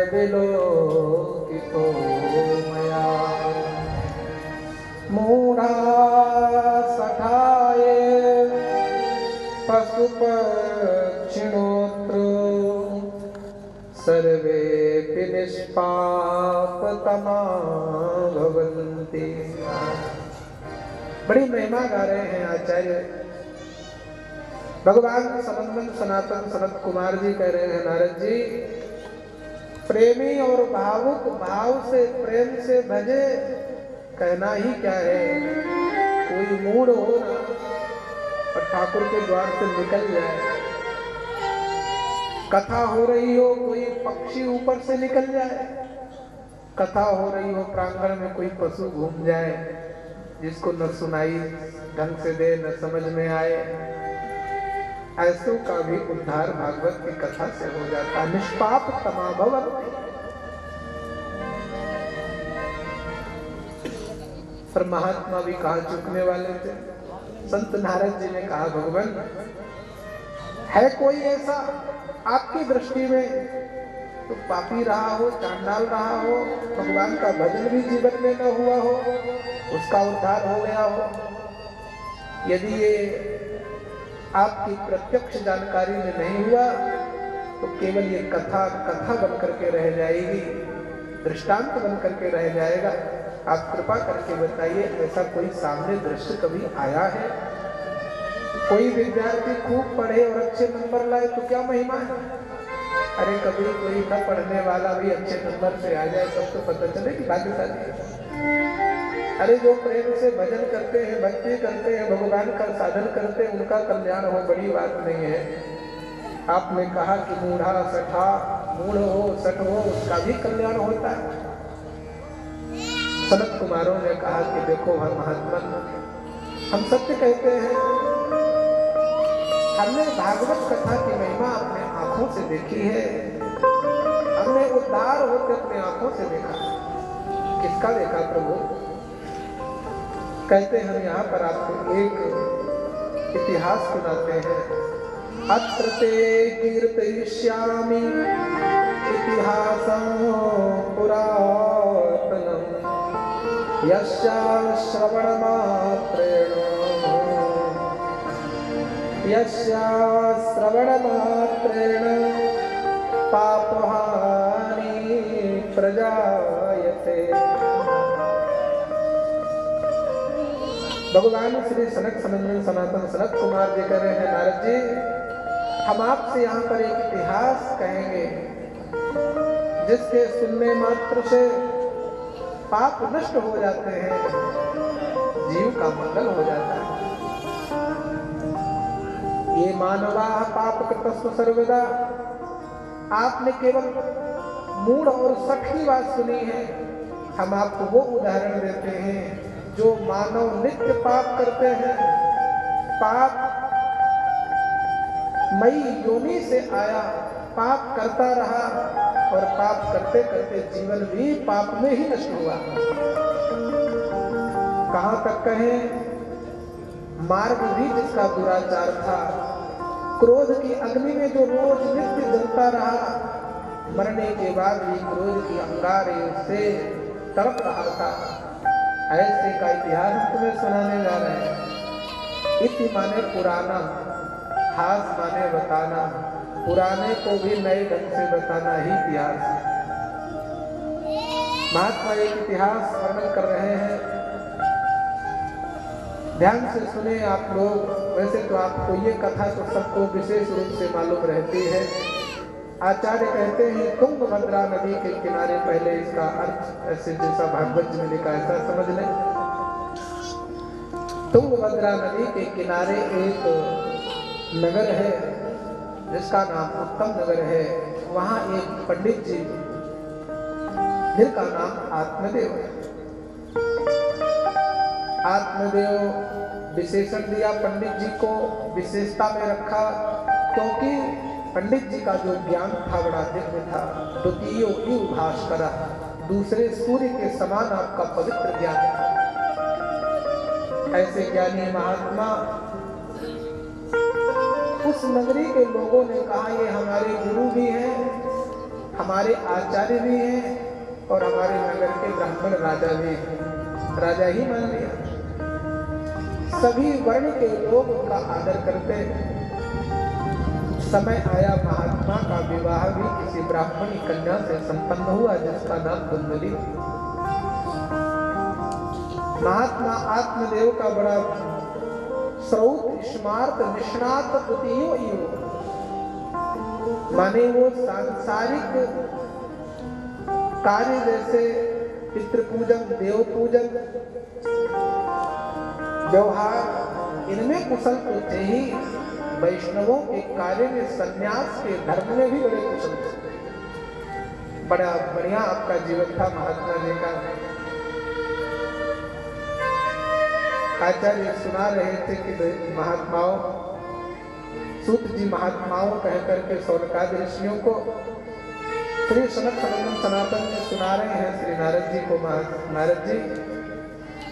विलोकितो मया मूढ़ा सठाये पशुपक्षिणोत्र सर्वेऽपि निष्पापतमा भवन्ति। बड़ी महिमा गा रहे हैं आचार्य भगवान सनंदन सनातन सनत कुमार जी कह रहे हैं, नारद जी प्रेमी और भावुक भाव से प्रेम से भजे, कहना ही क्या है। कोई मूड हो ना और ठाकुर के द्वार से निकल जाए, कथा हो रही हो कोई पक्षी ऊपर से निकल जाए, कथा हो रही हो प्रांगण में कोई पशु घूम जाए जिसको न सुनाई ढंग से दे न समझ में आए, ऐसों का भी उद्धार भागवत की कथा से हो जाता। निष्पाप तमा भवन्ति। पर महात्मा भी कहा चुकने वाले थे। संत नारद जी ने कहा, भगवान है कोई ऐसा आपकी दृष्टि में तो पापी रहा हो, चांडाल रहा हो, भगवान का भजन भी जीवन में न हुआ हो, उसका उद्धार हो गया हो? यदि ये आपकी प्रत्यक्ष जानकारी में नहीं हुआ तो केवल ये कथा बन करके रह जाएगी, दृष्टांत बन करके रह जाएगा। आप कृपा करके बताइए, ऐसा कोई सामने दृश्य कभी आया है? कोई विद्यार्थी खूब पढ़े और अच्छे नंबर लाए तो क्या महिमा है? अरे कभी कोई न पढ़ने वाला भी अच्छे नंबर से आ जाए तब तो पता चले कि भाग्यशाली है। अरे जो प्रेम से भजन करते हैं, भक्ति करते हैं, भगवान का साधन करते हैं, उनका कल्याण हो बड़ी बात नहीं है। आपने कहा कि मूढ़ा सठा, मूढ़ हो सठ हो, उसका भी कल्याण होता है। सनत कुमारों ने कहा कि देखो महात्मा, हम सत्य कहते हैं, हमने भागवत कथा की महिमा अपने आंखों से देखी है, हमने उद्धार होकर अपने आंखों से देखा। किसका देखा प्रभु? कहते हैं, हम यहाँ पर आपको एक इतिहास सुनाते हैं। अत्र ते कीर्तयिष्यामि इतिहासं पुरातनं यस्य श्रवणमात्रेण पापहानि प्रजायते। भगवान श्री सनक सनंदन सनातन सनत कुमार जी कह रहे हैं, नारद जी हम आपसे यहाँ पर एक इतिहास कहेंगे जिसके सुनने मात्र से पाप नष्ट हो जाते हैं, जीव का मंगल हो जाता है। ये मानवा पाप कृतस्व सर्वदा। आपने केवल मूढ़ और सठ की बात सुनी है। हम आपको वो उदाहरण देते हैं जो मानव नित्य पाप करते हैं, पाप मई योनि से आया, पाप करता रहा और पाप करते करते जीवन भी पाप में ही नष्ट हुआ। कहां तक कहें, मार्ग भी जिसका दुराचार था, क्रोध की अग्नि में जो रोज नित्य जलता रहा, मरने के बाद भी क्रोध की अंगारे उससे तड़प रहा था। ऐसे का इतिहास हम तुम्हें सुनाने जा रहे हैं। इति माने पुराना, हास माने बताना, पुराने को भी नए ढंग से बताना ही इतिहास है। महात्मा एक इतिहास वर्णन कर रहे हैं, ध्यान से सुने आप लोग। वैसे तो आपको ये कथा तो सबको विशेष रूप से मालूम रहती है। आचार्य कहते हैं तुंगभद्रा नदी के किनारे, पहले इसका अर्थ ऐसे जैसा भागवत जी में लिखा ऐसा समझ लें। तुंगभद्रा नदी के किनारे एक नगर है जिसका नाम उत्तम नगर है। वहां एक पंडित जी जिनका नाम आत्मदेव है। आत्मदेव विशेषण दिया पंडित जी को, विशेषता में रखा, क्योंकि पंडित जी का जो ज्ञान था बड़ा दिव्य था। द्वितीय इव भास्कर, दूसरे सूर्य के समान आपका पवित्र ज्ञान था। ऐसे ज्ञानी महात्मा, उस नगरी के लोगों ने कहा ये हमारे गुरु भी हैं, हमारे आचार्य भी हैं और हमारे नगर के ब्राह्मण राजा भी हैं। राजा ही मान लिया, सभी वर्ण के लोग उनका आदर करते हैं। समय आया महात्मा का विवाह भी किसी ब्राह्मणी कन्या से संपन्न हुआ जिसका नाम कुंडली। महात्मा आत्मदेव का बड़ा स्रोत स्मार्त निष्णात द्वितीयो इयो, माने वो सांसारिक कार्य जैसे पितृपूजन, देव पूजन, व्यवहार, इनमें कुशल तो थे ही, वैष्णवों के कार्य में, सन्यास के धर्म में भी बड़े कुशल थे। बड़ा बढ़िया आपका जीवन था महात्मा जी का। आचार्य सुना रहे थे कि महात्माओं, सूत जी महात्माओं कह करके सौनकादि ऋषियों को श्री सनत सनातन में सुना रहे हैं श्री नारद जी को। नारद जी,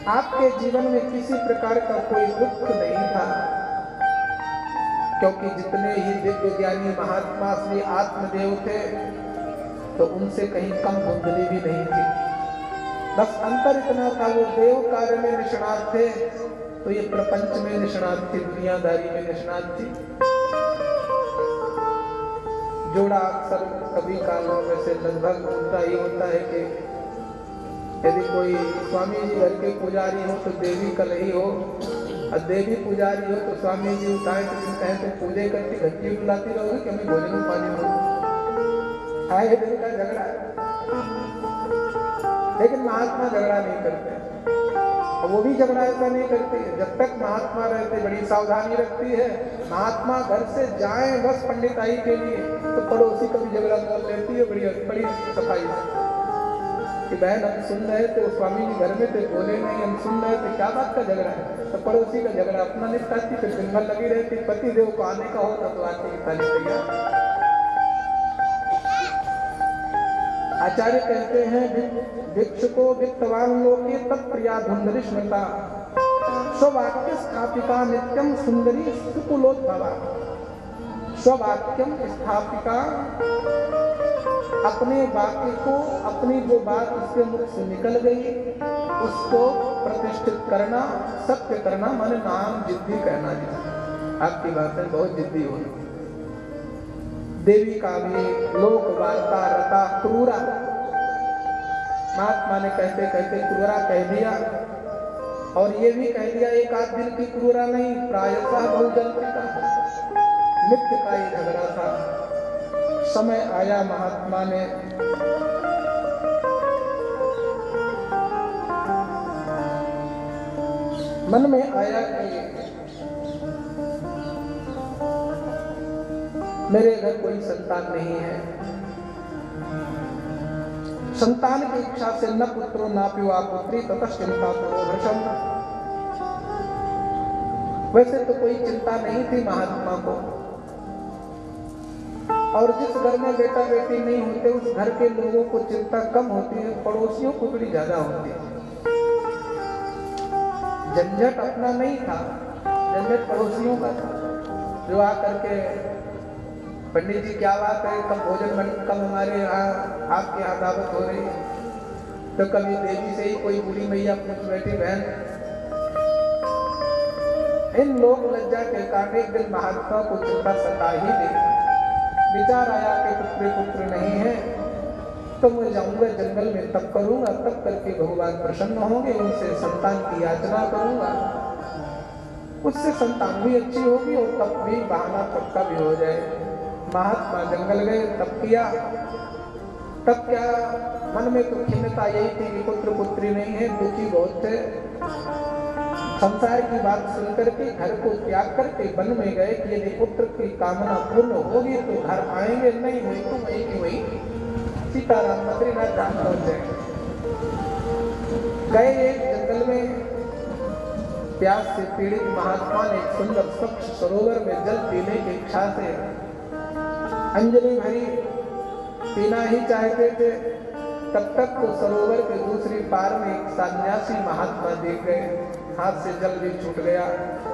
आपके जीवन में किसी प्रकार का कोई दुख नहीं था, क्योंकि जितने ही दिव्य ज्ञानी महात्मा श्री आत्मदेव थे तो उनसे कहीं कम कुंडली भी नहीं थी। बस अंतर इतना था, वो देव कार्य में निष्णात थे तो ये प्रपंच में निष्णात थी, दुनियादारी में निष्णात थी। जोड़ा अक्सर कभी कालों में से लगभग उल्टा ही होता है कि यदि कोई स्वामी जी घर के पुजारी हो तो देवी कल ही हो, और देवी पुजारी हो तो स्वामी जी उठाए तो दिन कहें तो पूजे करके घंटी बुलाती रहोगे कि हमें भोजन पानी हो। आए दिन का झगड़ा है, लेकिन महात्मा झगड़ा नहीं करते, और वो भी झगड़ा ऐसा नहीं करती है। जब तक महात्मा रहते बड़ी सावधानी रखती है। महात्मा घर से जाएं बस पंडिताई के लिए तो पड़ोसी का भी झगड़ा मोल लेती है बड़ी सफाई से कि बहन हम सुन रहे थे, स्वामी जी घर में थे, बोले नहीं, हम सुन रहे थे, क्या बात का झगड़ा है? तो पड़ोसी का झगड़ा अपना निपटाती, फिर दिन भर लगी रहती। पति देव को आने का होता तो आके की थाली तैयार। आचार्य कहते हैं, भिक्षुको वित्तवान लोके तत्प्रिया धुंधरी स्मृता, स्ववाक्य स्थापिका नित्यम सुंदरी सुकुलोद्भवा। स्ववाक्यम स्थापिका, अपने वाक्य को, अपनी जो बात उसके मुख से निकल गई उसको प्रतिष्ठित करना, सत्य करना, माने नाम जिद्दी कहना। आपकी बातें बहुत जिद्दी हो। देवी का भी लोक वार्ता रता क्रूरा, महात्मा ने कहते कहते क्रूरा कह दिया, और ये भी कह दिया एक आध दिन की क्रूरा नहीं, प्रायतः बहुजन का नित्य का ये झगड़ा था। समय आया महात्मा ने मन में आया कि मेरे घर कोई संतान नहीं है। संतान की इच्छा से न पुत्रो ना पिवा पुत्री ततः चिंता करो भृशम। वैसे तो कोई चिंता नहीं थी महात्मा को, और जिस घर में बेटा बेटी नहीं होते उस घर के लोगों को चिंता कम होती है, पड़ोसियों को थोड़ी ज्यादा होती है। झंझट अपना नहीं था, झंझट पड़ोसियों का था, जो आकर के पंडित जी क्या बात है, कब भोजन कब हमारे यहाँ आपके यहाँ दावत हो रही है। तो कभी देवी से ही कोई बूढ़ी मैया पूछ बैठी, बहन इन लोग लज्जा के कारण एक दिन महात्मा को चिंता सता ही दी। विचार आया कि पुत्र नहीं है तो मैं जाऊंगा जंगल में, तप करूंगा, तप करके भगवान प्रसन्न होंगे, उनसे संतान की याचना करूंगा, उससे संतान भी अच्छी होगी और तप भी बहाना पक्का भी हो जाए। महात्मा जंगल गए, तप किया। तब क्या मन में तो खिन्नता यही थी कि पुत्र पुत्री नहीं है, दुखी बहुत थे। संसार की बात सुनकर के घर को त्याग करके वन में गए कि यदि पुत्र की कामना पूर्ण होगी तो घर आएंगे, नहीं हुई तो वही की वही सीताराम बद्रीनाथ धाम पहुंच जाएंगे। गए एक जंगल में, प्यास से पीड़ित महात्मा ने एक सुंदर स्वच्छ सरोवर में जल पीने की इच्छा से अंजलि भरी, पीना ही चाहते थे। तब तक तो सरोवर के दूसरी पार में एक सन्यासी महात्मा देख गए, हाथ से जल भी छूट गया।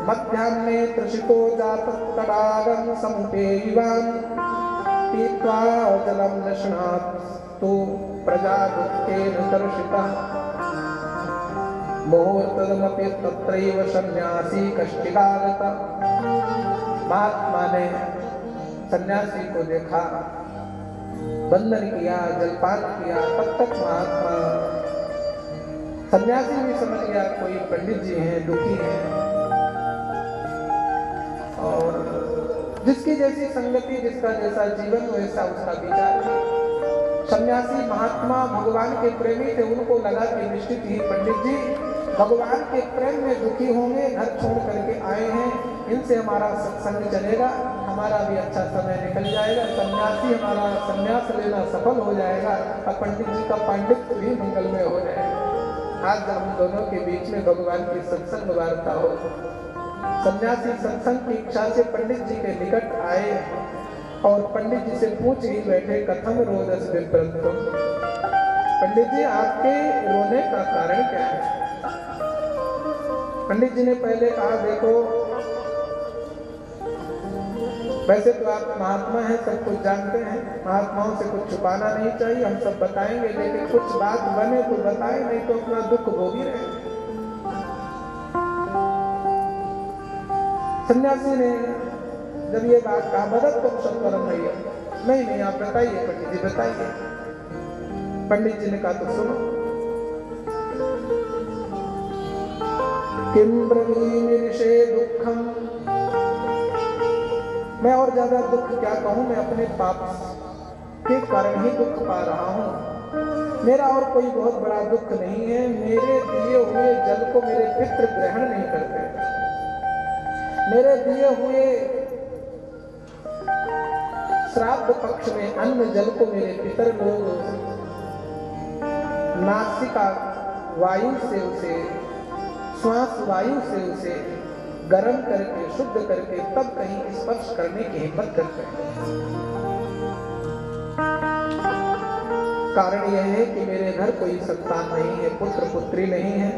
मध्याह्ने त्रसितो जात तडागम समुपेयिवान, पीत्वा जलं लशनात् तो प्रजा दुःखेन कर्षितः मुहूर्तमपि तत्रैव सन्यासी कष्टिकागतः। महात्मा ने सन्यासी को देखा, बंदन किया, जलपान किया। तब तक महात्मा सन्यासी भी समझ गया कोई पंडित जी हैं, दुखी हैं, और जिसकी जैसी संगति, जिसका जैसा जीवन, वैसा उसका विचार है। सन्यासी महात्मा भगवान के प्रेमी थे, उनको लगा कि निश्चित ही पंडित जी भगवान के प्रेम में दुखी होंगे, घर छोड़ करके आए हैं, इनसे हमारा सत्संग चलेगा, हमारा भी अच्छा समय निकल जाएगा, सन्यासी हमारा सन्यास लेना सफल हो जाएगा और पंडित जी का पांडित्य भी मंगलमय हो जाएगा। आज जब हम दोनों के बीच में भगवान की सत्संग वार्ता हो, सन्यासी सत्संग की इच्छा से पंडित जी के निकट आए और पंडित जी से पूछ ही बैठे, कथम रोदस विप्रंतम, पंडित जी आपके रोने का कारण क्या है? पंडित जी ने पहले कहा, देखो वैसे तो आप महात्मा हैं, सब कुछ जानते हैं, महात्माओं से कुछ छुपाना नहीं चाहिए, हम सब बताएंगे, लेकिन कुछ बात बने तो बताए, नहीं तो अपना दुख भोगी रहे। सन्यासी ने जब ये बात कहा, मदद तुम सब परम भैया, नहीं आप बताइए पंडित जी, बताइए। पंडित जी ने कहा, तो सुनो, किम ब्रवीमि ऋषे दुःखम, मैं और ज्यादा दुख क्या कहूं, मैं अपने पाप के कारण ही दुख पा रहा हूं। मेरा और कोई बहुत बड़ा दुख नहीं है, मेरे दिए हुए जल को मेरे पितृ ग्रहण नहीं करते, मेरे दिए हुए श्राद्ध पक्ष में अन्न जल को मेरे पितर लोग नासिका वायु से उसे, श्वास वायु से उसे गर्म करके, शुद्ध करके तब कहीं स्पर्श करने की हिम्मत करते हैं। कारण यह है कि मेरे घर कोई संतान नहीं है, पुत्र पुत्री नहीं है,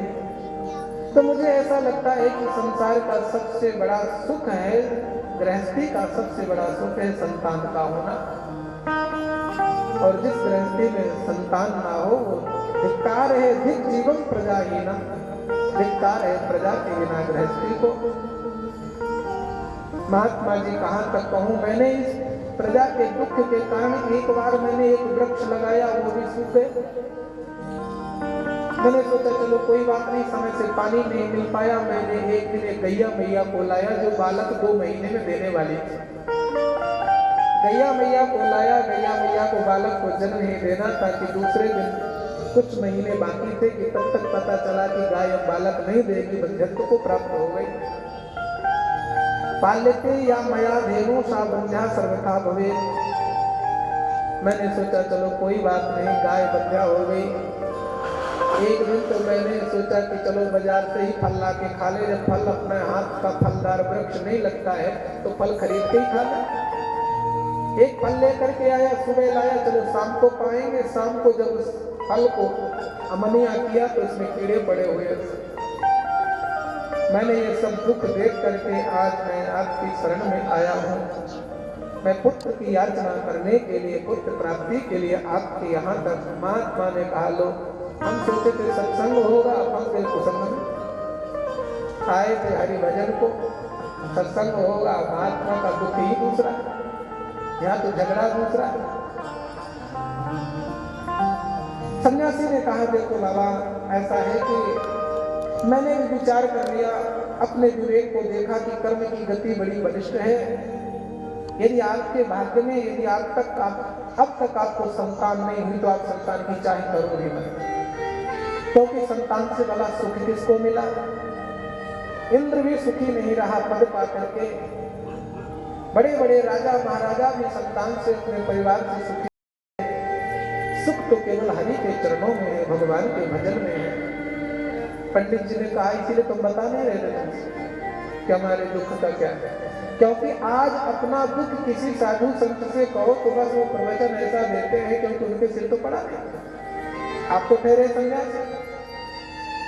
तो मुझे ऐसा लगता है कि संसार का सबसे बड़ा सुख है, गृहस्थी का सबसे बड़ा सुख है संतान का होना, और जिस गृहस्थी में संतान ना हो वो धिक्कार है, धिक जीवन प्रजाहीना, धिक्कार है प्रजा के बिना गृहस्थी को। महात्मा जी कहां तक कहूं, मैंने इस प्रजा के दुख के कारण एक बार मैंने एक वृक्ष लगाया, वो भी सूख गए। मैंने सोचा चलो कोई बात नहीं, समय से पानी नहीं मिल पाया, मैंने एक दिन एक गैया मैया को लाया जो बालक 2 महीने में देने वाली थी। गैया मैया को लाया, गैया मैया को बालक को जन्म नहीं देना ताकि दूसरे दिन कुछ महीने बाकी थे कि तब तक पता चला कि गाय अब बालक नहीं देगी, बंध्यत्व को प्राप्त हो गई। पाल लेते या मया धेनु सा बंध्या सर्वथा भवे, मैंने सोचा चलो कोई बात नहीं, गाय बंध्या हो गई। एक दिन तो मैंने सोचा कि चलो बाजार से ही फल ला के खा ले, जब फल अपने हाथ का फलदार वृक्ष नहीं लगता है तो फल खरीद के ही खा ले। एक फल लेकर के आया, सुबह लाया, चलो शाम को पाएंगे। शाम को जब उस फल को अमनिया किया तो इसमें कीड़े पड़े हुए। मैंने ये सब दुख देख करके आज मैं आपकी शरण में आया हूँ। मैं पुत्र की याचना करने के लिए, पुत्र प्राप्ति के लिए आपके यहाँ तक। महात्मा ने कहा, लो हम सोचे थे सत्संग होगा, अपन के कुसंग में आए थे हरि भजन को, सत्संग होगा। महात्मा का दुख ही दूसरा, यहाँ तो झगड़ा दूसरा। सन्यासी ने कहा, देखो बाबा ऐसा है कि मैंने भी विचार कर लिया, अपने विवेक को देखा कि कर्म की गति बड़ी बलिष्ठ है। यदि आपके भाग्य में, यदि अब तक आपको संतान नहीं हुई तो आप संतान की चाहे करो ही मत, क्योंकि संतान से बड़ा सुख किसको मिला? इंद्र भी सुखी नहीं रहा पद पा करके। बड़े बड़े राजा महाराजा भी संतान से, अपने परिवार से सुखी। सुख तो केवल हरि के चरणों में है, भगवान के भजन में है। पंडित जी ने कहा, इसीलिए तुम बता नहीं रहे थे कि हमारे दुख का क्या है, क्योंकि आज अपना दुख किसी साधु संत से कहो तो बस वो प्रवचन ऐसा देते हैं, क्योंकि उनके सिर तो पड़ा नहीं। आपको ठहरे सन्यासी,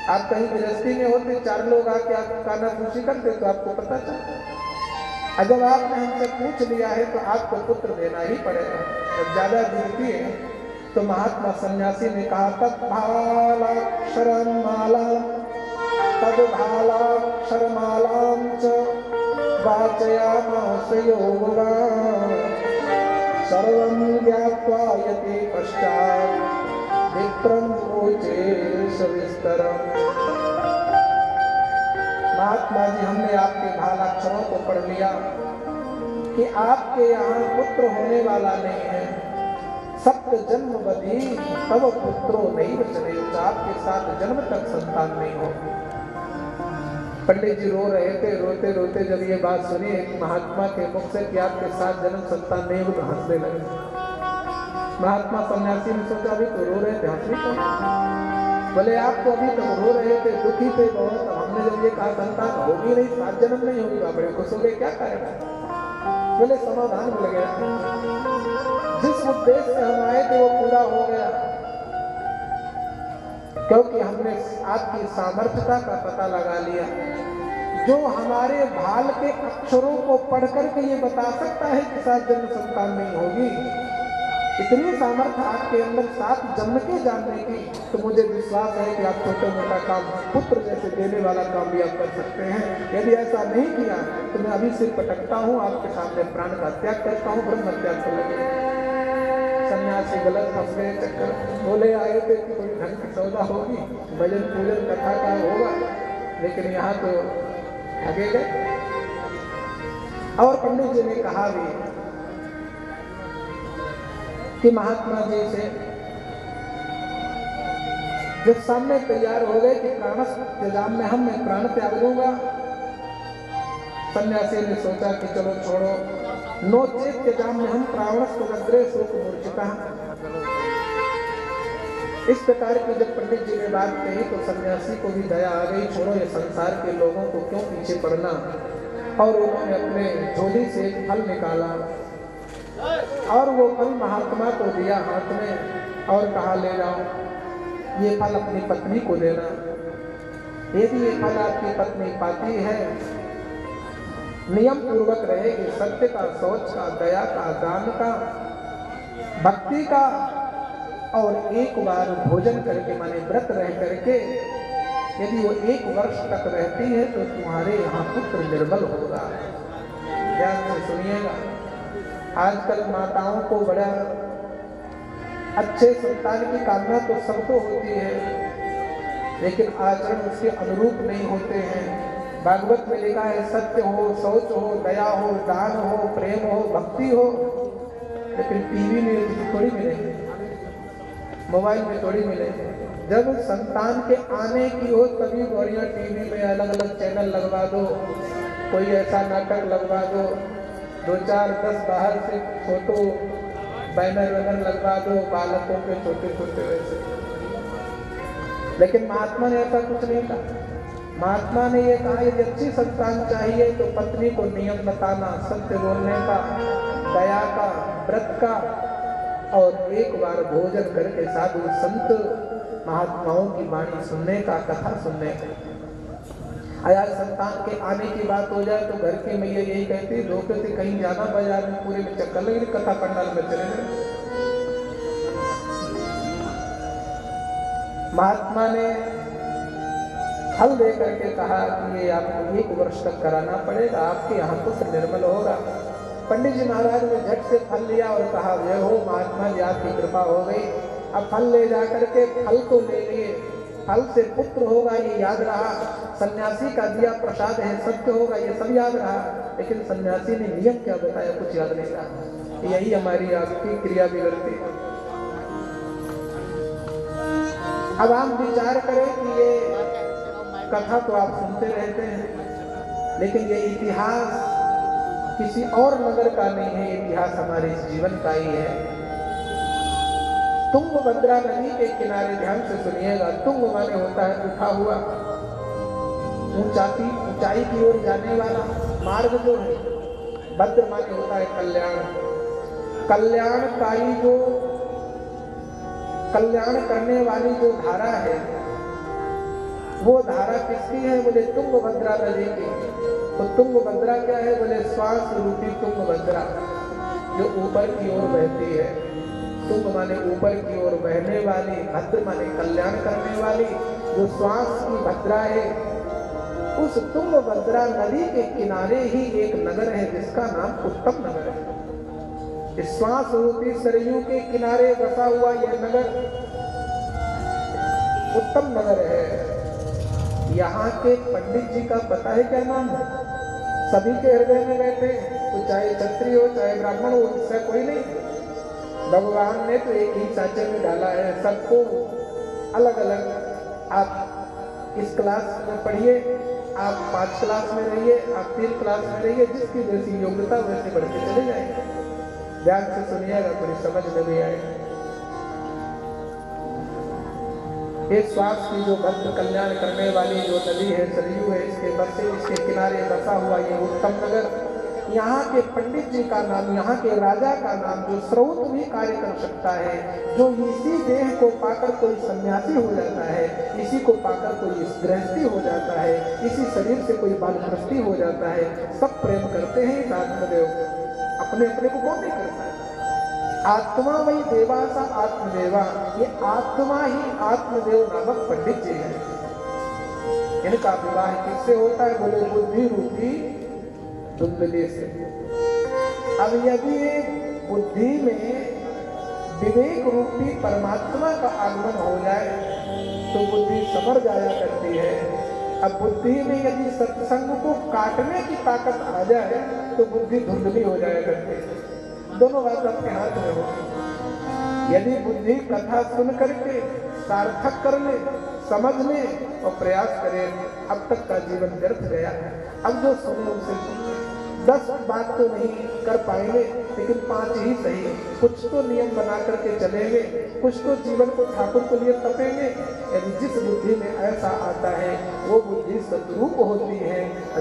आप कहीं गृहस्थी में होते, 4 लोग आके आप काना पूछी करते तो आपको पता चलता। जब आपने हमसे पूछ लिया है तो आपको पुत्र देना ही पड़ेगा। जब ज्यादा गिनती है तो महात्मा सन्यासी ने कहा तद्भालाक्षरमालां च वाचयामास योगवान् सर्वं ज्ञात्वा यति पश्चात् विप्रं ऊचे सविस्तरम्। महात्मा जी, हमने आपके भालाक्षरों को पढ़ लिया कि आपके यहाँ पुत्र होने वाला नहीं है। सप्त जन्म बधी तब पुत्रो नहीं बचने, आपके 7 जन्म तक संतान नहीं होगी। पंडित जी रो रहे थे, रोते रोते जब ये बात सुनी एक महात्मा के मुख से कि आपके 7 जन्म संतान नहीं हो, तो हंसने लगे। महात्मा सन्यासी ने सोचा अभी तो रो रहे थे, हंसने क्यों? बोले आप तो अभी तक रो रहे थे, दुखी थे बहुत, हमने जब ये कहा संतान होगी नहीं, 7 जन्म नहीं होगी, आप बड़े खुश हो गए, क्या कारण है? बोले समाधान मिल गया, जिस उद्देश्य से हम आए थे वो पूरा हो गया, क्योंकि हमने आपकी सामर्थ्यता का पता लगा लिया। जो हमारे भाल के अक्षरों को पढ़ करके ये बता सकता है कि 7 जन्म संतान नहीं होगी, इतनी सामर्थ्य आपके अंदर 7 जन्म के जानने की, तो मुझे विश्वास है कि आप छोटा मोटा काम पुत्र जैसे देने वाला काम भी आप कर सकते हैं। यदि ऐसा नहीं किया तो मैं अभी सिर पटकता हूँ, आपके सामने प्राण का त्याग करता हूँ, ब्रह्म त्याग कर लगे। सन्यासी गलत फंस गए चक्कर, बोले आए थे कि कोई ढंग की सौदा होगी, भजन पूजन कथा का होगा, लेकिन यहाँ तो ठगे गए। और पंडित जी ने कहा भी कि महात्मा जी से जब सामने तैयार हो गए कि प्राणस्त्याग में हम मैं प्राण त्याग दूंगा, सन्यासी ने सोचा कि चलो छोड़ो, नो चेत त्याग में हम प्राणस्त्याग्रे शोक मूर्छिता। इस प्रकार की जब पंडित जी ने बात कही तो सन्यासी को भी दया आ गई, छोड़ो ये संसार के लोगों को क्यों पीछे पड़ना। और उन्होंने अपने झोली से एक फल निकाला और वो फल महात्मा को दिया हाथ में और कहा ले जाओ, ये फल अपनी पत्नी को देना। यदि ये फल आपकी पत्नी पाती है, नियम पूर्वक रहेगी, सत्य का, सोच का, दया का, दान का, भक्ति का, और एक बार भोजन करके माने व्रत रह करके यदि वो 1 वर्ष तक रहती है तो तुम्हारे यहाँ पुत्र निर्बल होगा। ध्यान से सुनिएगा, आजकल माताओं को बड़ा अच्छे संतान की कामना तो सबको होती है, लेकिन आचरण उसके अनुरूप नहीं होते हैं। भागवत में लिखा है सत्य हो, सोच हो, दया हो, दान हो, प्रेम हो, भक्ति हो, लेकिन टीवी में थोड़ी मिलेगी, मोबाइल में थोड़ी मिलेगी। जब संतान के आने की हो तभी गौरियाँ टीवी में अलग अलग चैनल लगवा दो, कोई ऐसा नाटक लगवा दो, 2-4-10 बाहर से फोटो बैनर वैनर लगवा दो बालकों के छोटे छोटे वैसे। लेकिन महात्मा ने ऐसा कुछ नहीं कहा। महात्मा ने ये कहा यदि अच्छी संतान चाहिए तो पत्नी को नियम बताना, सत्य बोलने का, दया का, व्रत का, और एक बार भोजन करके साधु संत महात्माओं की वाणी सुनने का, कथा सुनने का। आज संतान के आने की बात हो जाए तो घर की मैया यही कहती है धोखे से कहीं जाना, बाजार में पूरे में चक्कर लगे, कथा पंडाल में चले गए। महात्मा ने फल दे करके कहा कि ये आपको 1 वर्ष तक कराना पड़ेगा, आपके यहाँ पुत्र निर्मल होगा। पंडित जी महाराज ने झट से फल लिया और कहा जय हो महात्मा जी, आपकी कृपा हो गई। अब फल ले जा करके फल तो ले लिए, फल से पुत्र होगा ये याद रहा, सन्यासी का दिया प्रसाद है सत्य होगा ये सब याद रहा, लेकिन सन्यासी ने नियम क्या बताया कुछ याद नहीं रहा। यही हमारी आपकी क्रिया बिगड़ती है। अब हम विचार करें कि ये कथा तो आप सुनते रहते हैं, लेकिन ये इतिहास किसी और नगर का नहीं है, इतिहास हमारे इस जीवन का ही है। तुंगभद्रा नदी के किनारे, ध्यान से सुनिएगा, तुंग माने होता है उठा हुआ, ऊंचाई की ओर जाने वाला मार्ग जो है, भद्र माने होता है कल्याण, कल्याणकारी जो कल्याण करने वाली जो धारा है, वो धारा किसकी है? बोले तुंगभद्रा नदी की। तो तुंगभद्रा क्या है? बोले श्वास रूपी तुंगभद्रा जो ऊपर की ओर बहती है। तुंग माने ऊपर की ओर बहने वाली, भद्र माने कल्याण करने वाली, जो श्वास की भद्रा है। उस तुंगभद्रा नदी के किनारे ही एक नगर है जिसका नाम उत्तम नगर है। इस श्वास रूपी सरयू के किनारे बसा हुआ यह नगर उत्तम नगर है। यहाँ के पंडित जी का पता है क्या नाम है? सभी के हृदय में बैठे, तो चाहे क्षत्रिय हो चाहे ब्राह्मण हो, इससे कोई नहीं। भगवान ने तो एक ही सांचे में डाला है सबको, अलग अलग। आप इस क्लास में पढ़िए, आप 5 क्लास में रहिए, आप 3 क्लास में रहिए, जिसकी जैसी योग्यता वैसे बढ़ते चले जाएंगे। ध्यान से सुनिएगा, थोड़ी समझ में भी आएगी। एक श्वास की जो भक्त कल्याण करने वाली जो नदी है सरयू है, इसके किनारे बसा हुआ ये उत्तम नगर। यहाँ के पंडित जी का नाम, यहाँ के राजा का नाम, जो स्रोत भी कार्य कर सकता है, जो इसी देह को पाकर कोई सन्यासी हो जाता है, इसी को पाकर कोई गृहस्थी हो जाता है, इसी शरीर से कोई बालगृहस्थी हो जाता है। सब प्रेम करते हैं इस आत्मदेव, अपने अपने को कौन नहीं करता है? आत्मा वही देवासा आत्मदेवा, ये आत्मा ही आत्मदेव नामक पंडित जी है। इनका विवाह किससे होता है? बोले बुद्धि रूपी धुंधली से। अब यदि बुद्धि में विवेक रूपी परमात्मा का आगमन हो जाए तो बुद्धि समर जाया करती है। अब बुद्धि में यदि सत्संग को काटने की ताकत आ जाए तो बुद्धि धुंधली हो जाया करती है। दोनों बात अपने हाथ में हो। यदि बुद्धि कथा सुन करके सार्थक कर ले, समझ ले और प्रयास करे, अब तक का जीवन व्यर्थ गया। अब जो सुने उसे 10 बात तो नहीं कर पाएंगे, लेकिन 5 ही सही। कुछ तो नियम बना करके चलेंगे, कुछ तो जीवन को ठाकुर के लिए तपेंगे। यदि जिस बुद्धि में ऐसा आता है वो बुद्धि सद्रूप होती है।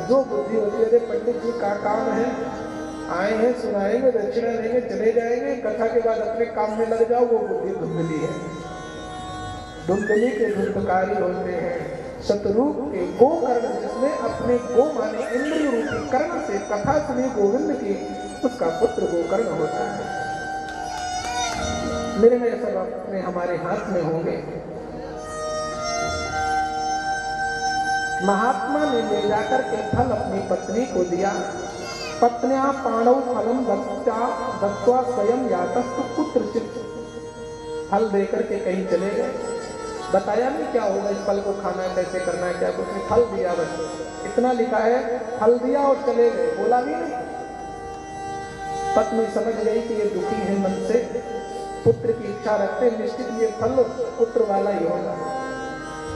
जो बुद्धि होती है, पंडित जी का काम है, आए हैं सुनाएंगे, दक्षिणा लेंगे, चले जाएंगे, कथा के बाद अपने काम में लग जाओ, वो बुद्धि धुंधली है। धुंधली के धुंधकारी होते हैं शत्रुप के गोकर्ण, जिसने अपने गो माने इंद्रिय रूपी कर्ण से कथा सुनी गोविंद की, उसका पुत्र गोकर्ण होता है। निर्णय सब अपने हमारे हाथ में होंगे। महात्मा ने ले जाकर के फल अपनी पत्नी को दिया। पत्न्या पाणव फलम दत्वा स्वयं यातस्तु कुत्रचित्। फल देकर के कहीं चले गए, बताया नहीं क्या होगा, इस फल को खाना है, कैसे करना है, क्या कुछ नहीं, फल दिया बस इतना लिखा है, फल दिया और चले गए, बोला भी नहीं। पत्नी समझ गई कि ये दुखी है मन से, पुत्र की इच्छा रखते, निश्चित ये फल पुत्र वाला ही होगा।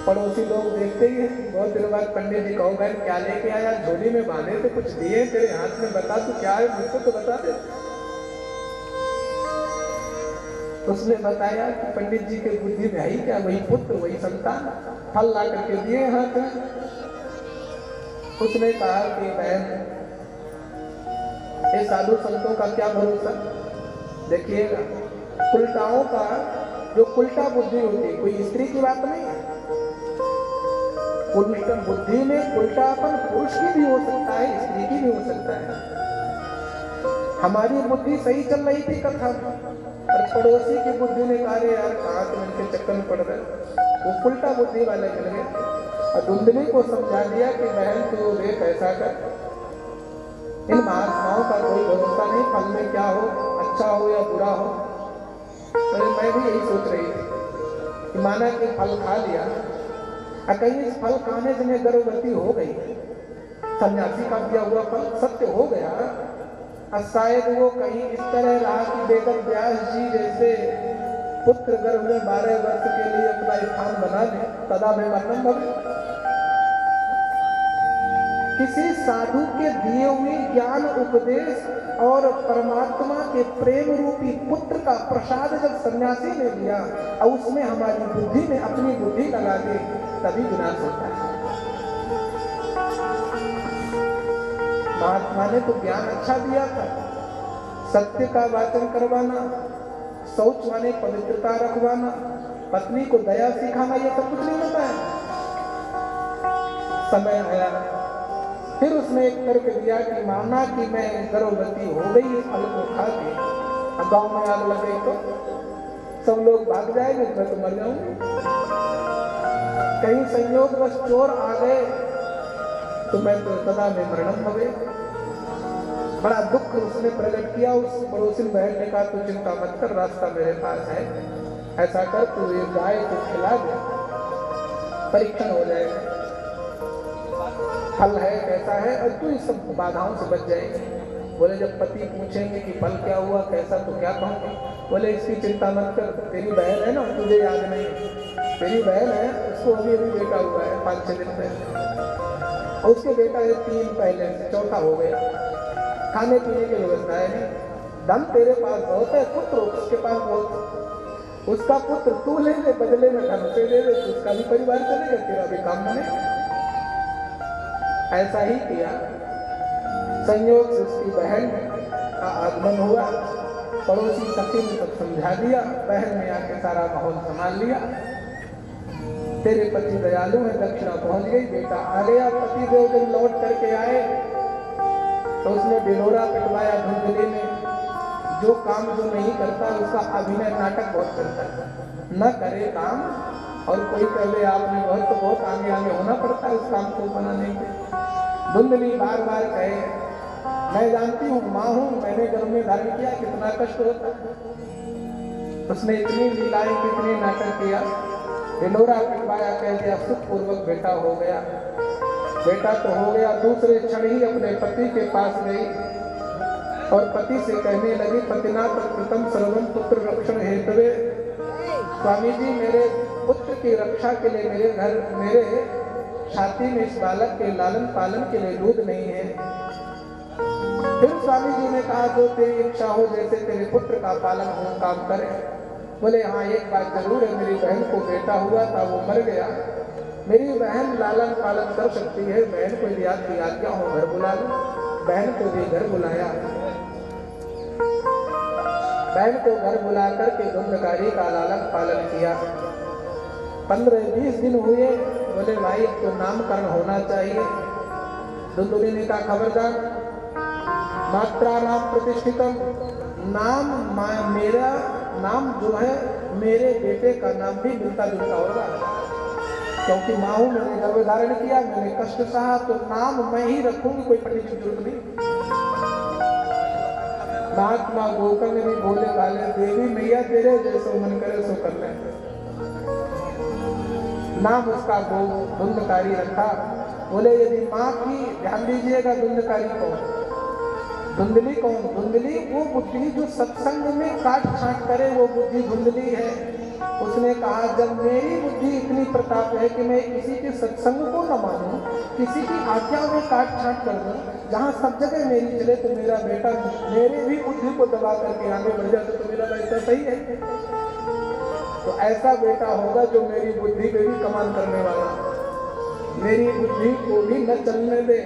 पड़ोसी लोग देखते ही हैं। बहुत दिनों बाद पंडित जी कहो बहन क्या लेके आया, झोली में बांधे थे, कुछ दिए तेरे हाथ में, बता तू क्या है, मुझको तो बता दे। उसने बताया कि पंडित जी के बुद्धि में आई क्या, वही पुत्र वही संतान, फल ला करके दिए हाथ में। उसने कहा कि बहन ये साधु संतों का क्या भरोसा, देखिएगा उल्टाओं का जो उल्टा बुद्धि होती, कोई स्त्री की बात नहीं है। उल्टा बुद्धि में उल्टापन पुरुष की भी हो सकता है, स्त्री की भी हो सकता है। हमारी बुद्धि सही चल रही थी कथा में, और पड़ोसी की बुद्धि ने कहा यार कहाँ तुम इनके चक्कर में पड़ रहे, वो उल्टा बुद्धि वाले मिल गए। और धुंधली को समझा दिया कि बहन तू देख ऐसा कर, इन महात्माओं का कोई भरोसा नहीं, फल में क्या हो, अच्छा हो या बुरा हो। तो मैं भी यही सोच रही थी कि माना कि फल खा लिया, कहीं इस फल खाने से मैं गर्भवती हो गई, सन्यासी का दिया हुआ फल सत्य हो गया, और शायद वो कहीं इस तरह रहा कि बेगम व्यास जी जैसे पुत्र गर्भ में 12 वर्ष के लिए अपना स्थान बना ले, तदा मैं मरणम भवे। किसी साधु के दिए हुए ज्ञान उपदेश और परमात्मा के प्रेम रूपी पुत्र का प्रसाद जब सन्यासी ने लिया और उसमें हमारी बुद्धि में अपनी बुद्धि लगा दी, तभी विनाश होता है। महात्मा ने तो ज्ञान अच्छा दिया था, सत्य का वाचन करवाना, शौच माने पवित्रता रखवाना, पत्नी को दया सिखाना, ये सब कुछ नहीं होता है। समय आया फिर उसने एक तर्क दिया कि माना कि मैं गर्भवती हो गई इस फल को खा के, अब गाँव में आग लग गई तो सब लोग भाग जाएंगे, मैं तो मर जाऊंगी। कहीं संयोगवश चोर आ गए तो मैं तो सदा में मरणम हो गए। बड़ा दुख उसने प्रकट किया। उस पड़ोसिन बहन ने कहा तू चिंता मत कर, रास्ता मेरे पास है, ऐसा कर तू ये गाय को खिला दे, परीक्षण हो जाएगा, फल है कैसा है, और तू इस सब बाधाओं से बच जाएगी। बोले जब पति पूछेंगे कि फल क्या हुआ कैसा, तो क्या कहूँगी? बोले इसकी चिंता मत कर, तेरी बहन है ना, तुझे याद नहीं, तेरी बहन है, उसको अभी अभी बेटा हुआ है 5-6 दिन पहले, और उसके बेटा है 3 पहले से, चौथा हो गया। खाने पीने की व्यवस्था है नहीं, धन तेरे पास बहुत है, पुत्र उसके पास बहुत, उसका पुत्र तू ले ले, बदले में धन से दे दे, तो उसका भी परिवार चलेगा, तेरा भी काम बनेगा। ऐसा ही किया। संयोग से उसकी बहन का आगमन हुआ, पड़ोसी सखी ने सब समझा दिया, बहन ने आके सारा माहौल संभाल लिया। तेरे पति दयालु है, दक्षिणा पहुंच गई, बेटा आ गया। पति देव जब लौट करके आए तो उसने ढिंढोरा पिटवाया धुंधली में। जो काम जो नहीं करता उसका अभिनय नाटक बहुत करता है, न करे काम और कोई पहले आपने बहुत आगे आगे होना पड़ता है उस काम को बनाने के। धुंधली बार बार कहे मैं जानती हूँ, माँ हूँ, मैंने गर्भ में धारण किया, कितना कष्ट होता है। उसने इतनी लीलाएं कितने नाटक किया, ढिंढोरा पिटवाया, कह दिया सुखपूर्वक बेटा हो गया। बेटा तो हो गया, दूसरे क्षण ही अपने पति के पास गई और पति से कहने लगी पतिना तत्कृतम सर्वम पुत्र रक्षण हेतवे। स्वामी जी मेरे पुत्र की रक्षा के लिए मेरे छाती में इस बालक के लालन पालन के लिए दूध नहीं है। फिर स्वामी जी ने कहा जो तेरी इच्छा हो, जैसे तेरे पुत्र का पालन हो काम करे। बोले हाँ एक बात जरूर है, मेरी बहन को बेटा हुआ था, वो मर गया, मेरी बहन लालन पालन कर सकती है, बहन को यदि आपकी आज्ञा हो घर बुला लो। बहन को भी घर बुलाया, बहन को घर बुला करके धुंधकारी का लालन पालन किया। 15-20 दिन हुए। बोले भाई अब तो नामकरण होना चाहिए। धुंधली ने कहा खबरदार, मात्रा नाम प्रतिष्ठितम, नाम मेरा नाम जो है मेरे बेटे का नाम भी मिलता जुलता होगा, क्योंकि माँ हूँ, मैंने गर्भ धारण किया, मैंने कष्ट सहा, तो नाम मैं ही रखूंगी, कोई पढ़ने की जरूरत नहीं। महात्मा गोकर्ण भी बोले वाले देवी मैया तेरे जैसो मन करे सो कर ले। नाम उसका धुंधकारी रखा। बोले यदि माँ की, ध्यान दीजिएगा धुंधकारी कौन, धुंधली कौन? धुंधली वो बुद्धि जो सत्संग में काट छांट करे, वो बुद्धि धुंधली है। उसने कहा जब मेरी बुद्धि इतनी प्रताप है कि मैं किसी के सत्संग को न मानूं, किसी की आज्ञा में काट छांट कर दूं, जहाँ सब जगह मेरी चले, तो मेरा बेटा मेरे भी बुद्धि को दबा करके आगे बढ़ जाता तो मेरा बेटा सही है। तो ऐसा बेटा होगा जो मेरी बुद्धि पे भी कमाल करने वाला, मेरी बुद्धि को भी न चलने दे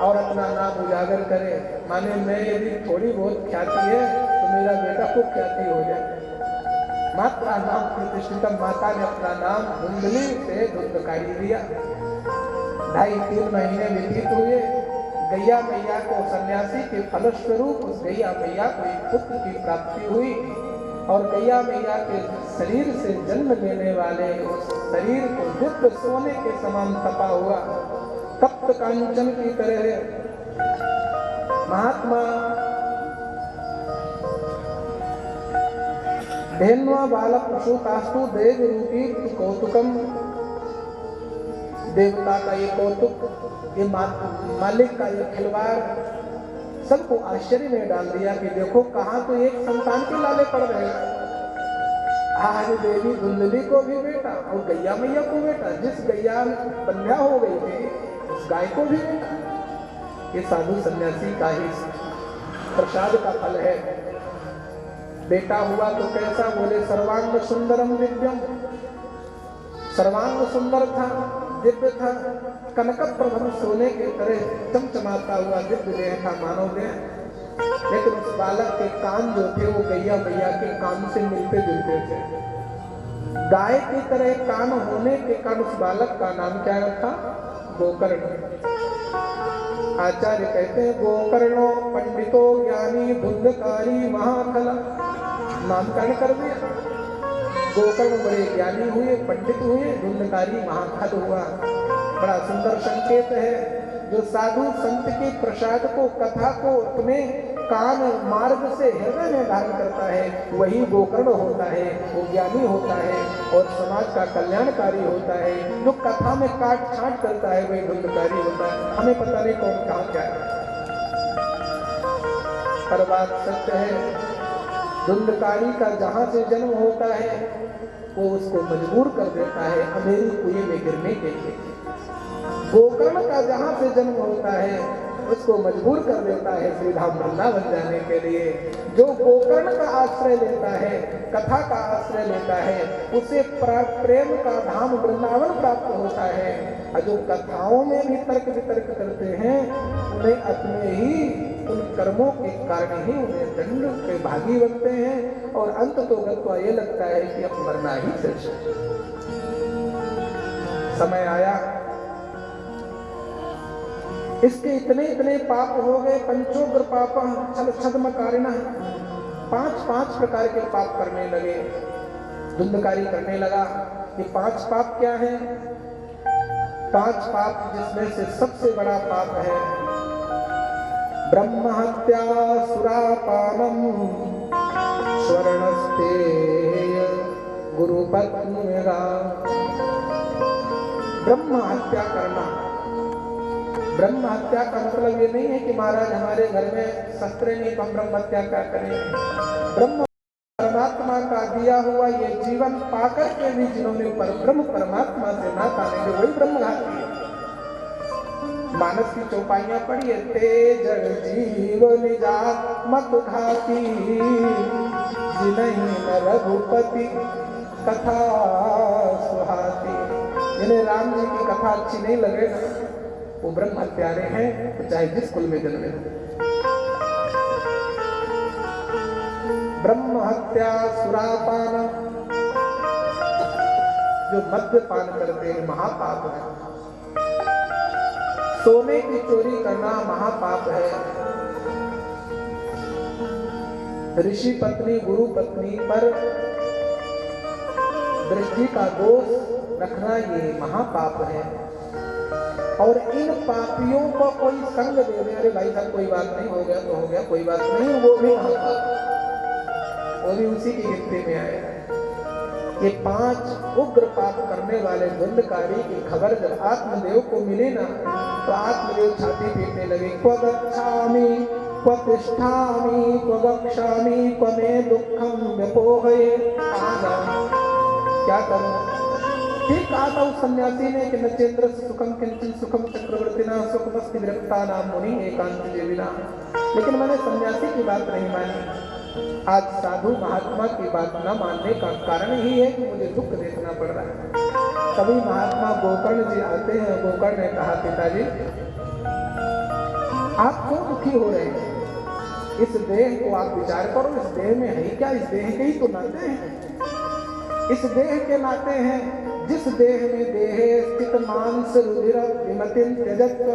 और अपना नाम उजागर करे। माने मैं यदि थोड़ी बहुत ख्याति है तो मेरा बेटा को ख्याति हो जाए। माता नाम प्रतिष्ठित, माता ने अपना नाम धुंधली से धुंधकारी दिया। 2.5-3 महीने व्यतीत हुए। गैया मैया को सन्यासी के फलस्वरूप उस गैया मैया को एक पुत्र की प्राप्ति हुई और गैया मैया के शरीर से जन्म लेने वाले उस शरीर को दिव्य सोने के समान तपा हुआ, तप्त कांचन की तरह। महात्मा धेन्वा बाल प्रसूतास्तु देव रूपी कौतुकम, देवता का ये कौतुक, ये मालिक का ये खिलवाड़ सबको आश्चर्य में डाल दिया कि देखो कहाँ तो एक संतान के लाले पड़ रहे। आज देवी धुंधली को भी बेटा और गैया मैया को बेटा, जिस गैया बंध्या हो गई थी उस गाय को भी बेटा। ये साधु सन्यासी का ही प्रसाद का फल है। बेटा हुआ तो कैसा? बोले सर्वांग सुंदरम दिव्यम, सर्वांग सुंदर था, दिव्य था, कनक प्रभम सोने के तरह चमचमाता हुआ दिव्य देह था, मानव देह। लेकिन उस बालक के कान जो थे वो गैया मैया के कान से मिलते जुलते थे। गाय की तरह कान होने के कारण उस बालक का नाम क्या रखा? गोकर्ण। आचार्य कहते हैं गोकर्णो पंडितो ज्ञानी धुंधकारी महाखला, नामकरण कर दिया। गोकर्ण बड़े ज्ञानी हुए, पंडित हुए, धुंधकारी महाखल हुआ। बड़ा सुंदर संकेत है। जो साधु संत के प्रसाद को, कथा को अपने कान मार्ग से हृदय में धारण करता है, वही गोकर्ण होता है, वो ज्ञानी होता है और समाज का कल्याणकारी होता है। जो कथा में काट छाट करता है वही धुंधकारी होता है। हमें पता नहीं कौन कहाँ क्या है, पर बात सत्य है। धुंधकारी का जहां से जन्म होता है वो उसको मजबूर कर देता है अंधेरी कुएं में गिरने के लिए। गोकर्ण का जहां से जन्म होता है उसको मजबूर कर देता है श्रीधाम वृंदावन जाने के लिए। जो गोकर्ण का आश्रय लेता है, कथा का आश्रय लेता है, उसे प्रेम का धाम वृंदावन प्राप्त होता है। और जो कथाओं में भी तर्क वितर्क करते हैं उन्हें अपने ही उन कर्मों के कारण ही उन्हें दंड के भागी बनते हैं और अंत तो गत्वा ये लगता है कि अब मरना ही सच है। समय आया, इसके इतने इतने पाप हो गए। पंचोग्र पाप छल छद्मकारिणः, 5 प्रकार के पाप करने लगे। धुंधकारी करने लगा। ये 5 पाप क्या है? 5 पाप जिसमें से सबसे बड़ा पाप है ब्रह्म हत्या, सुरापानम, स्वर्णस्तेय, गुरुपत्नीगा। ब्रह्म हत्या करना। ब्रह्म हत्या का मतलब ये नहीं है कि महाराज हमारे घर में शस्त्र नहीं तो हम ब्रह्म हत्या क्या करें। ब्रह्म परमात्मा का दिया हुआ ये जीवन पाकर के भी जिन्होंने ब्रह्म परमात्मा से नाता लेंगे वही ब्रह्मघाती है। मानस की चौपाइयां पढ़िए, तेजर जीव निजात मत घाती, जिन्हीं न रघुपति कथा सुहाती। जिन्हें राम जी की कथा अच्छी नहीं लगे ना वो ब्रह्म हत्यारे हैं, तो चाहे जिस कुल में जन्मे हो। ब्रह्म हत्या, सुरापान, जो मद्यपान करते हैं महापाप है। सोने की चोरी करना महापाप है। ऋषि पत्नी, गुरु पत्नी पर दृष्टि का दोष रखना ये महापाप है। और इन पापियों को कोई संग दे दे, अरे भाई साहब कोई बात नहीं, हो गया तो हो गया, कोई बात नहीं, वो भी उसी की गिनती में आएगा। ये 5 उग्र पाप करने वाले धुंधकारी की खबर जब आत्मदेव को मिली ना तो आत्मदेव छाती पीटने लगे। क्व गच्छामि क्व तिष्ठामि क्व गच्छामि क्व मे दुःखं व्यपोहये। क्या करूं? ठीक कहा था उस सन्यासी ने कि नचेंद्र सुखम किंचित सुखम चक्रवर्तिना सुखमस्ति विरक्ता नाम मुनि एकांत जीविना। लेकिन मैंने सन्यासी की बात नहीं मानी। आज साधु महात्मा की बात न मानने का कारण ही है कि मुझे दुख देखना पड़ रहा है। तभी महात्मा गोकर्ण जी आते हैं। गोकर्ण ने कहा, पिताजी आप क्यों दुखी हो रहे हैं? इस देह को आप विचार करो, इस देह में है क्या? इस देह के ही तो नाते हैं। इस देह के नाते हैं। जिस देह में देहे स्थित मांस रुधिर विमतिन त्यजत्व,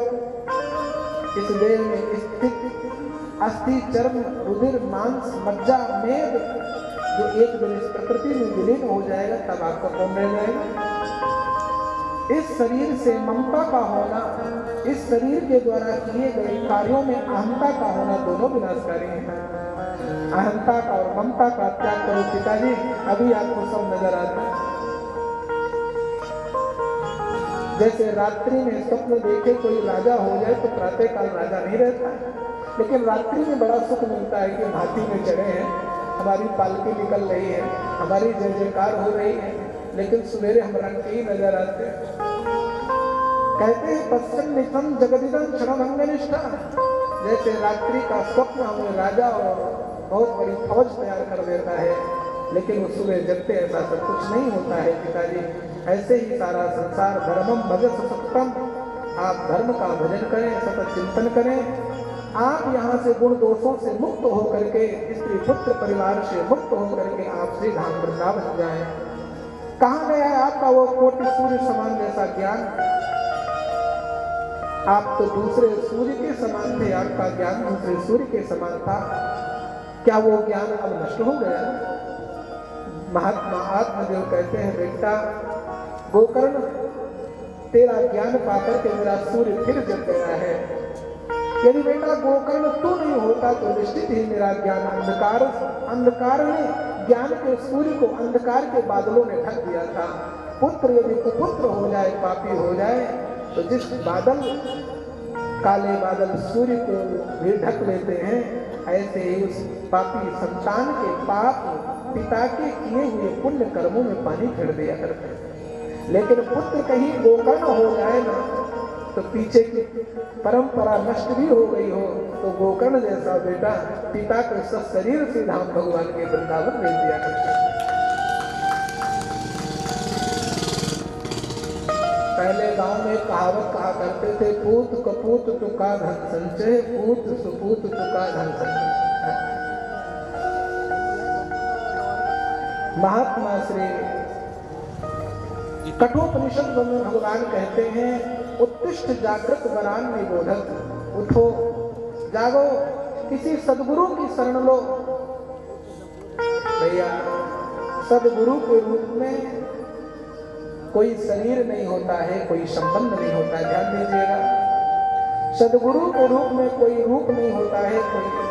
इस देह में स्थित अस्थि चर्म रुधिर मांस मज्जा मेद जो एक दिन इस प्रकृति में विलीन हो जाएगा तब आपका कौन रह जाएगा? इस शरीर से ममता का होना, इस शरीर के द्वारा किए गए कार्यों में अहंता का होना दोनों विनाशकारी है। अहंता का और ममता का त्याग करो पिताजी, अभी आपको सब नजर आता है। जैसे रात्रि में स्वप्न देखे कोई राजा हो जाए तो प्रातः काल राजा नहीं रहता है, लेकिन रात्रि में बड़ा सुख मिलता है कि हाथी में चढ़े हैं, हमारी पालकी निकल रही है, हमारी जय जयकार हो रही है, लेकिन सवेरे हम रंग के ही नजर आते हैं। कहते हैं पश्चिम निथम जगदिदम क्षणभंग निष्ठा। जैसे रात्रि का स्वप्न हमें राजा और बहुत बड़ी फौज तैयार कर देता है, लेकिन वो सुबह जगते ऐसा सब कुछ नहीं होता है पिताजी। ऐसे ही सारा संसार धर्मम भजत सततम, आप धर्म का भजन करें, सतत चिंतन करें। आप यहाँ से गुण दोषों से मुक्त होकर के, स्त्री पुत्र परिवार से मुक्त होकर के आप श्री धाम वृंदावन जाएं। कहाँ गया है आपका वो कोटि सूर्य समान जैसा ज्ञान? आप तो दूसरे सूर्य के समान थे, आपका ज्ञान दूसरे सूर्य के समान था, क्या वो ज्ञान अब नष्ट हो गया? महात्मा आत्मदेव कहते हैं, बेटा गोकर्ण, तेरा ज्ञान पाकर के मेरा सूर्य फिर जल गया है। यदि बेटा गोकर्ण तू नहीं होता तो निश्चित ही मेरा ज्ञान अंधकार ने ज्ञान के सूर्य को अंधकार के बादलों ने ढक दिया था। पुत्र यदि कुपुत्र हो जाए, पापी हो जाए, तो जिस बादल, काले बादल सूर्य को भी ढक लेते हैं, ऐसे ही उस पापी संतान के पाप पिता के किए हुए पुण्य कर्मों में पानी फेर दिया करते हैं। लेकिन पुत्र कहीं गोकर्ण हो जाए ना, तो पीछे की परंपरा नष्ट भी हो गई हो, तो गोकर्ण जैसा बेटा पिता को शरीर से धाम भगवान के वृंदावन भेज दिया करते हैं। पहले गांव में कहावत कहा करते थे, पूत कपूत तुका धन संचय, पूत सुपूत तुका धन संचय। महात्मा श्री कठोपनिषद में भगवान कहते हैं, उत्तिष्ठ जागृत वरान निबोधत, उठो जागो, किसी सदगुरु की शरण लो। भैया सदगुरु के रूप में कोई शरीर नहीं होता है, कोई संबंध नहीं होता है, ध्यान दीजिएगा। सदगुरु के रूप में कोई रूप नहीं होता है, कोई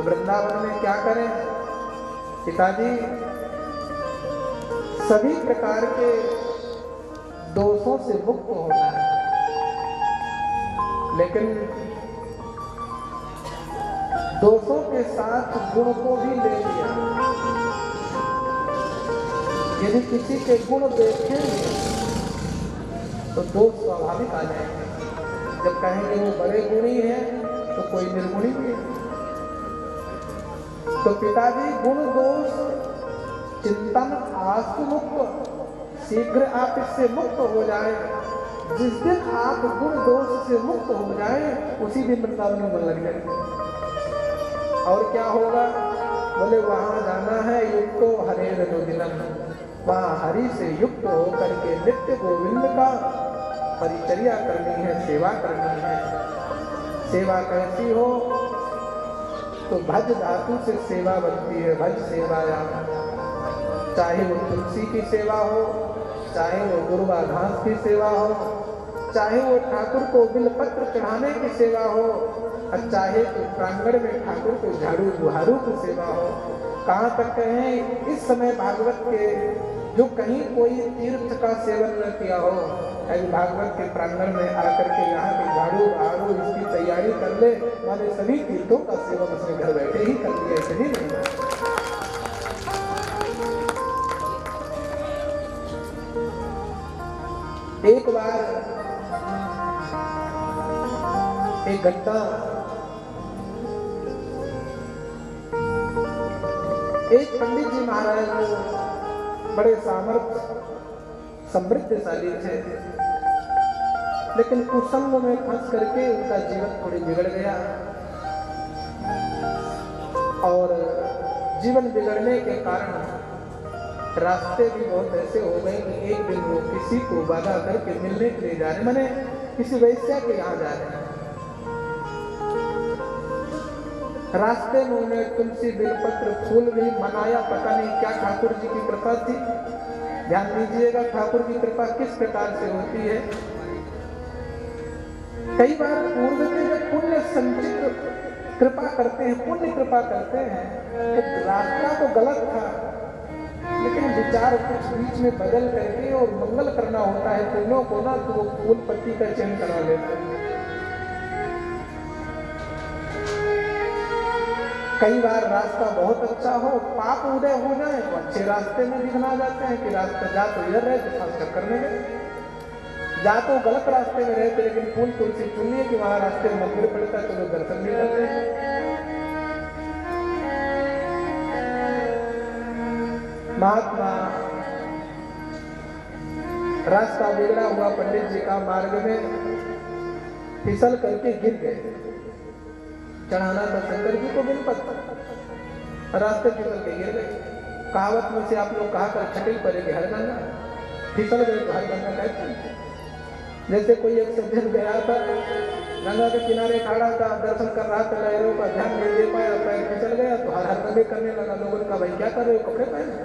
तो वृंदावन में क्या करें पिताजी, सभी प्रकार के दोषों से मुक्त होना है, लेकिन दोषों के साथ गुण को भी ले लिया। यदि किसी के गुण देखेंगे तो दोष स्वाभाविक आ जाएंगे। जब कहेंगे वो बड़े गुणी हैं तो कोई निर्गुणी भी है। तो पिताजी गुण दोष चिंतन आसु मुक्त, शीघ्र आप इससे मुक्त हो जाए। जिस दिन आप गुण दोष से मुक्त हो जाए उसी दिन वृंदावन में मन लग जाएगा। और क्या होगा? बोले वहां जाना है युक्तो हरेर अनुदिनम, वहां हरि से युक्त होकर के नित्य गोविंद का परिचर्या करनी है, सेवा करनी है। सेवा कैसी हो? तो भज धातु से सेवा बनती है, भज सेवाया। चाहे वो तुलसी की सेवा हो, चाहे वो दुर्वा घास की सेवा हो, चाहे वो ठाकुर को बिलपत्र चढ़ाने की सेवा हो, और चाहे तो प्रांगण में ठाकुर को झाड़ू बुहारू की सेवा हो। कहाँ तक कहें इस समय भागवत के जो कहीं कोई तीर्थ का सेवन न किया हो, अभी भागवत के प्रांगण में आकर के यहाँ के झाड़ू बुहारू इसकी तैयारी कर ले, माने सभी तीर्थों का सेवन उसने घर बैठे ही कर लिया, ऐसे ही नहीं। एक बार एक घटना, एक पंडित जी महाराज बड़े सामर्थ्य समृद्धशाली थे, लेकिन कुसंग में फंस करके उनका जीवन थोड़ी बिगड़ गया। और जीवन बिगड़ने के कारण रास्ते भी बहुत ऐसे हो गए कि एक दिन वो किसी को बाधा करके मिलने के लिए जा रहे, माने किसी वैश्या के यहाँ जा रहे हैं। रास्ते में उन्हें तुलसी बेलपत्र फूल भी मनाया, पता नहीं क्या ठाकुर जी की कृपा थी। ध्यान दीजिएगा ठाकुर की कृपा किस प्रकार से होती है। कई बार पूर्व में जब पुण्य संचित कृपा करते हैं, पुण्य कृपा करते हैं, तो रास्ता तो गलत था, लेकिन विचार कुछ बीच में बदल करके और मंगल करना होता है पुण्यों को ना, तो वो फूल पत्ती का चयन करा लेते हैं। कई बार रास्ता बहुत अच्छा हो, पाप उदय हो जाए तो अच्छे रास्ते में दिखना जाते हैं कि रास्ता जा तो इधर रहे तो फंस चक्कर में गए, जा तो गलत रास्ते में रहते, लेकिन फूल तुलसी चुनिए कि वहां रास्ते में मंदिर पड़ता है तो लोग दर्शन भी करते हैं। महात्मा रास्ता बिगड़ा हुआ पंडित जी का मार्ग में फिसल करके गिर गए। चढ़ाना था शंकर जी को बिलपत्र, रास्ते फिसल के गिर गए। कहावत में से आप लोग कहा कर छटिल पड़े कि हर गंगा, फिसल गए तो हर गंगा कहते हैं। जैसे कोई एक सज्जन गया था, गंगा के किनारे खड़ा था, दर्शन कर रहा था, लहरों का ध्यान नहीं दे पाया, पैर फिसल गया तो हर गंगे करने लगा। लोगों ने कहा भाई क्या कर रहे हो, कपड़े पहने?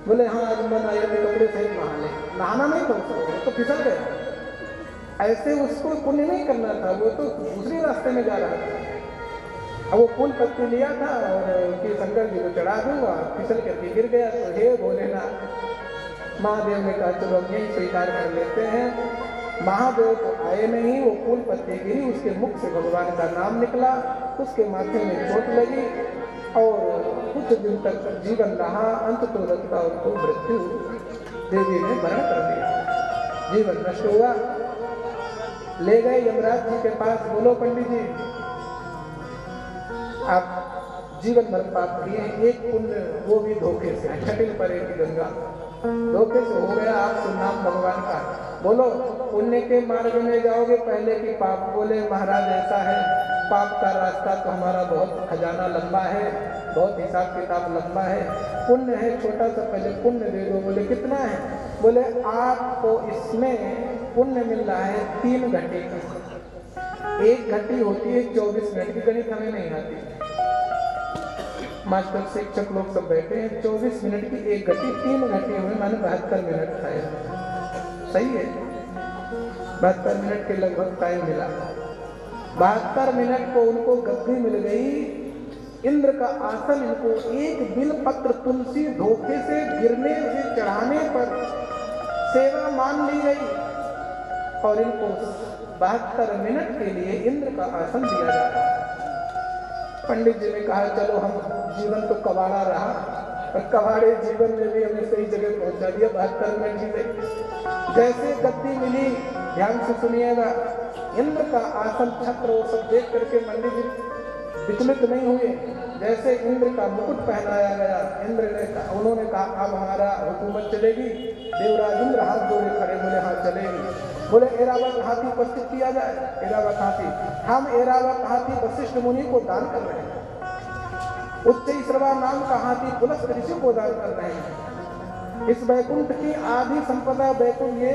बोले हाँ आज मन आया कि कपड़े सहित नहाने। नहाना नहीं था उसको, तो फिसल गया। ऐसे उसको पुण्य नहीं करना था, वो तो दूसरे रास्ते में जा रहा था। अब वो फूल पत्ती लिया था और कि शंकर जी को चढ़ा दूंगा, फिसल करके गिर गया। तो हे भोलेनाथ, महादेव ने कहा चलो हम यही स्वीकार कर लेते हैं। महादेव तो आए नहीं, वो फूल पत्ती गिरी, उसके मुख से भगवान का नाम निकला, उसके माथे में चोट लगी और कुछ दिन तक जीवन रहा। अंत तो रखता उनको मृत्यु देवी ने मरण कर दिया, जीवन नष्ट हुआ। ले गए यमराज जी के पास, बोलो पंडित जी आप जीवन भर पाप किए, एक पुण्य वो भी धोखे से, छटिल परे की गंगा, धोखे से हो गया आपसे नाम भगवान का। बोलो पुण्य के मार्ग में जाओगे पहले की पाप? बोले महाराज ऐसा है, पाप का रास्ता तो हमारा बहुत खजाना लंबा है, बहुत हिसाब किताब लंबा है, पुण्य है छोटा सा, पहले पुण्य दे दो। बोले कितना है? बोले आपको इसमें पुण्य मिल रहा है 3 घंटे की, 1 घंटी होती है 24 मिनट की, गणित हमें नहीं आती, मास्टर शिक्षक लोग सब बैठे हैं, 24 मिनट की 1 घंटी, 3 घंटे हुए माने 72 मिनट था। सही है, 72 मिनट के लगभग टाइम मिला। 72 मिनट को उनको गद्दी मिल गई इंद्र का आसन इनको एक बिल पत्र तुलसी धोखे से गिरने से चढ़ाने पर सेवा मान ली गई और इनको 72 मिनट के लिए इंद्र का आसन दिया जा रहा है। पंडित जी ने कहा चलो हम जीवन तो कबाड़ा रहा और कबाड़े जीवन में भी हमें सही जगह पहुंचा दिया। 72 मिनट ही गई। जैसे गद्दी मिली, ध्यान से सुनिएगा, इंद्र का आसन छत्र वो सब देख करके पंडित जी विचलित नहीं हुए। जैसे इंद्र का मुकुट पहनाया गया, इंद्र ने कहा, उन्होंने कहा अब हमारा हुकूमत चलेगी। देवराज इंद्र हाथ जोड़े खड़े, बोले हाँ चलेगी। बोले ऐरावत हाथी उपस्थित किया जाए। ऐरावत हाथी, हम ऐरावत हाथी वशिष्ठ मुनि को दान कर रहे हैं। उच्चैश्रवा नाम का हाथी पुलस्त्य ऋषि को दान कर रहे हैं। इस वैकुंठ की आधी संपदा वैकुंठ, ये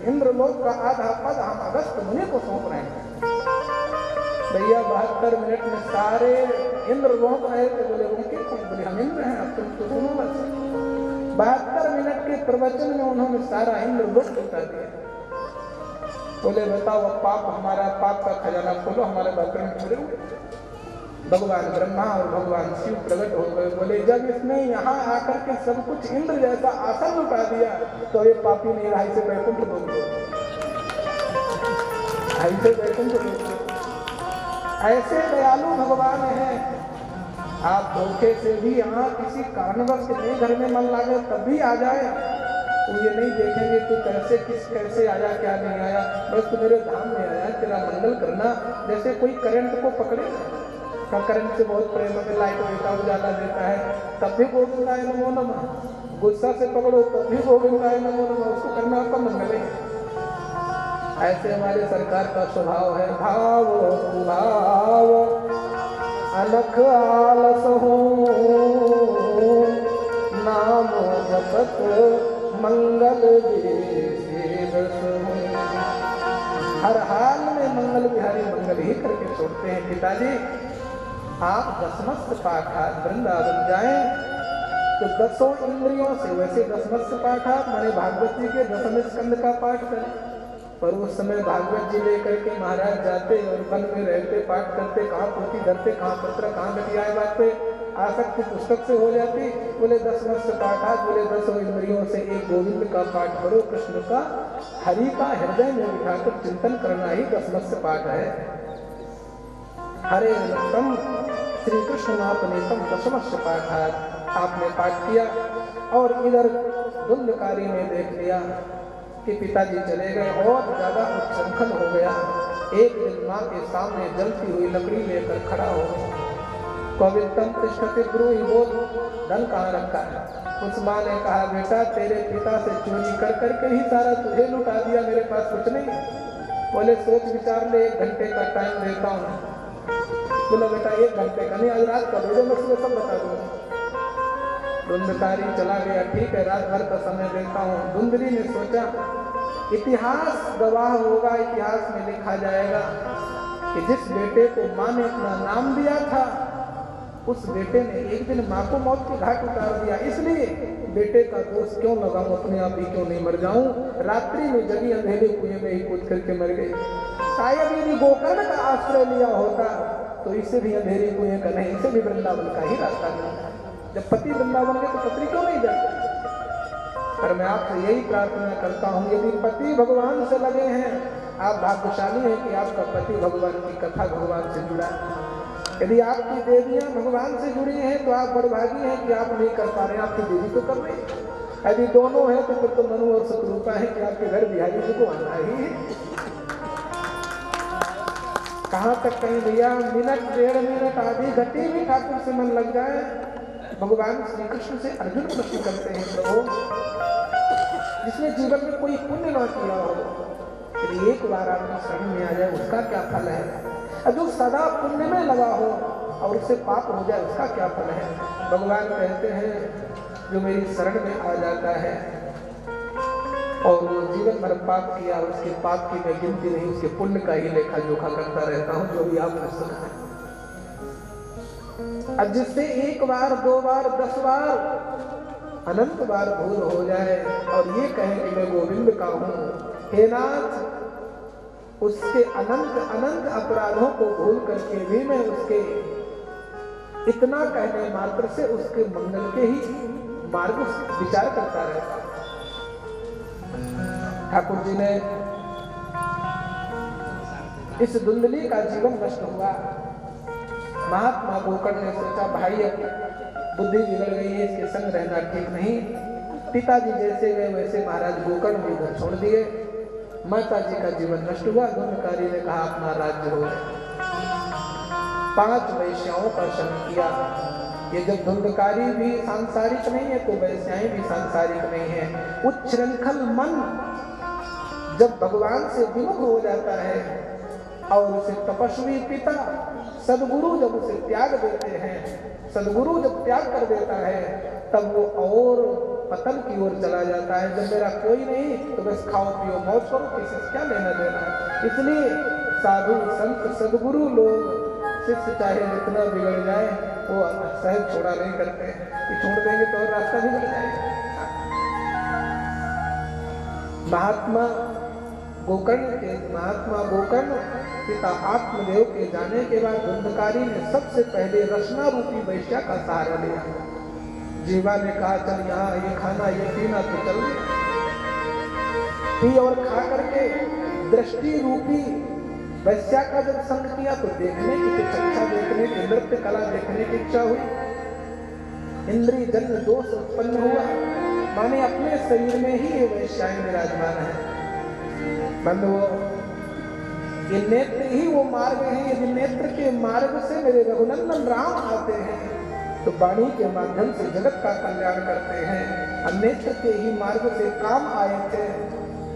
इंद्रलोक का आधा पद हम अगस्त मुनि को सौंप रहे हैं। भैया 72 मिनट में सारे इंद्र रोक रहे थे। बोले रोके कौन? बोले हम इंद्र हैं, अब तुम तो सुनो बस। 72 मिनट के प्रवचन में उन्होंने सारा इंद्र लोक बता दिया। बोले बताओ अब पाप, हमारा पाप का खजाना खोलो, हमारे बर्तन में पूरे हुए। भगवान ब्रह्मा और भगवान शिव प्रकट हो गए। बोले जब इसने यहाँ आकर के सब कुछ इंद्र जैसा आसन लुटा दिया तो ये पापी ने ढाई से वैकुंठ लोग, ढाई से वैकुंठ लोग। ऐसे दयालु भगवान हैं। आप धोखे से भी यहाँ किसी कारणवश के घर में मन लागे तब भी आ जाए तो ये नहीं देखेंगे तू कैसे आया क्या नहीं आया, बस तू मेरे धाम में आया, तेरा मंगल करना। जैसे कोई करंट को पकड़े, करंट से बहुत प्रेम में लाइट बेटा उजाला देता है, तब भी गोविंदाय नमो नमः। गुस्सा से पकड़ो तब भी गोविंदाय नमो नमः, उसको करना आपका मंगल है। ऐसे हमारे सरकार का स्वभाव है। भाव कुभाव अलख आलस हो, नाम जपत मंगल हर हाल में मंगल बिहारी मंगल ही करके छोड़ते हैं। पिताजी आप दसमस्त पाठात वृंदावन जाएं तो 10 इंद्रियों से, वैसे दसमस्त पाठात माने भागवत जी के 10वें स्कंद का पाठ करें, पर उस समय भागवत जी लेकर के महाराज जाते और वन में रहते, पाठ करते, कहाँ पोथी धरते, कहाँ पत्र, कहाँ गटियाए बाते, आसक्ति पुस्तक से हो जाती। बोले 10 पाठात, बोले 10 इंद्रियों से एक गोविंद का पाठ करो, कृष्ण का, हरि का हृदय में बिठाकर चिंतन करना ही 10 पाठ है। हरे नम श्री कृष्ण नापनेतम 10 पाठात आपने पाठ किया और इधर धुंधकारी ने देख लिया कि पिताजी चले गए और ज्यादा उच्छृंखल हो गया। एक दिन माँ के सामने जलती हुई लकड़ी लेकर खड़ा हो गया। कवितम तिष्ठति ब्रूहि, बोल धन कहाँ रखा है? उस माँ ने कहा बेटा तेरे पिता से चोरी कर करके ही सारा तुझे लुटा दिया, मेरे पास कुछ नहीं। बोले सोच विचार ले, 1 घंटे का टाइम देता हूँ। बोला बेटा 1 घंटे का नहीं, आज रात का दे दो, मैं सुबह सब बता दूंगा। धुंधकारी चला गया, ठीक है रात भर का समय देता हूँ। धुंधली ने सोचा इतिहास गवाह होगा, इतिहास में लिखा जाएगा कि जिस बेटे को माँ ने अपना नाम दिया था उस बेटे ने एक दिन माँ को मौत के घाट उतार दिया। इसलिए बेटे का दोष क्यों लगाऊं, अपने आप ही क्यों नहीं मर जाऊं। रात्रि में जगी अंधेरे कुएं में ही कूद करके मर गई। शायद यदि गोकर्ण का आश्रय लिया होता तो इसे भी अंधेरे कुएं का नहीं, इसे भी वृंदावन का ही रास्ता मिलता। जब पति वृंदावन के तो पत्नी क्यों नहीं जाती? पर मैं आपसे यही प्रार्थना करता हूँ, यदि पति भगवान से लगे हैं, आप भाग्यशाली हैं कि आपका पति भगवान की कथा भगवान से जुड़ा है। यदि आपकी देवियां भगवान से जुड़ी हैं तो आप बड़भागी हैं कि आप नहीं कर पा रहे हैं, आपकी देवी तो कर रही है। यदि दोनों हैं तो फिर तो मनु और शत्रुपा है कि आपके घर बिहारी जी को आना ही है। कहाँ तक कहीं भैया मिनट 1.5 मिनट आधी घटी भी ठाकुर से मन लग जाए। भगवान श्री कृष्ण से अर्जुन प्रश्न करते हैं, प्रभु जिसने जीवन में कोई पुण्य न किया हो, यदि एक बार आपकी शरण में आ जाए उसका क्या फल है? जो सदा पुण्य में लगा हो और उससे पाप हो जाए उसका क्या फल है? भगवान कहते हैं जो मेरी शरण में आ जाता है और वो जीवन भर पाप किया, उसके पाप की मैं गिनती नहीं, उसके पुण्य का ही लेखा जोखा करता रहता हूँ, जो भी आपने सुना है। अब जिससे 1 बार 2 बार 10 बार अनंत बार भूल हो जाए और ये कहे कि मैं गोविंद का हूँ, हे नाथ उसके अनंत अनंत अपराधों को भूल करके भी मैं उसके इतना कहने मात्र से उसके मंगल के ही मार्ग विचार करता रहता। ठाकुर जी ने इस धुंधली का जीवन नष्ट हुआ। महात्मा गोकर्ण ने सोचा भाई अब बुद्धि बिगड़ गई है, इसके संग रहना ठीक नहीं। पिताजी जैसे गए वैसे महाराज गोकर्ण भी घर छोड़ दिए। माता जी का जीवन नष्ट हुआ। धुंधकारी ने कहा अपना राज्य हो। 5 वैश्याओं का संग किया। ये जब धुंधकारी भी सांसारिक नहीं है तो वैश्याएं भी सांसारिक नहीं है। उच्छृंखल मन जब भगवान से विमुख हो जाता है और उसे तपस्वी पिता सदगुरु जब उसे त्याग देते हैं, सदगुरु जब त्याग कर देता है तब वो और पतन की ओर चला जाता है। जब मेरा कोई नहीं तो बस खाओ पियो मौज करो, किसी से क्या लेना देना है। इसलिए साधु संत सदगुरु लोग शिष्य चाहे जितना बिगड़ जाए वो सहज छोड़ा नहीं करते, कि छोड़ देंगे तो और रास्ता बिगड़ जाएगा। महात्मा गोकर्ण पिता आत्मदेव के जाने के बाद धुंधकारी ने सबसे पहले रचना रूपी वैश्या का सहारा लिया। जीवा ने कहा चल यहाँ ये खाना ये पीना तो चल गया। पी और खा करके दृष्टि रूपी वैश्या का जब संग किया तो देखने की कुछ अच्छा, देखने की नृत्य कला देखने की इच्छा हुई। इंद्रिय जन्य दोष उत्पन्न हुआ, माने अपने शरीर में ही ये वैश्याएं विराजमान है। बंधुओं, ये नेत्र ही वो मार्ग है। यदि नेत्र के मार्ग से मेरे रघुनंदन राम आते हैं तो वाणी के माध्यम से जगत का कल्याण करते हैं। और नेत्र के ही मार्ग से काम आए थे,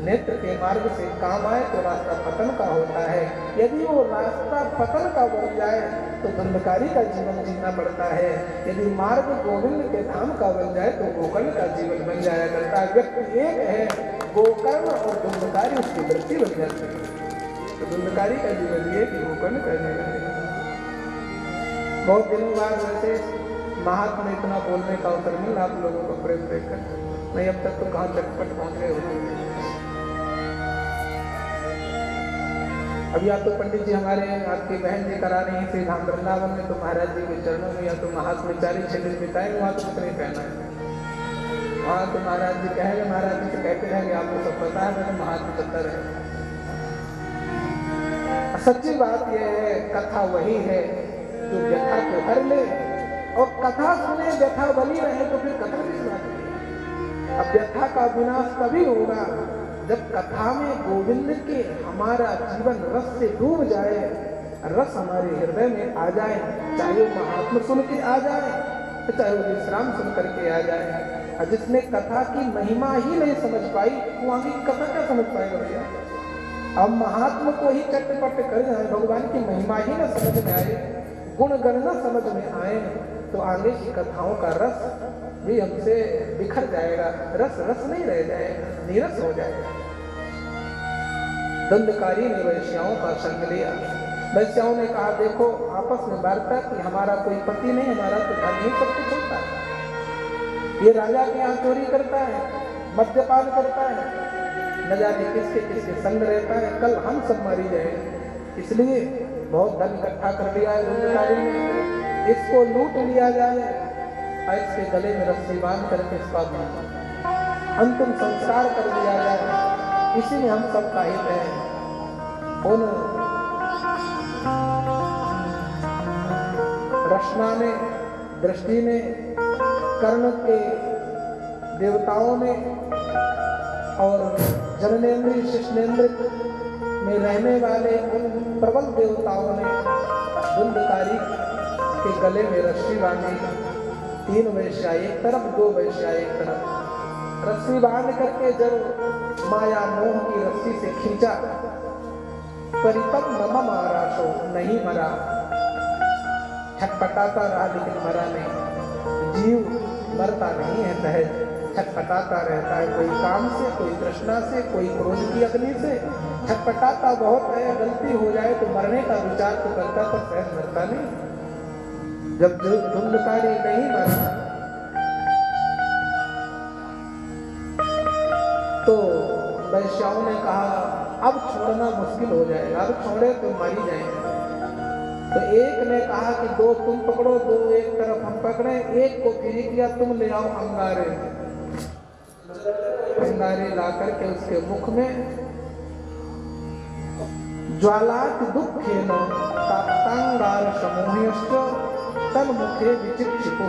नेत्र के मार्ग से काम आए तो रास्ता पतन का होता है। यदि वो रास्ता पतन का बन जाए तो धुंधकारी का जीवन जीना पड़ता है। यदि मार्ग गोविंद के धाम का बन जाए तो गोकर्ण का जीवन बन जाया करता है। व्यक्ति एक है, गोकर्ण और धुंधकारी उसकी वृत्ति बन जाती है। तो धुंधकारी का जीवन ये कि गोकर्ण करने लगे। बहुत दिनों बाद वैसे महात्मा ने इतना बोलने का अवसर मिला आप लोगों को प्रेम देखकर। नहीं अब तक तो कहाँ चटपट पहुंच गए होते। अब या तो पंडित जी हमारे आपकी बहन जी करा रही थी धाम वृंदावन में, तो महाराज जी के चरणों में या तो महात्मा 4-6 दिन बिताएंगे, वहाँ तो कुछ नहीं कहना है। वहाँ तो महाराज जी कहेंगे, महाराज जी से कहते हैं कि आपको सब पता है, मैं तो महात्मा चलता रहे। सच्ची बात यह है, कथा वही है जो व्यथा को हर ले, और कथा सुने व्यथा बनी रहे तो फिर कथा किस बात की। अब व्यथा का विनाश तभी होगा जब कथा में गोविंद के हमारा जीवन रस से डूब जाए, रस हमारे हृदय में आ जाए, चाहे वो महात्मा सुन के आ जाए, चाहे वो विश्राम सुन करके आ जाए। और जिसने कथा की महिमा ही नहीं समझ पाई वो आगे कथा क्या समझ पाएगा भैया। अब महात्मा को ही चटपट कर जाए, भगवान की महिमा ही न समझ में आए, गुण गण न समझ में आए, तो आगे की कथाओं का रस भी हमसे बिखर जाएगा, रस रस नहीं रह जाएगा, नीरस हो जाएगा। धुंधकारी ने वैश्याओं का संग लिया। वैश्याओं ने कहा देखो आपस में वार्ता कि हमारा कोई पति नहीं, हमारा तो धन ही सब कुछ होता है। ये राजा के यहाँ चोरी करता है, मद्यपान करता है, न जाने किसके किसके संग रहता है, कल हम सब मारी जाएंगे। इसलिए बहुत धन इकट्ठा कर लिया है धुंधकारी ने, इसको लूट लिया जाए और इसके गले में रस्सी बांध करके इसका अंतिम संस्कार कर दिया जाए। इसी में हम सब का हित है। उन रचना ने, दृष्टि ने, कर्ण के देवताओं ने और जननेन्द्रिय शिष्णेन्द्रिय में रहने वाले उन प्रबल देवताओं ने धुंधकारी के गले में रस्सी बांधी। 3 वैश्या एक तरफ, 2 वैश्या एक तरफ। रस्सी बांध करके जब माया मोह की रस्सी से खींचा, परितम मम माराशो, नहीं मरा, छटपटाता रहा लेकिन मरा नहीं। जीव मरता नहीं है, सहज छटपटाता रहता है, कोई काम से, कोई तृष्णा से, कोई क्रोध की अग्नि से छटपटाता बहुत है। गलती हो जाए तो मरने का विचार तो करता, पर सहज मरता नहीं। जब धुंधकारी नहीं मरा तो वैश्याओं ने कहा अब छोड़ना मुश्किल हो जाएगा, अब छोड़े तो मर ही जाएंगे। तो एक ने कहा कि दो तुम पकड़ो, दो एक तरफ हम पकड़े, एक को फिर किया तुम ले आओ अंगारे। अंगारे ला करके उसके मुख में ज्वालात दुखेन ताप्तांगार समूहश्च तन मुखे विचिक्षिपो,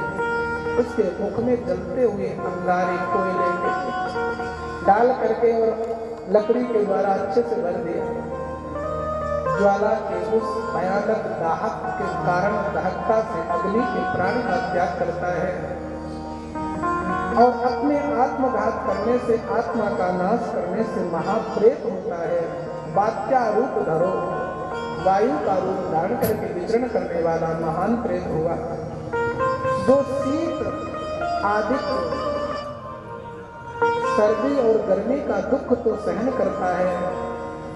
उसके मुख में जलते हुए अंगारे कोयले के डाल करके और लकड़ी के द्वारा अच्छे से भर दिया। ज्वाला के उस भयानक दाहक के कारण दहकता से अग्नि के प्राण का त्याग करता है और अपने आत्मघात करने से, आत्मा का नाश करने से महाप्रेत होता है। वात्या रूप धरो, वायु का रूप धारण करके विचरण करने वाला महान प्रेत हुआ, जो शीत आदि सर्दी और गर्मी का दुख तो सहन करता है,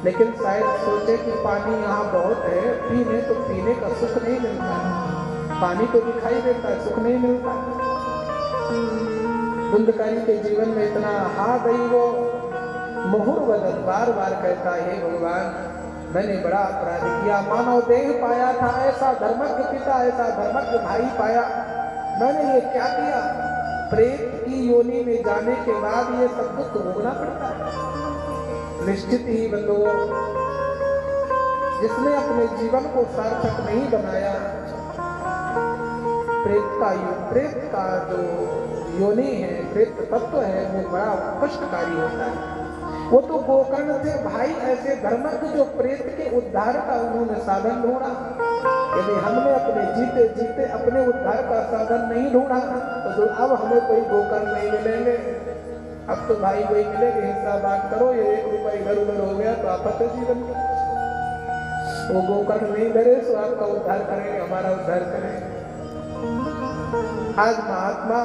लेकिन शायद सोचे कि पानी यहाँ बहुत है, पीने तो पीने का सुख नहीं मिलता है। पानी तो दिखाई देता है, सुख नहीं मिलता। धुंधकारी के जीवन में इतना हा गई वो मुहुर बदल बार बार कहता है, भगवान मैंने बड़ा अपराध किया, मानव देह पाया था, ऐसा धर्मज्ञ पिता, ऐसा धर्मज्ञ भाई पाया, मैंने ये क्या किया। प्रेत की योनि में जाने के बाद ये सब दुख भोगना पड़ता है। निश्चित ही बंधु, जिसने अपने जीवन को सार्थक नहीं बनाया, प्रेत का जो योनि है, प्रेत तत्व है, वो बड़ा कष्टकारी होता है। वो तो गोकर्ण थे भाई, ऐसे धर्मज्ञ जो प्रेत के उद्धार का उन्होंने साधन ढूंढा। यदि हमने अपने जीते जीते अपने उद्धार का साधन नहीं ढूंढा तो अब हमें कोई गोकर्ण नहीं मिलेंगे। अब तो भाई वही मिलेंगे, हिस्सा बात करो, ये 1 रुपया इधर उधर हो गया तो आफत है जीवन में। वो गोकर्ण नहीं धरे तो आपका उद्धार करेंगे, हमारा उद्धार करेंगे। आज महात्मा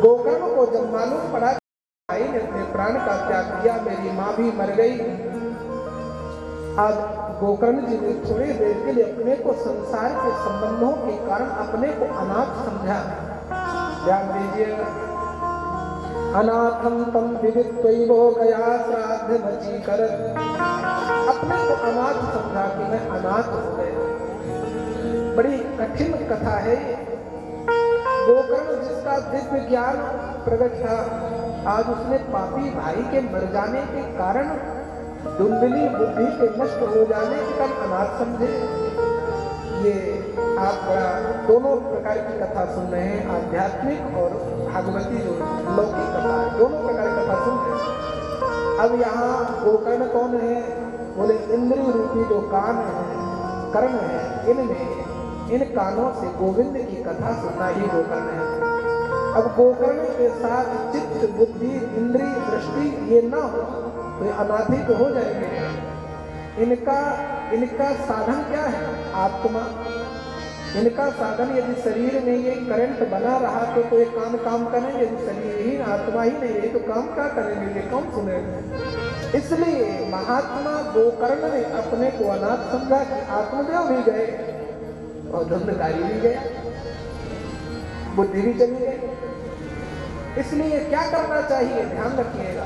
गोकर्ण को जब मालूम पड़ा भाई ने अपने प्राण का त्याग किया, मेरी माँ भी मर गई, आज गोकर्ण जी ने थोड़ी देर के लिए अपने को संसार के संबंधों के कारण अपने को अनाथ समझा। ध्यान दीजिएगा, अनाथम तम विदित्वैवो गया श्राद्ध मची कर, अपने को अनाथ समझा कि मैं अनाथ हो गया। बड़ी कठिन कथा है। गोकर्ण जिसका दिव्य ज्ञान प्रकट था, आज उसने पापी भाई के मर जाने के कारण, धुंधली बुद्धि के नष्ट हो जाने के कारण अनाथ समझे। ये आप बड़ा दोनों प्रकार की कथा सुन रहे हैं, आध्यात्मिक और भागवती जो लौकिक कथा है, दोनों प्रकार की कथा सुन रहे हैं। अब यहाँ गोकर्ण कौन है? बोले इंद्रिय रूपी जो कान है, कर्ण है, इनमें इन कानों से गोविंद की कथा सुनना ही गोकर्ण है। अब गोकर्ण के साथ चित्त बुद्धि इंद्रिय दृष्टि ये ना हो तो ये अनाथी तो हो जाएंगे। इनका साधन क्या है? आत्मा। इनका साधन यदि शरीर में ये करंट बना रहा तो ये काम करेंगे, यदि शरीर ही आत्मा ही नहीं रही तो काम क्या करेंगे, ये कौन सुनेंगे। इसलिए महात्मा गोकर्ण ने अपने को अनाथ समझा कि आत्मदेव भी गए और धुंधकारी भी गया, बुद्धि भी चली गई। इसलिए क्या करना चाहिए? ध्यान रखिएगा,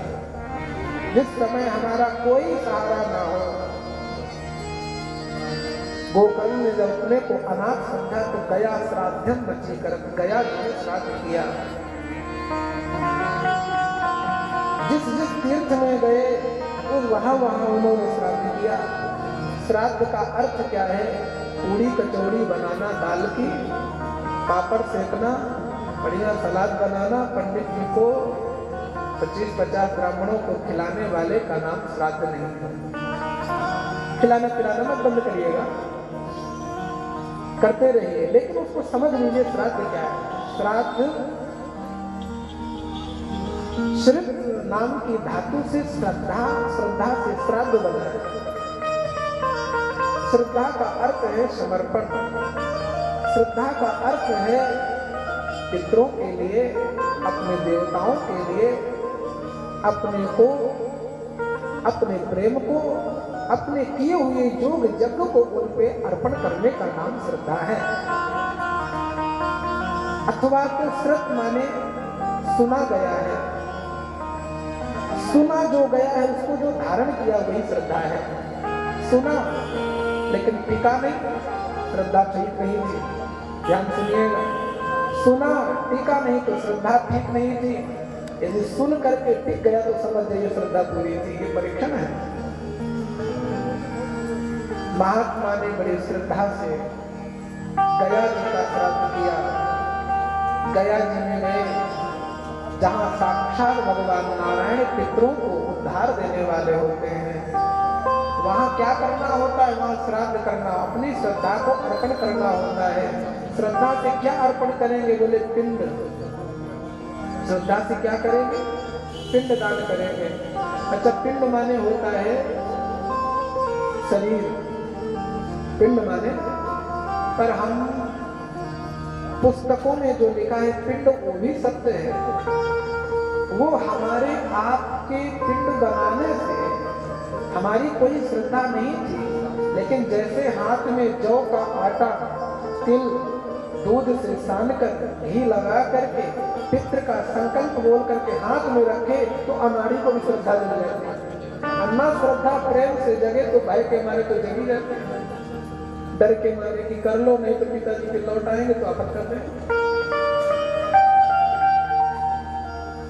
जिस समय हमारा कोई सहारा ना हो, गोकर्ण ने जब अपने को अनाथ समझा तो गया श्राद्धम बची कर, गया ने श्राद्ध किया। जिस तीर्थ में गए उस वहां उन्होंने श्राद्ध किया। श्राद्ध का अर्थ क्या है? पूरी कचौड़ी बनाना, दाल की पापड़ सेकना, बढ़िया सलाद बनाना, पंडित जी को 25-50 ब्राह्मणों को खिलाने वाले का नाम श्राद्ध नहीं है। खिलाना पिलाना मत बंद करिएगा, करते रहिए, लेकिन उसको समझ लीजिए श्राद्ध क्या है। श्राद्ध श्रद्ध नाम की धातु से श्रद्धा से श्राद्ध बना है। श्रद्धा का अर्थ है समर्पण। श्रद्धा का अर्थ है पितरों के लिए, अपने देवताओं के लिए अपने को, अपने प्रेम को, अपने किए हुए योग यज्ञ को उन पे अर्पण करने का नाम श्रद्धा है। अथवा तो श्रद्ध माने सुना गया है, सुना जो गया है उसको जो धारण किया वही श्रद्धा है। सुना लेकिन टीका नहीं, श्रद्धा ठीक नहीं थी। ध्यान सुनिएगा, सुना टीका नहीं तो श्रद्धा ठीक नहीं थी। यदि सुन करके टिक गया तो समझ जाइए श्रद्धा पूरी थी। ये परीक्षण है। महात्मा ने बड़ी श्रद्धा से गया जी का श्राद्ध किया। गया जी में गए जहां साक्षात भगवान नारायण पितरों को उद्धार देने वाले होते हैं। वहां क्या करना होता है? वहां श्राद्ध करना, अपनी श्रद्धा को अर्पण करना होता है। श्रद्धा से क्या अर्पण करेंगे? बोले पिंड। श्रद्धा से क्या करेंगे? पिंड दान करेंगे। अच्छा, पिंड माने होता है शरीर, पिंड माने, पर हम पुस्तकों में जो लिखा है पिंड वो भी सत्य है। वो हमारे आपके पिंड बनाने से हमारी कोई श्रद्धा नहीं थी, लेकिन जैसे हाथ में जौ का आटा तिल दूध से सान कर घी लगा करके पितृ का संकल्प बोल करके हाथ में रखे तो अनाड़ी को भी श्रद्धा जग जाती है। अन्ना श्रद्धा प्रेम से जगे तो भय के मारे तो जगी जाती है, डर के मारे कि कर लो नहीं तो पिताजी के लौट आएंगे तो आपत कर देंगे।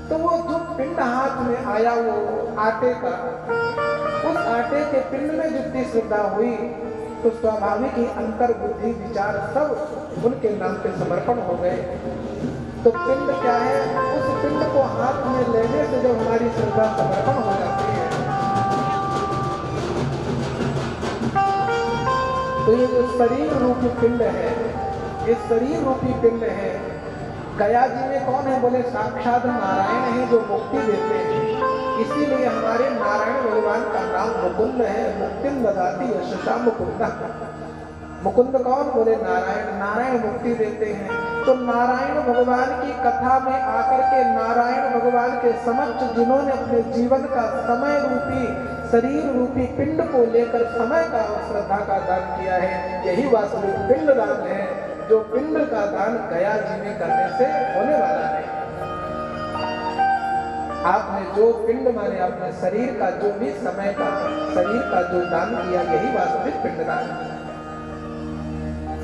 तो वो जो पिंड हाथ में आया वो आटे का, उस आटे के पिंड में जितनी श्रद्धा हुई तो स्वाभाविक ही अंतर बुद्धि विचार सब उनके नाम पे समर्पण हो गए। तो पिंड क्या है? उस पिंड को हाथ में लेने से जब हमारी श्रद्धा समर्पण हो जाती है तो ये जो शरीर रूपी पिंड है, ये शरीर रूपी पिंड है। गया जी में कौन है? बोले साक्षात नारायण है जो मुक्ति देते हैं। इसीलिए हमारे नारायण भगवान का नाम मुकुंद है। मुक्तिम ददाति यशसा मुकुंद। मुकुंद कौन? बोले नारायण। नारायण मुक्ति देते हैं। तो नारायण भगवान की कथा में आकर के नारायण भगवान के समक्ष जिन्होंने अपने जीवन का समय रूपी शरीर रूपी पिंड को लेकर समय का और श्रद्धा का दान किया है, यही वास्तविक पिंड दान है, जो पिंड का दान गया जी में करने से होने वाला है। आपने जो पिंड माने अपने शरीर का जो भी समय का शरीर का जो दान किया, यही वास्तविक पिंड दान है।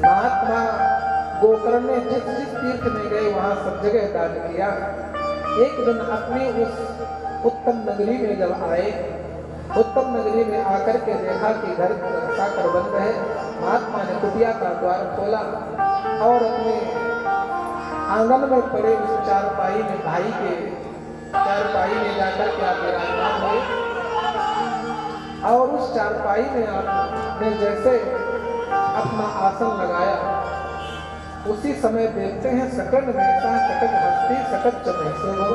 महात्मा गोकर्ण ने जिस जिस तीर्थ में गए वहां सब जगह दान किया। एक दिन अपनी उस उत्तम नगरी में जब आए, उत्तम नगरी में आकर के देखा कि घर साकर बंद है। महात्मा ने कुटिया का द्वार खोला और अपने आंगन में पड़े उस चारपाई में भाई के चारपाई में जाकर के आप विराजमान हुए और उस चारपाई में आपने जैसे अपना आसन लगाया, उसी समय देखते हैं सकट महता सकट हस्ती सकट चमहसे भव।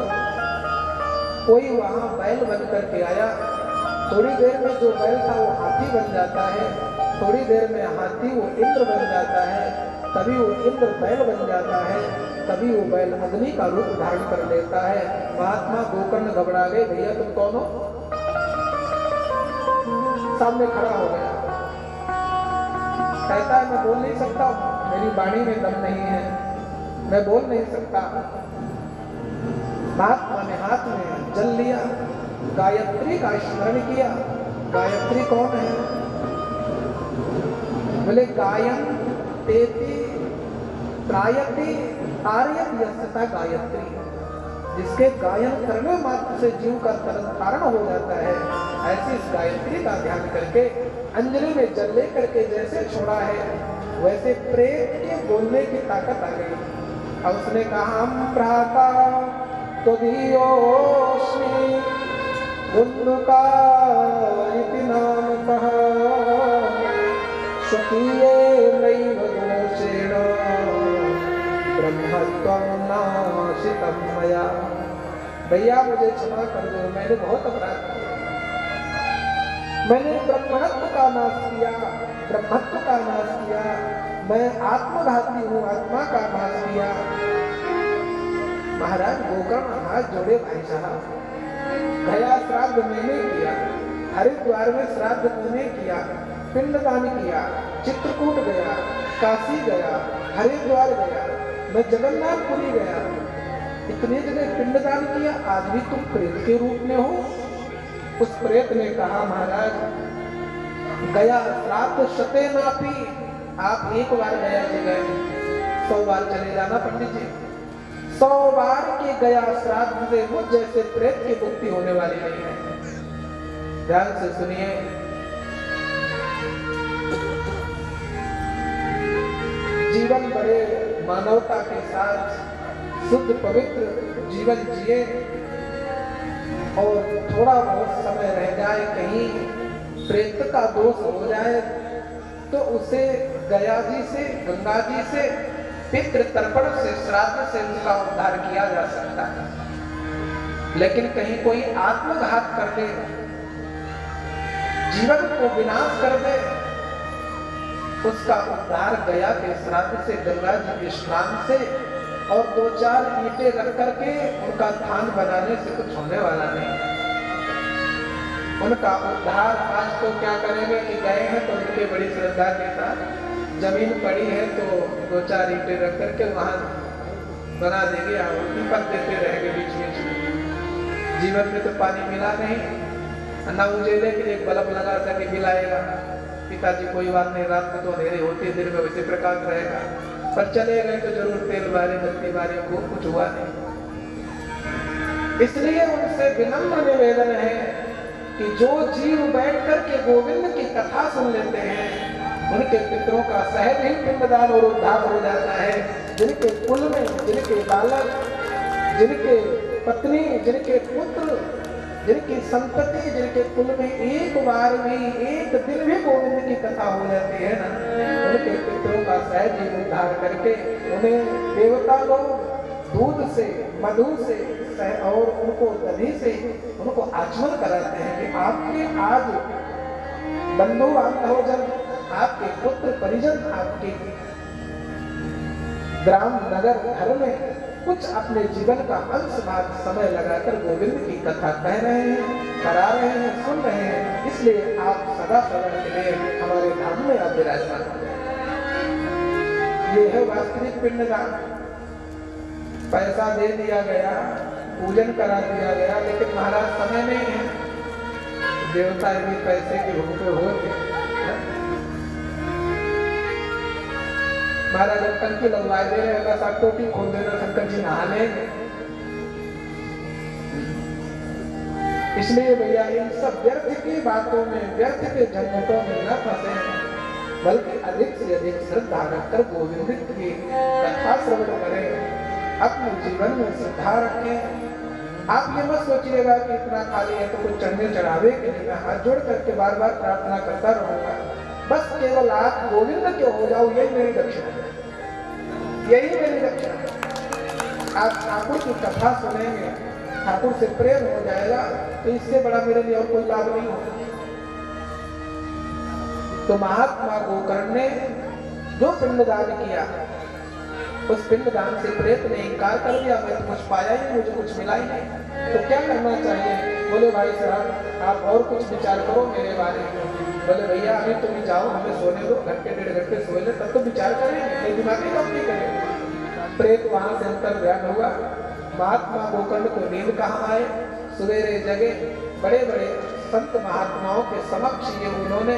कोई वहां बैल बन करके आया। थोड़ी देर में जो बैल था वो हाथी बन जाता है, थोड़ी देर में हाथी वो इंद्र बन जाता है, कभी वो इंद्र बैल बन जाता है, कभी वो बैल अग्नि का रूप धारण कर लेता है। महात्मा गोकर्ण घबरा गए, भैया तुम कौन हो? सामने खड़ा हो गया, कहता है मैं बोल नहीं सकता, मेरी वाणी में दम नहीं है, मैं बोल नहीं सकता। महात्मा ने हाथ में जल लिया, गायत्री का स्मरण किया। गायत्री कौन है? बोले गायन तेति त्रायति तारयत यस्ता गायत्री। जिसके गायन करने मात्र से जीव का तरन तारण हो जाता है, ऐसी इस गायत्री का ध्यान करके अंजलि में जल ले करके जैसे छोड़ा है, वैसे प्रेत के बोलने की ताकत आ गई। अब उसने कहा हम भ्राता त्वदीयोऽस्मि बुद्धका इति नामतः स्वकीयेनैव दोषेण ब्रह्मत्वं नाशितं मया। भैया मुझे क्षमा कर दो, मैंने बहुत अपराध किया, मैंने ब्रह्मत्व का नाश किया, ब्रह्मत्व का नाश किया, मैं आत्मघाती हूँ, आत्मा का नाश किया। महाराज गोकर्ण हाथ जोड़े, भाई साहब गया श्राद्ध मैंने किया, हरिद्वार में श्राद्ध मैंने किया, पिंडदान किया, चित्रकूट गया, काशी गया, हरिद्वार गया, मैं जगन्नाथपुरी गया, इतनी जगह पिंडदान किया, आज भी तुम प्रेत के रूप में हो। उस प्रेत ने कहा महाराज गया श्राद्ध शते नापी। आप एक बार गया जी गए, 100 बार चले जाना पंडित जी। 100 बार के गया श्राद्ध से मुझ जैसे प्रेत की मुक्ति होने वाली नहीं है। ध्यान से सुनिए, जीवन बड़े मानवता के साथ शुद्ध पवित्र जीवन जिए और थोड़ा बहुत समय रह जाए, कहीं प्रेत का दोष हो जाए तो उसे गया जी से, गंगा जी से, पितृ तर्पण से, श्राद्ध से उसका उद्धार किया जा सकता है। लेकिन कहीं कोई आत्मघात कर दे, जीवन को विनाश कर दे, उसका उद्धार गया के श्राद्ध से, गंगा जी के स्नान से और 2-4 ईंटें रख करके उनका थान बनाने से कुछ होने वाला नहीं। उनका उद्धार आज तो क्या करेंगे कि गए हैं तो उनके बड़ी श्रद्धा के साथ जमीन पड़ी है तो 2-4 ईंटें रख करके वहां बना देंगे और दीपक देते रहेंगे बीच बीच में। जीवन में तो पानी मिला नहीं, न उजेले के लिए बल्ब लगा सके मिलाएगा। पिताजी कोई बात नहीं, रात में तो अंधेरे होती है, दिन में वैसे प्रकाश रहेगा, पर चले गए तो जरूर तेल बारे बत्ती बारे को कुछ हुआ नहीं। इसलिए उनसे विनम्र निवेदन है कि जो जीव बैठ करके गोविंद की कथा सुन लेते हैं, उनके पितरों का सहज ही पिंडदान और उद्धार हो जाता है। जिनके कुल में, जिनके बालक, जिनके पत्नी, जिनके पुत्र, जिनकी संतति, जिनके कुल में एक बार भी, एक दिन भी गोविंद की कथा हो जाती है ना, उनके पितरों का सहज ही उद्धार करके उन्हें देवता लोग दूध से, मधु से और उनको दही से उनको आचमन कराते हैं कि आपके आज बंधु बांधवजन, आपके पुत्र परिजन, आपके ग्राम नगर घर में कुछ अपने जीवन का अंश भाग समय लगाकर गोविंद की कथा कह रहे हैं, करा रहे हैं, सुन रहे हैं, इसलिए आप सदा सदा के लिए हमारे धाम में आप विराजमान हो जाए। ये है वास्तविक पिंडदान। पैसा दे दिया गया, पूजन करा दिया गया, लेकिन महाराज समय नहीं है। देवता यदि पैसे के भूखे होते, महाराज जब टंकी लगवा दे रहे, बस आप टोटी खोल देना, शंकर जी नहा लेंगे। इसलिए भैया इन सब व्यर्थ की बातों में, व्यर्थ के झंझटों में न फंसे, बल्कि अधिक से अधिक श्रद्धा रखकर गोविंद की कथा श्रवण करें, अपने जीवन में सुधार रखें। आप ये मत सोचिएगा कि इतना खाली है तो कुछ चढ़ने चढ़ावे के लिए मैं हाथ जोड़ करके बार बार प्रार्थना करता रहूंगा। बस केवल आप गोविंद के हो जाओ, यही मेरी दक्षिणा है, यही मेरी दक्षिणा है। आप ठाकुर की कथा सुनेंगे, ठाकुर से प्रेम हो जाएगा, तो इससे बड़ा मेरे लिए और कोई लाभ नहीं होगा। तो महात्मा गोकर्ण ने जो पिंडदान किया, उस पिंडदान से प्रेत ने इनकार कर दिया, मैं तो कुछ पाया ही, मुझे कुछ मिला ही नहीं, तो क्या करना चाहिए? बोले भाई साहब आप और कुछ विचार करो मेरे बारे में। बोले भैया अभी तुम जाओ, हमें सोने दो, घंटे 1.5 घंटे सोए ले, तब तो विचार करेंगे, दिमागी काम नहीं करेंगे। प्रेत वहां से अंतर ध्यान हुआ। महात्मा गोकर्ण को नींद कहाँ आए, सवेरे जगे, बड़े बड़े संत महात्माओं के समक्ष ये उन्होंने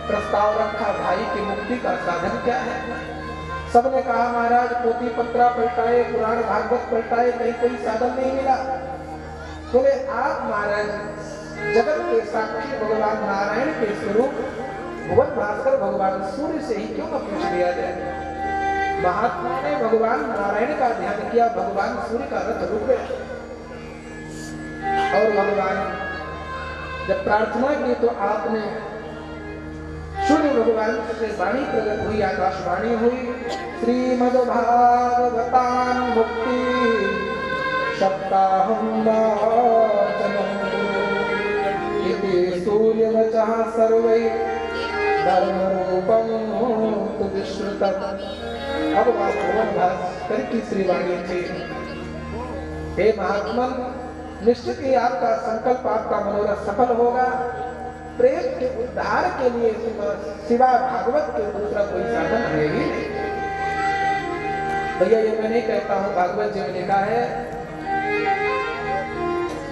प्रस्ताव रखा, भाई की मुक्ति का साधन क्या है? सबने कहा महाराज पोथी पत्रा पलटाए, पुराण भागवत पलटाए, कहीं कोई साधन नहीं मिला। बोले आप महाराज जगत के साक्षी भगवान नारायण के स्वरूप भुवन भास्कर भगवान सूर्य से ही क्यों न पूछ लिया जाए? महात्मा ने भगवान नारायण का ध्यान किया, भगवान सूर्य का रथ रुक गया और भगवान जब प्रार्थना की तो आपने सूर्य भगवान से वाणी प्रकट हुई, आकाशवाणी हुई, श्रीमद्भागवतां मुक्ति सप्ताहं इति सूर्यवचः सर्वै धर्मरूपं तुदिश्रुतम्। अब भगवान भास्कर की श्रीवाणी थी, हे महात्मन निश्चित ही आपका संकल्प, आपका मनोरथ सफल होगा। प्रेत के उद्धार के लिए सिवा भागवत के दूसरा कोई साधन है ही नहीं। भैया ये मैं नहीं कहता हूँ, भागवत जी में लिखा है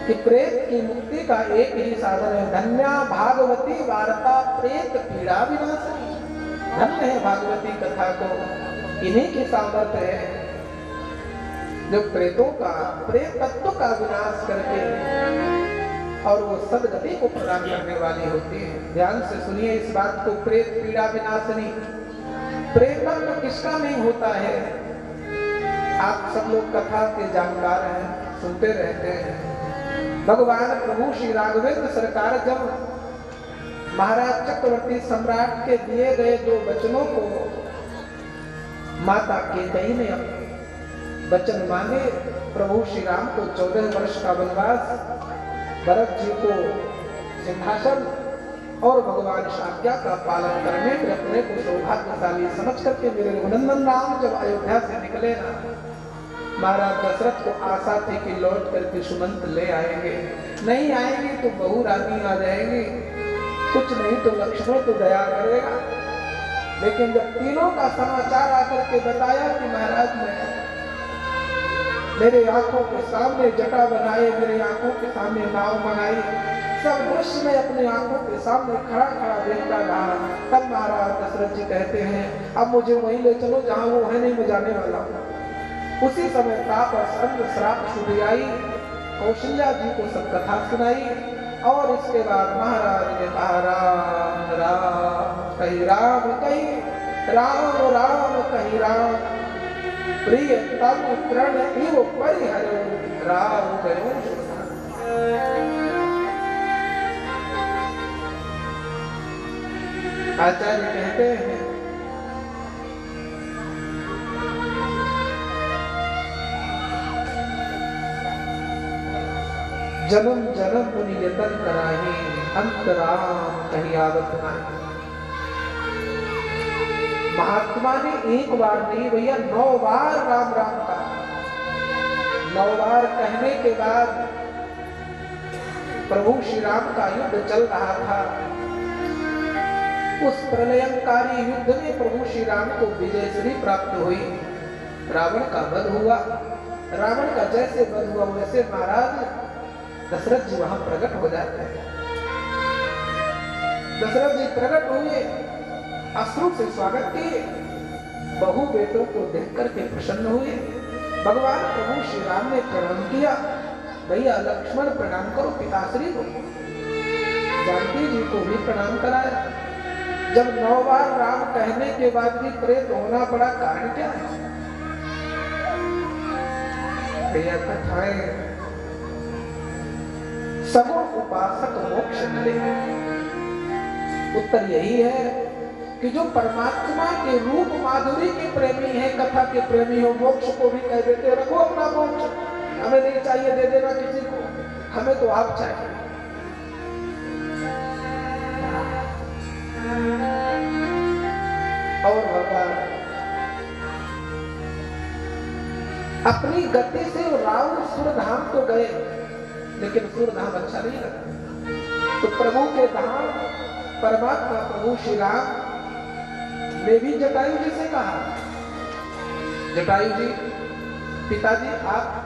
कि प्रेत की मुक्ति का एक ही साधन है, धन्या भागवती वार्ता प्रेत पीड़ा विनाशनी। धन्य है भागवती कथा को, इन्हीं की सामर्थ्य है जो प्रेतों का, प्रेत तत्व का विनाश करके और वो सदगति को प्रदान करने वाली होती है। ध्यान से सुनिए इस बात को, प्रेत पीड़ा विनाशनी। प्रेतत्व किसका नहीं होता है? आप सब लोग कथा के जानकार हैं, सुनते रहते हैं। भगवान प्रभु श्री राघवेंद्र सरकार जब महाराज चक्रवर्ती सम्राट के दिए गए 2 वचनों को माता केकई ने वचन मांगे, प्रभु श्री राम को 14 वर्ष का वनवास, भरत जी को सिंहासन और भगवान शाक्या का पालन करने में अपने को सौभाग्यशाली समझ करके मेरे रघुनंदन राम जब अयोध्या से निकले ना, महाराज दशरथ को आशा थी कि लौट करके सुमंत ले आएंगे, नहीं आएंगे तो बहू रानी आ जाएंगी, कुछ नहीं तो लक्ष्मण तो दया करेगा। लेकिन जब तीनों का समाचार आकर के बताया कि महाराज ने मेरे आंखों के सामने जटा बनाए, मेरे आंखों के सामने नाव बनाई, सब दृश्य में अपने आंखों के सामने खड़ा खड़ा देखता रहा, तब महाराज दशरथ जी कहते हैं अब मुझे वहीं ले चलो जहां वो है, नहीं मैं जाने वाला हूं। उसी समय ताप और संग श्राप छूट आई, कौशल्या जी को सब कथा सुनाई और इसके बाद महाराज ने कहा राम राम कही राम कही राम राम कही राम, प्रिय तम प्रण इव परिहर राम करो। आचार्य कहते हैं जन्म जन्म मुनि यतन कराही, अंत राम कहीं आवत नाही। महात्मा ने एक बार नहीं भैया 9 बार राम राम कहा। 9 बार कहने के बाद प्रभु श्री राम का युद्ध चल रहा था। उस प्रलयंकारी युद्ध में प्रभु श्री राम को विजय श्री प्राप्त हुई, रावण का वध हुआ। रावण का जैसे वध हुआ वैसे महाराज दशरथ जी वहां प्रकट हो जाते हैं। दशरथ जी प्रकट हुए, अश्रु से स्वागत किए, बहु बेटों को देख करके प्रसन्न हुए। भगवान प्रभु श्री राम ने प्रणाम किया, भैया लक्ष्मण प्रणाम करो पिताश्री को, जानकी जी को भी प्रणाम कराया। जब 9 बार राम कहने के बाद भी प्रेत होना पड़ा, कारण क्या है? भैया कथाएं सगुण उपासक मोक्ष मिले। उत्तर यही है कि जो परमात्मा के रूप माधुरी के प्रेमी है, कथा के प्रेमी हो, मोक्ष को भी कह देते रखो अपना मोक्ष, हमें नहीं चाहिए, दे देना किसी को, हमें तो आप चाहिए। और भगवान अपनी गति से रावण सुरधाम तो गए, लेकिन सुरधाम अच्छा नहीं लगा, तो प्रभु के धाम परमात्मा प्रभु श्री राम ने भी जटायु जी से कहा, जटायु जी पिताजी आप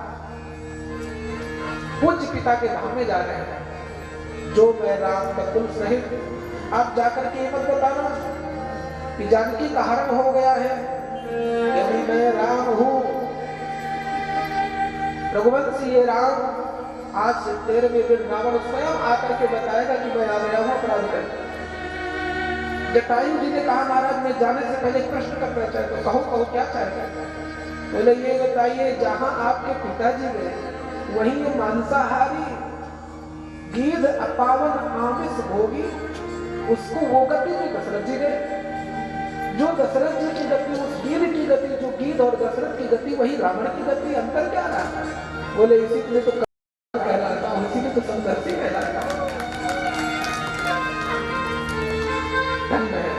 पूज्य पिता के धाम में जा रहे हैं, जो मैं राम बकुल सहित आप जाकर के मत बताना कि जानकी का हरण हो गया है, यदि मैं राम हूं, रघुवंशी ये राम, आज से 13वें दिन रावण स्वयं आकर के बताएगा कि मैं आ गया हूं अपराध कर। जटायु जी ने कहा महाराज मैं जाने से पहले प्रश्न करना चाहता हूं, कहो कहो क्या चाहते? बोले ये बताइए जहां आपके पिताजी गए वहीं ये मांसाहारी गीध अपावन आमिष भोगी, उसको वो गति में दशरथ जी गए, जो दशरथ जी की गति उस गीध की गति, जो गीध और दशरथ की गति वही रावण की गति, अंतर क्या रहा? बोले इसी के लिए तो कहलाता हूं, इसी लिए तो संघर्षी कहलाता हूं। धन्य है।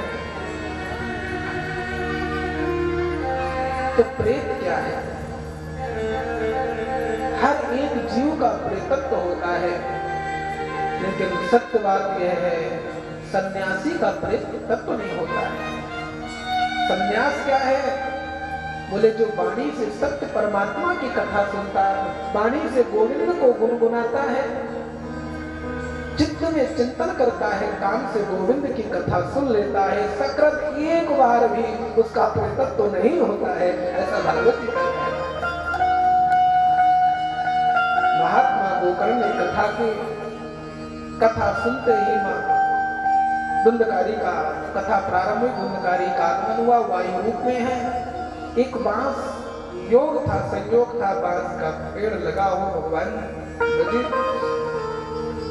तो प्रेत क्या है? हर एक जीव का प्रेतत्व होता है, लेकिन सत्य बात यह है सन्यासी का प्रेतत्व नहीं होता है। सन्यास क्या है? बोले जो वाणी से सत्य परमात्मा की कथा सुनता है, वाणी से गोविंद को गुनगुनाता है, चित्त में चिंतन करता है, कान से गोविंद की कथा सुन लेता है, सकृत एक बार भी उसका परितत्व तो नहीं होता है, ऐसा भागवत कहता है। महात्मा गोकर्ण ने कथा सुनते ही धुंधकारी का कथा प्रारंभ हुई। धुंधकारी का आगमन हुआ, वायु रूप में है। एक बांस योग था, संयोग था, बांस का पेड़ लगा हो भगवान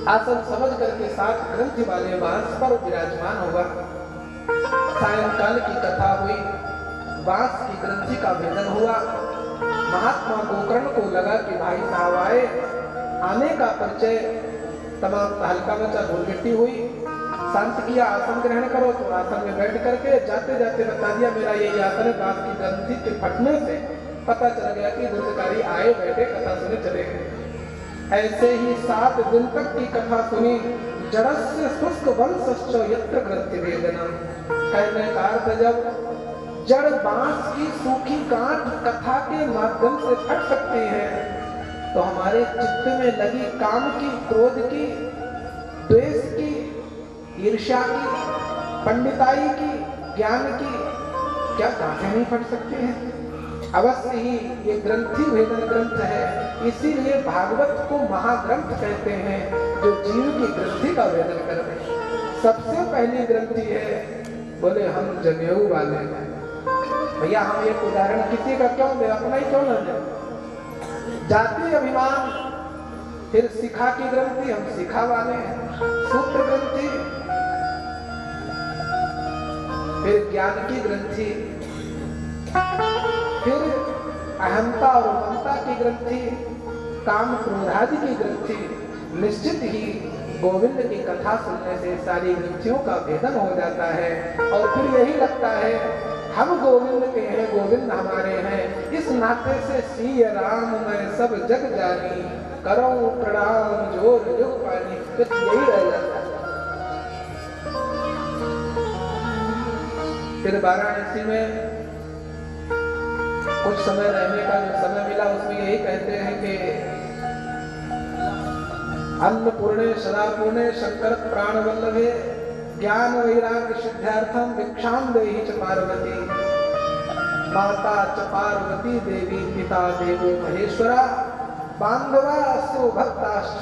आसन समझ करके 7 ग्रंथि वाले बांस पर विराजमान होगा। सायंकाल की कथा हुई, बांस की ग्रंथि का भेदन हुआ। महात्मा गोकर्ण को लगा कि भाई साहब आने का परिचय, तमाम हल्का मचा धूल मिट्टी हुई, शांत किया, आसन ग्रहण करो। तो आसन में बैठ करके जाते जाते बता दिया मेरा यही आसन है। बांस की ग्रंथि के फटने से पता चल गया कि धुंधकारी आए बैठे कथा सुने चले गए। ऐसे ही 7 दिन तक की कथा सुनी। जड़स्य शुष्क वंशश्च यत्र ग्रंथि भेदनम, कहने का अर्थ जब जड़ बांस की सूखी गांठ कथा के माध्यम से फट सकती है, तो हमारे चित्त में लगी काम की, क्रोध की, द्वेष की, ईर्ष्या की, पंडिताई की, ज्ञान की क्या गांठें नहीं फट सकती हैं? अवश्य ही ये ग्रंथि भेदन ग्रंथ है। इसीलिए भागवत को महाग्रंथ कहते हैं, जो जीव की ग्रंथि का भेदन कर रहे। सबसे पहली ग्रंथि है, बोले हम जनेऊ वाले हैं। भैया हम एक उदाहरण किसी का क्यों दे, अपना ही क्यों न दे? जाति अभिमान, फिर शिखा की ग्रंथि, हम शिखा वाले हैं। सूत्र ग्रंथि, फिर ज्ञान की ग्रंथि, फिर अहंता और ममता की ग्रंथि, काम क्रोधादि की ग्रंथि। निश्चित ही गोविंद की कथा सुनने से सारी ग्रंथियों का भेदन हो जाता है, और फिर यही लगता है हम गोविंद के हैं, गोविंद हमारे हैं। इस नाते से सिय राम मैं सब जग जानी, करो प्रणाम जोर युग पानी, कुछ यही रह जाता है। फिर वाराणसी में कुछ समय रहने का जो समय मिला, उसमें यही कहते हैं कि अन्नपूर्णे सदापूर्णे शंकर प्राण वल्लभे, ज्ञान वैराग्य सिद्धार्थम भिक्षाम देहि च पार्वती, माता च पार्वती देवी, पिता देवो महेश्वरा, बांधवास्तु भक्ताश्च।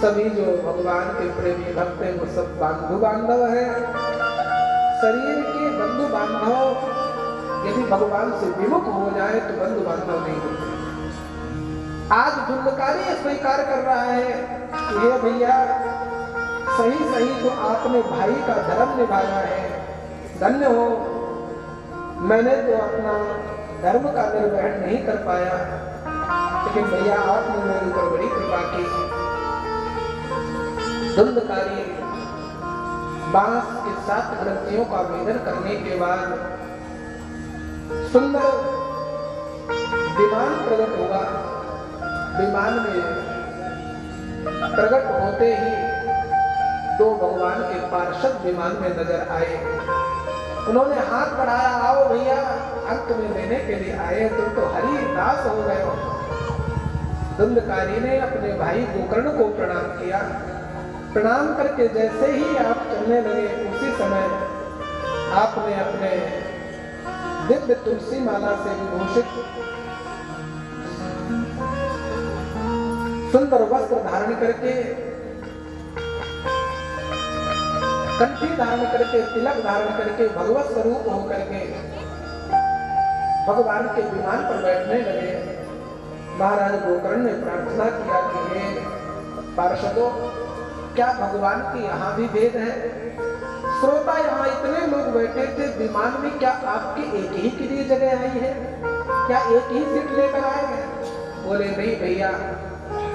सभी जो भगवान के प्रेमी भक्त हैं वो सब बांधु बांधव है। शरीर के बंधु बांधव यदि भगवान से विमुख हो जाए तो बंधु बांधव नहीं होते। आज धुंधकारी स्वीकार कर रहा है कि हे भैया, सही सही तो आपने भाई का धर्म निभाया है, धन्य हो। मैंने तो अपना धर्म का निर्वहन नहीं कर पाया, लेकिन भैया आपने मेरे ऊपर बड़ी कृपा की। धुंधकारी बांस के 7 ग्रंथियों का भेदन करने के बाद सुंदर विमान प्रकट हुआ। विमान में प्रकट होते ही 2 भगवान के पार्षद विमान में नजर आए। उन्होंने हाथ बढ़ाया, आओ भैया, अंत में लेने के लिए आए, तुम तो हरि दास हो गए हो। धुंधकारी ने अपने भाई गोकर्ण को प्रणाम किया। प्रणाम करके जैसे ही आप चलने लगे, उसी समय आपने अपने दिव्य तुलसी माला से विभूषित सुंदर वस्त्र धारण करके, कंठी धारण करके, तिलक धारण करके, भगवत स्वरूप होकर के भगवान के विमान पर बैठने लगे। महाराज गोकर्ण ने प्रार्थना किया कि हे पार्षदों, क्या भगवान के यहाँ भी भेद है? श्रोता यहाँ इतने लोग बैठे थे, विमान में क्या आपके एक ही के लिए जगह आई है? क्या एक ही सीट लेकर आए हैं? बोले नहीं भैया,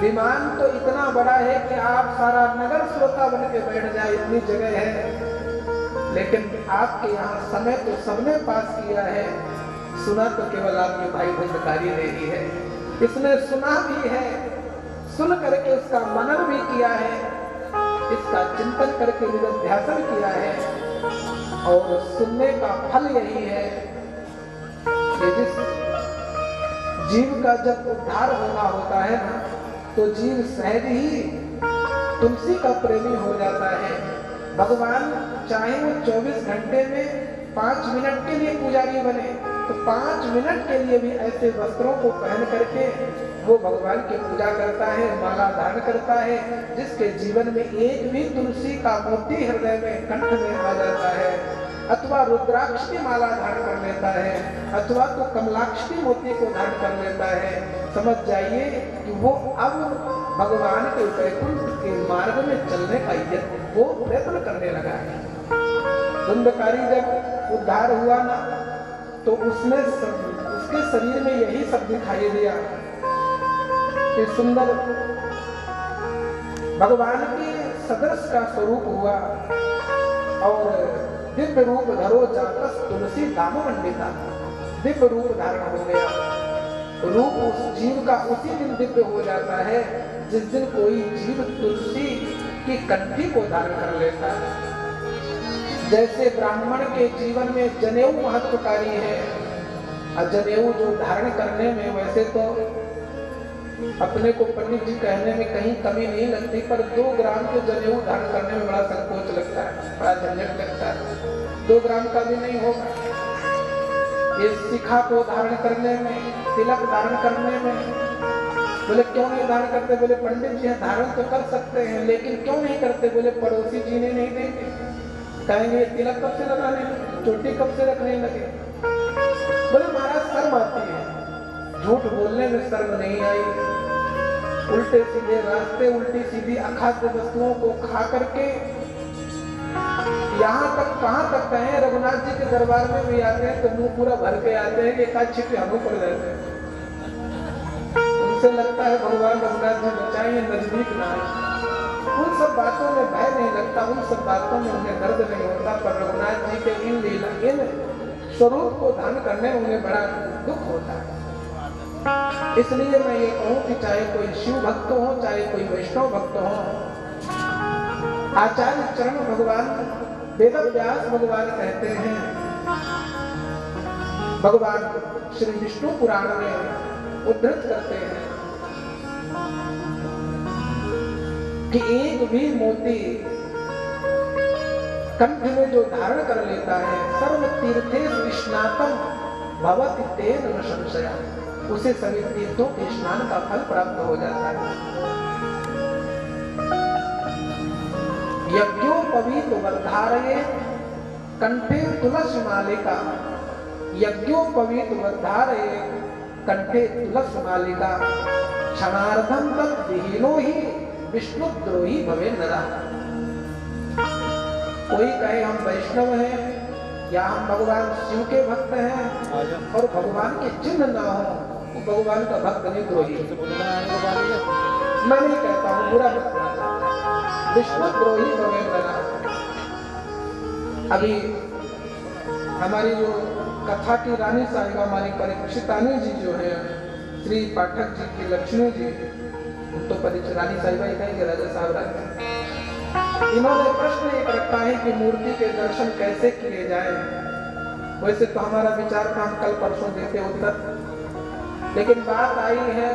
विमान तो इतना बड़ा है कि आप सारा नगर श्रोता बन के बैठ जाए, इतनी जगह है। लेकिन आपके यहाँ समय तो सबने पास किया है, सुना तो केवल आपके भाई धुंधकारी ने ही है। इसने सुना भी है, सुन करके उसका मनन भी किया है, इसका चिंतन करके निरध्यासन किया है। और सुनने का फल यही है कि जिस जीव का जब उद्धार होना होता है ना, तो जीव सहज ही तुलसी का प्रेमी हो जाता है। भगवान चाहे वो 24 घंटे में 5 मिनट के लिए पुजारी बने, तो 5 मिनट के लिए भी ऐसे वस्त्रों को पहन करके वो भगवान की पूजा करता है, माला धारण करता है, जिसके जीवन में एक भी तुलसी का मोती हृदय में कंठ में आ जाता है, अथवा रुद्राक्ष की माला धारण कर लेता है, अथवा तो कमलाक्ष की मोती को धारण कर लेता है। समझ जाइए कि वो अब भगवान के वैकुंठ के मार्ग में चलने का वो प्रयत्न करने लगा है। धुंधकारी जब उद्धार हुआ ना, तो उसने उसके शरीर में यही सब दिखाई दिया कि सुंदर भगवान के सदृश का स्वरूप हुआ और दिव्य रूप धरो जातस तुलसी दाम मंडिता, दिव्य रूप धारण हो गया। रूप उस जीव का उसी दिन दिव्य हो जाता है जिस दिन कोई जीव तुलसी की कंठी को धारण कर लेता है। जैसे ब्राह्मण के जीवन में जनेऊ महत्वकारी है, और जनेऊ जो धारण करने में वैसे तो अपने को पंडित जी कहने में कहीं कमी नहीं लगती, पर 2 ग्राम के जनेऊ धारण करने में बड़ा संकोच लगता है, बड़ा झंझट लगता है। 2 ग्राम का भी नहीं होगा। ये शिखा को धारण करने में, तिलक धारण करने में, बोले क्यों नहीं धारण करते? बोले पंडित जी धारण तो कर सकते हैं, लेकिन क्यों नहीं करते? बोले पड़ोसी जी ने नहीं देंगे, कहेंगे तिलक कब से लगाने लगे, चोटी कब से रखने लगे। बोले महाराज शर्म आती है, झूठ बोलने में शर्म नहीं आई। उल्टे सीधे रास्ते, उल्टी सीधी अखाद्य वस्तुओं को खा करके यहाँ तक, कहाँ तक कहें, रघुनाथ जी के दरबार में भी आते हैं तो मुंह पूरा भर के आते हैं कि एक आध छिपे हम पड़ जाते हैं। उनसे लगता है भगवान रघुनाथ जी बचाइए, नजदीक ना आए। उन सब बातों में भय नहीं लगता, उन सब बातों में उन्हें दर्द नहीं होता, पर रघुनाथ जी के इन लीला, इन स्वरूप को धारण करने में उन्हें बड़ा दुख होता है। इसलिए मैं ये कहूँ कि चाहे कोई शिव भक्त हो, चाहे कोई वैष्णव भक्त हो, आचार्य चरण भगवान वेद व्यास भगवान कहते हैं, भगवान श्री विष्णु पुराण में उद्धृत करते हैं कि एक भी मोती कंठ में जो धारण कर लेता है, सर्व तीर्थे स्नातम भवति तेन न संशय, उसे सभी तीर्थों के स्नान का फल प्राप्त हो जाता है। यज्ञोपवीत वर्धारये कंठे तुलसी मालिका, यज्ञोपवीत वर्धारये कंठे तुलसी मालिका, क्षणार्धम तत् विहीनो ही विष्णुद्रोही भवे नरः। कोई कहे हम वैष्णव हैं या हम भगवान शिव के भक्त हैं और भगवान के चिन्ह ना हो, तो भगवान का भक्त नहीं, द्रोही। मैं नहीं कहता हूँ, बुरा मत मानना, विष्णुद्रोही भवे नरः। अभी हमारी जो कथा की रानी साहिबा, हमारी परीक्षितानी जी जो है, श्री पाठक जी की लक्ष्मी जी, तो परीक्षित रानी साहिबा ही कहेंगे, राजा साहब रहते, इन्होंने प्रश्न एक रखा है कि मूर्ति के दर्शन कैसे किए जाए। वैसे तो हमारा विचार था हम कल परसों देते उत्तर, लेकिन बात आई है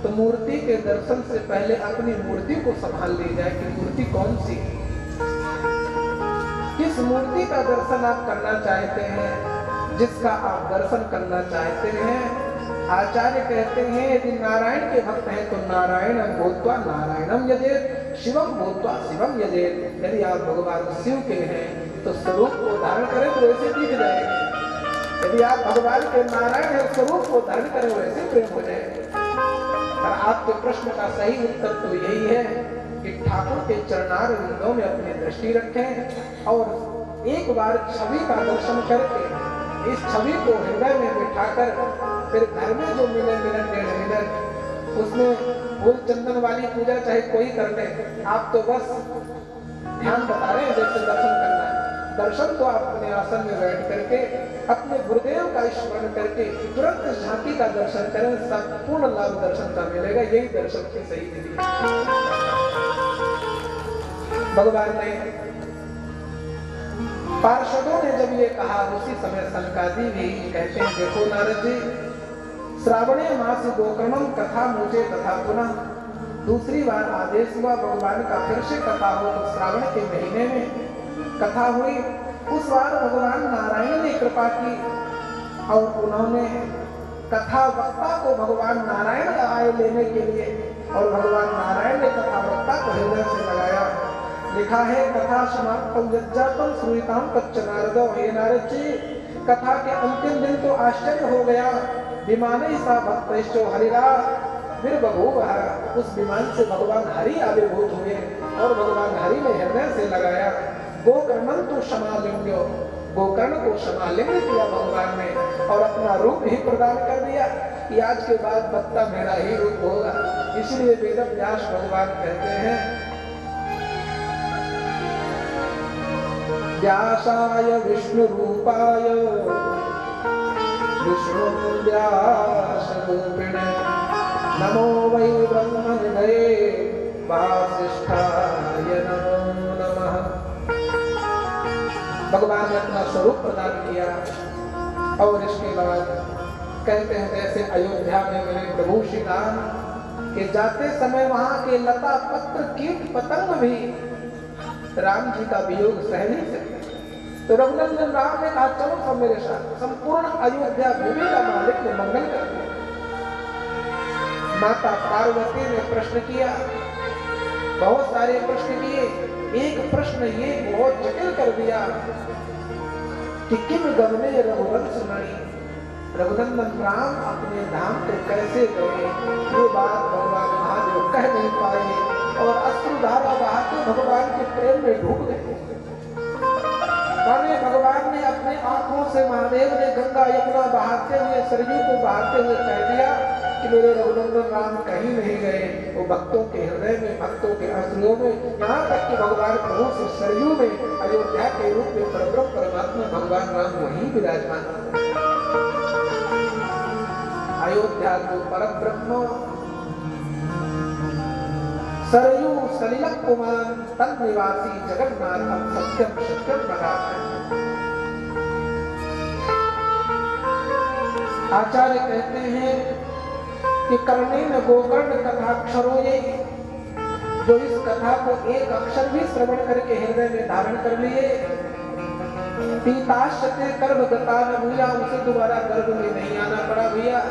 तो मूर्ति के दर्शन से पहले अपनी मूर्ति को संभाल ली जाए कि मूर्ति कौन सी है, किस मूर्ति का दर्शन आप करना चाहते हैं, जिसका आप दर्शन करना चाहते हैं। आचार्य कहते हैं यदि नारायण के भक्त हैं तो नारायण भूत्वा नारायणम यजेत, शिवम भूत्वा शिवम यजेत। यदि आप भगवान शिव के हैं तो स्वरूप को धारण करें तो वैसे दिख जाएंगे, यदि आप भगवान के नारायण है स्वरूप को धारण करें वैसे प्रेम हो जाएगा। और आपके प्रश्न का सही उत्तर तो यही है कि ठाकुर के चरणार विंदों में अपनी दृष्टि रखें और एक बार छवि का दर्शन करके इस छवि को हृदय में बिठाकर फिर घर में जो मिले मिनट 1.5 मिनट उसमें फूल चंदन वाली पूजा चाहे कोई कर ले, आप तो बस ध्यान बता रहे हैं जैसे दर्शन करना है। दर्शन तो आप अपने आसन में बैठ करके अपने गुरुदेव का स्मरण करके तुरंत झांकी का दर्शन करें, संपूर्ण लाभ दर्शन का मिलेगा। यही दर्शन की सही विधि है। भगवान ने पार्षदों ने जब ये कहा उसी समय सनकादि भी कहते हैं, देखो नारद जी, श्रावणे मास गोकर्णम कथा मुझे तथा पुनः दूसरी बार आदेश हुआ भगवान का फिर से कथा हो। तो श्रावण के महीने में कथा हुई। उस बार भगवान नारायण ने कृपा की और उन्होंने कथा वक्ता को भगवान नारायण आए लेने के लिए, और भगवान नारायण ने कथा वक्ता को हृदय से लगाया। लिखा है, कथा समाप्तम यज्जातम श्रूयताम तच्च नारदो। हे नारद जी, कथा के अंतिम दिन तो आश्चर्य हो गया। विमाने सा भक्तैश्चो हरिरा विर्बभूव। उस विमान से भगवान हरि आविर्भूत हुए और भगवान हरि ने हृदय से लगाया। गोकर्णम तो क्षमालिंग्यो, गोकर्ण को क्षमालिंग किया भगवान ने और अपना रूप ही प्रदान कर दिया कि आज के बाद बत्ता मेरा ही रूप होगा। इसलिए वेद व्यास भगवान कहते हैं, व्यासाय विष्णु रूपाय विष्णु व्यास रूपिणे नमो वै ब्रह्मनिधये वासिष्ठाय नमो नमः। भगवान ने अपना स्वरूप प्रदान किया और इसके बाद कहते हैं, जैसे अयोध्या में मेरे प्रभु श्री राम के जाते समय वहां के लता पत्र कीट पतंग भी राम जी का वियोग सह नहीं सकते। तो रघुनंदन राम ने कहा, चलो सब मेरे साथ। संपूर्ण अयोध्या भूमि का मालिक ने मंगल कर दिया। माता पार्वती ने प्रश्न किया, बहुत सारे प्रश्न किए। एक प्रश्न ये बहुत जटिल कर दिया कि किम गमने रघुवंश नहीं, रघुनंदन राम अपने धाम को कैसे गए। ये बात भगवान महादेव कह नहीं पाए और अश्रुधारा बहाते भगवान के प्रेम में डूब गए। भगवान ने अपने आंखों से, महादेव ने गंगा यमुना बहाते हुए, सरयू को बहाते हुए कह दिया कि मेरे रघुनंदन राम कहीं नहीं गए। वो भक्तों के हृदय में, भक्तों के आंसुओं में, यहाँ तक कि भगवान प्रभु से सरयू में अयोध्या के रूप में परब्रह्म परमात्मा भगवान राम वहीं विराजमान। अयोध्या को परब्रह्म सरयू सलिलक कुमार तन निवासी जगन्नाथ सत्यम सत्यम बताते। आचार्य कहते हैं कि कर्णेन गोकर्ण कथाक्षरो, ये जो इस कथा को एक अक्षर भी श्रवण करके हृदय में धारण कर लिए, पीताश्चते गर्भगता न भूया, उसे दोबारा गर्भ में नहीं आना पड़ा। भैया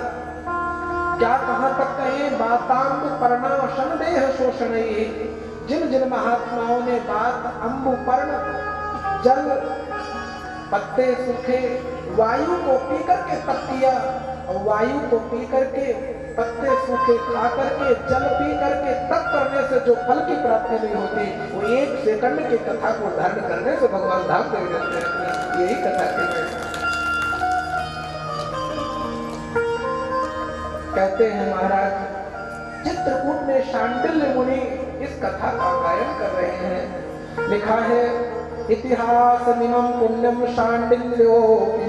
क्या कहां तक कहें, बातांग पर्णाशन देह शोषण। जिन जिन महात्माओं ने बात अम्बु पर्ण, जल, पत्ते सूखे, वायु को पी करके तप किया, और वायु को पी करके, पत्ते सूखे खा करके, जल पी करके तप करने से जो फल की प्राप्ति नहीं होती, वो 1 सेकंड की कथा को धारण करने से भगवान धाम दे देते हैं। यही कथा के कहते हैं महाराज, चित्रकूट में शांडिल्य मुनि इस कथा का गायन कर रहे हैं। लिखा है, इतिहास निमं पुण्यम शांडिल्यो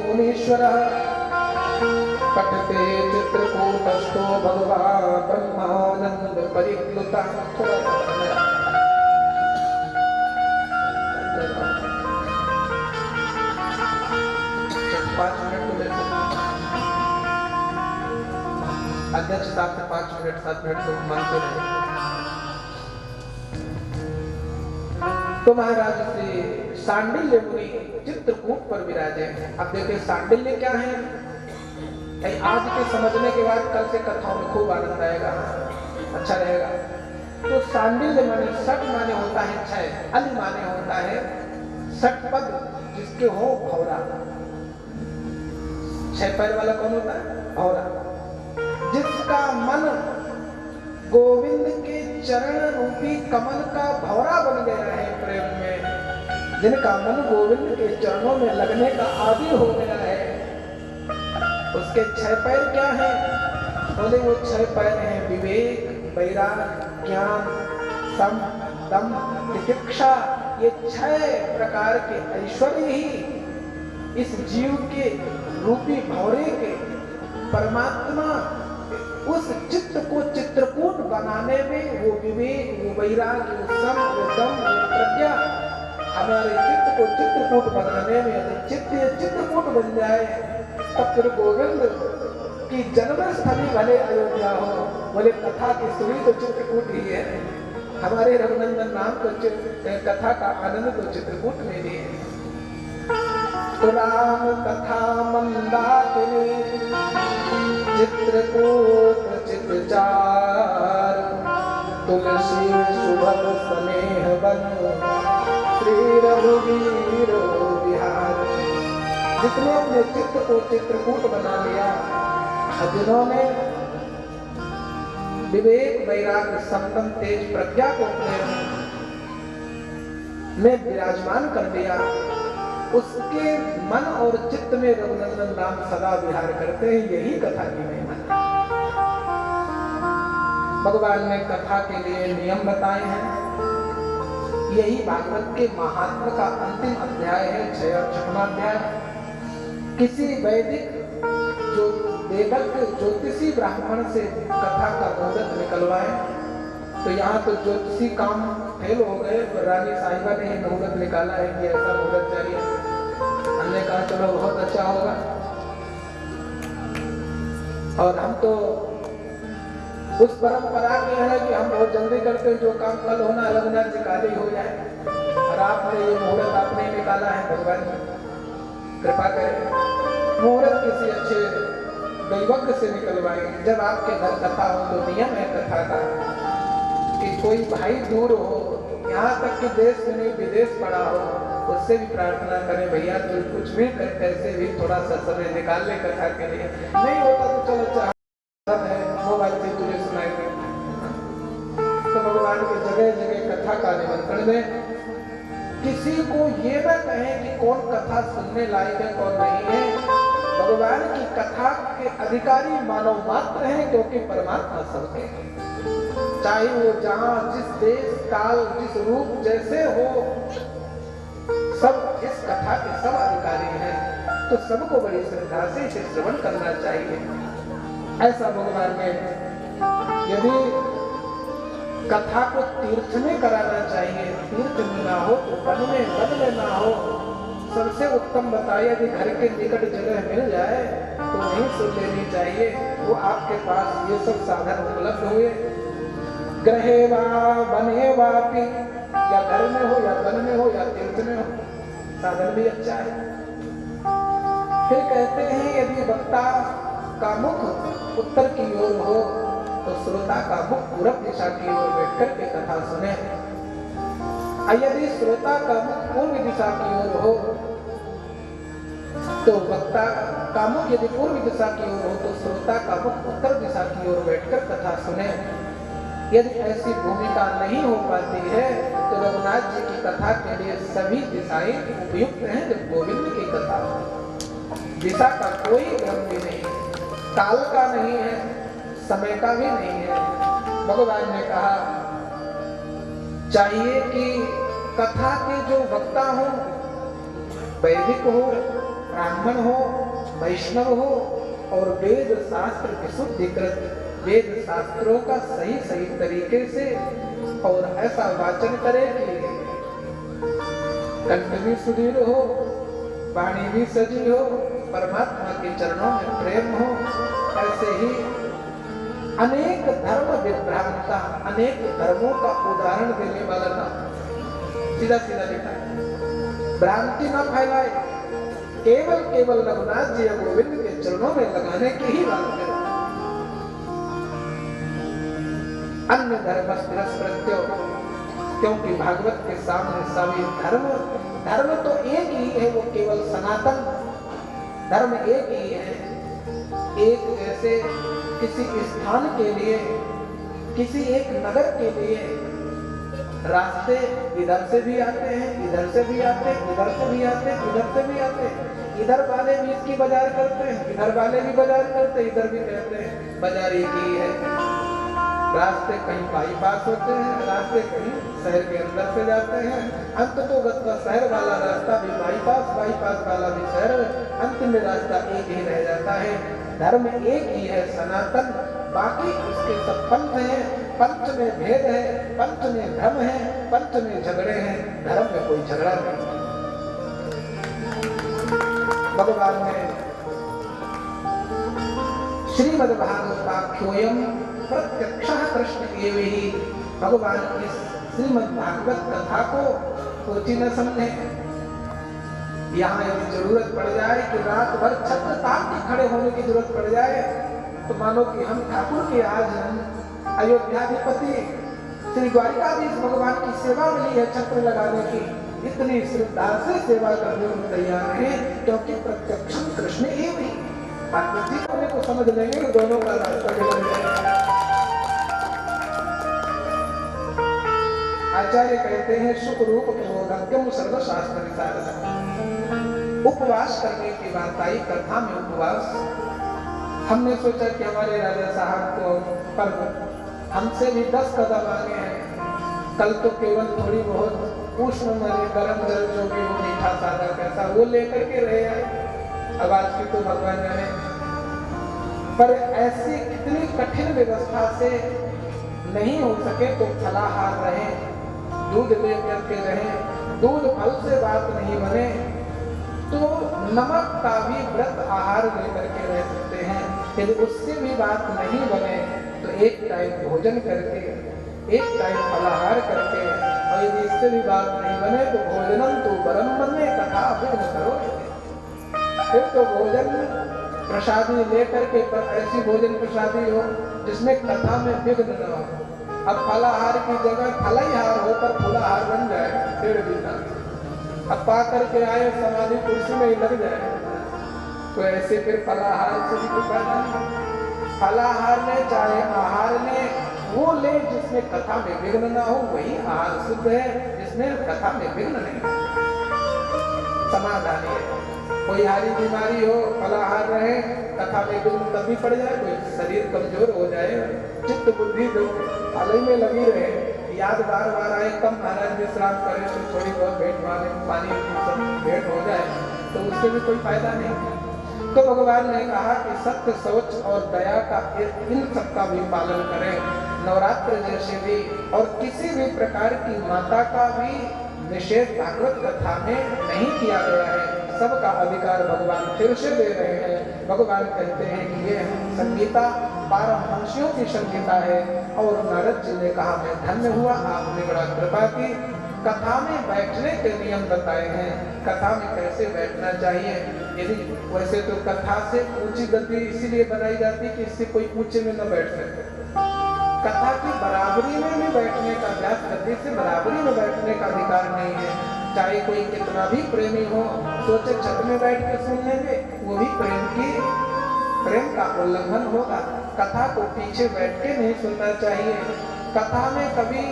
मुनीश्वरः पठते चित्रकूटस्थो भगवान् ब्रह्मानंद परिप्लुता। 5 मिनट ले अध्यक्ष साहब से 5 मिनट 7 मिनट तो मांगते रहे। तो महाराज से सांडिल्य मुनि चित्रकूट पर विराजे। अब देखिए सांडिल्य क्या है, आज के समझने के बाद कल से कथाओं में खूब आनंद आएगा, अच्छा रहेगा। तो सांडिल्य माने सट माने होता है 6, अल माने होता है सट पद जिसके हो भौरा। 6 पैर वाला कौन होता है? भौरा। जिसका मन गोविंद के चरण रूपी कमल का भौरा बन गया है प्रेम में, जिनका मन गोविंद के चरणों में लगने का आदी हो गया है, उसके 6 पैर क्या हैं? बोले वो 6 पैर हैं विवेक, वैराग, ज्ञान, सम, दम, तितिक्षा। ये 6 प्रकार के ऐश्वर्य ही इस जीव के रूपी भौरे के परमात्मा उस चित्त को चित्रकूट बनाने में वो विवेक, वो वैराग, वो सम, वो दम, वो प्रज्ञा हमारे चित्त को चित्रकूट बनाने में यदि चित्त ये चित्रकूट बन जाए तब फिर गोविंद की जन्मस्थली भले अयोध्या हो, बोले कथा की सुनी तो चित्रकूट ही है। हमारे रघुनंदन नाम तो कथा का आनंद तो चित्रकूट में भी है। तो राम कथा मंदाकिनी चित्रकूट चितचार, तुलसी सुभग स्नेह बन श्री रघुवीर विहार। जिसने अपने चित्त को चित्रकूट बना लिया, जिन्होंने विवेक वैराग्य संपन्न तेज प्रज्ञा को अपने में विराजमान कर दिया, उसके मन और चित्त में रघुनंदन नाम सदा विहार करते हैं। यही कथा की महिमा है। भगवान ने कथा के लिए नियम बताए हैं। यही भागवत के महात्मा का अंतिम अध्याय है, 6वां अध्याय। किसी वैदिक जो वेदज्ञ ज्योतिषी ब्राह्मण से कथा का मुहूर्त निकलवाए, तो यहाँ तो ज्योतिषी काम फेल हो गए, पर रानी साहिबा ने ये मुहूर्त निकाला है कि ऐसा मुहूर्त चाहिए। हमने कहा चलो बहुत अच्छा होगा, और हम तो उस परंपरा के हैं कि हम बहुत जल्दी करते हैं, जो काम कल होना रघुनाथ जी काले हो जाए। और आपने ये मुहूर्त आपने निकाला है, भगवान कृपा करें मुहूर्त किसी अच्छे दैवज्ञ से निकलवाएंगे। जब आपके घर कथा हो तो नियम है कथा का कि कोई भाई दूर हो, यहाँ तक कि देश में नहीं विदेश पड़ा हो, उससे भी प्रार्थना करें भैया तो कुछ भी कैसे भी थोड़ा सा समय निकाल ले कथा के लिए। नहीं होता तो चलो चाह है मोबाइल से तुझे सुनाएंगे। तो भगवान की जगह जगह कथा का निमंत्रण दें। किसी को ये न कहें कि कौन कथा सुनने लायक है कौन नहीं है। भगवान की कथा के अधिकारी मानव मात्र हैं, क्योंकि परमात्मा सबके हैं। चाहे वो जहां जिस देश काल जिस रूप जैसे हो, सब इस कथा के सब अधिकारी हैं। तो सबको बड़ी श्रद्धा से इसे श्रवण करना चाहिए। ऐसा भगवान ने यदि कथा को तीर्थ में कराना चाहिए, तीर्थ में ना हो तो वन में ना हो, सबसे उत्तम बताया कि घर के निकट जगह मिल जाए तो वहीं सुन लेनी चाहिए। वो आपके पास ये सब साधन उपलब्ध हुए, ग्रहे वा बने वापी, या घर में हो या वन में हो या तीर्थ में हो, साधन भी अच्छा है। फिर कहते हैं यदि वक्ता का मुख उत्तर की ओर हो तो श्रोता का मुख पूरब दिशा की ओर बैठकर के कथा सुने। यदि श्रोता का मुख पूर्व दिशा की ओर हो तो वक्ता का मुख यदि पूर्व दिशा की ओर हो तो श्रोता का मुख उत्तर दिशा की ओर बैठकर कथा सुने। यदि ऐसी भूमिका नहीं हो पाती है तो रघुनाथ जी की कथा के लिए सभी दिशाएं उपयुक्त हैं। जब गोविंद की कथा दिशा का कोई क्रम भी नहीं, काल का नहीं है, समय का भी नहीं है। भगवान ने कहा चाहिए कि कथा के जो वक्ता हो, वैदिक हो, ब्राह्मण हो, वैष्णव हो, और वेद शास्त्र विशुद्धिकृत वेद शास्त्रों का सही सही तरीके से और ऐसा वाचन करे कि कंठ भी सुदृढ़ हो, वाणी भी सजी हो, परमात्मा के चरणों में प्रेम हो। ऐसे ही अनेक धर्म विभ्रांता, अनेक धर्मों का उदाहरण देने वाला ना, सीधा सीधा लिखा है, भ्रांति ना फैलाए, केवल रघुनाथ जी गोविंद के चरणों में लगाने की ही बात करें। अन्य धर्म प्रत्यो, क्योंकि भागवत के सामने सभी धर्म तो एक ही है, वो केवल सनातन धर्म एक ही है। एक जैसे किसी स्थान के लिए, किसी एक नगर के लिए रास्ते इधर से भी आते हैं, इधर से भी आते हैं, इधर से भी आते हैं, इधर से भी आते हैं। इधर वाले भी इसकी बाजार करते हैं, इधर वाले भी बाजार करते हैं, इधर भी कहते हैं बाजार एक ही है। रास्ते कहीं बाईपास होते हैं, रास्ते कहीं शहर के अंदर से जाते हैं। अंत तो शहर वाला रास्ता भी बाईपास, बाईपास वाला भी शहर, अंत में रास्ता एक ही रह जाता है। धर्म एक ही है, सनातन। बाकी उसके सब पंथ हैं, पंच में भेद है, पंच में भ्रम है, पंच में झगड़े हैं, धर्म में कोई झगड़ा नहीं। भगवान ने श्रीमद्भागवताख्योऽयं प्रत्यक्षः कृष्ण एव ही, भगवान की श्रीमद्भागवत कथा को सोची न समझे। यहाँ यदि जरूरत पड़ जाए कि रात भर छत्र तान के खड़े होने की जरूरत पड़ जाए, तो मानो कि हम ठाकुर के आज अयोध्याधिपति श्री द्वारिकाधीश भगवान की सेवा मिली है छत्र लगाने की, इतनी श्रद्धा से सेवा करने को तैयार है, क्योंकि प्रत्यक्ष कृष्ण एव ही। जी होने को समझ लेंगे कि दोनों का रास्ता मिल जाएगा। आचार्य कहते हैं सुख रूप प्रबोधक्यम सर्वशास्त्र विशारद। उपवास करने की बात आई, कथा में उपवास। हमने सोचा कि हमारे राजा साहब को पर हमसे भी 10 कदम आगे हैं, कल तो केवल थोड़ी बहुत उष्ण मरे गर्म जल जो भी वो मीठा सादा कैसा वो लेकर के रहे आए, अब आज की तो भगवान जाने। पर ऐसी कितनी कठिन व्यवस्था से नहीं हो सके तो फलाहार रहे, दूध ले करके रहे, दूध फल से बात नहीं बने तो नमक का भी व्रत आहार लेकर के रह सकते हैं। यदि उससे भी बात नहीं बने तो एक टाइम भोजन करके, एक टाइम फलाहार करके, और यदि इससे भी बात नहीं बने तो भोजनम तो परम बने कथा विघ्न करो। फिर तो भोजन प्रसादी लेकर के, पर ऐसी भोजन प्रसादी हो जिसमें कथा में विघ्न न हो। अब फलाहार की जगह फलाहार हो पर फूलाहार बन जाए, पेड़ भी ना। अब पा करके आए समाधि कुर्सी में ही लग जाए, तो ऐसे फिर फलाहार से भी कोई फायदा नहीं। फलाहार में चाहे आहार में वो ले जिसमें कथा में विघ्न ना हो, वही आहार शुद्ध है जिसमें कथा में विघ्न नहीं। समाधान है, कोई हारी बीमारी हो फलाहार रहे, कथा में विघ्न तभी पड़ जाए, कोई शरीर कमजोर हो जाए, चित्त बुद्धि फल में लगी रहे, याद बार बार आए, कम महाराज विश्राम करें तो थोड़ी बहुत भेंट मारे पानी भेंट हो जाए, तो उससे भी कोई फायदा नहीं। तो भगवान ने कहा कि सत्य शौच और दया का इन सब का भी पालन करें। नवरात्र जैसे भी और किसी भी प्रकार की माता का भी निषेध भागवत कथा में नहीं किया गया है। सबका अधिकार भगवान फिर से दे रहे हैं। भगवान कहते हैं कि ये संगीता पारमहंसियों की संगीता है, और नारद जी ने कहा मैं धन्य हुआ, आपने बड़ा कृपा की। कथा में बैठने के नियम बताए हैं, कथा में कैसे बैठना चाहिए। यदि वैसे तो कथा से ऊंची गद्दी इसीलिए बनाई जाती कि इससे कोई ऊंचे में न बैठ सके। कथा की बराबरी में भी बैठने का, व्यास गद्दी से बराबरी में बैठने का अधिकार नहीं है। चाहे कोई कितना भी प्रेमी हो, सोचे छत में बैठ के सुन लेंगे, वो भी प्रेम का उल्लंघन होगा। कथा को पीछे बैठ के नहीं सुनना चाहिए। कथा में कभी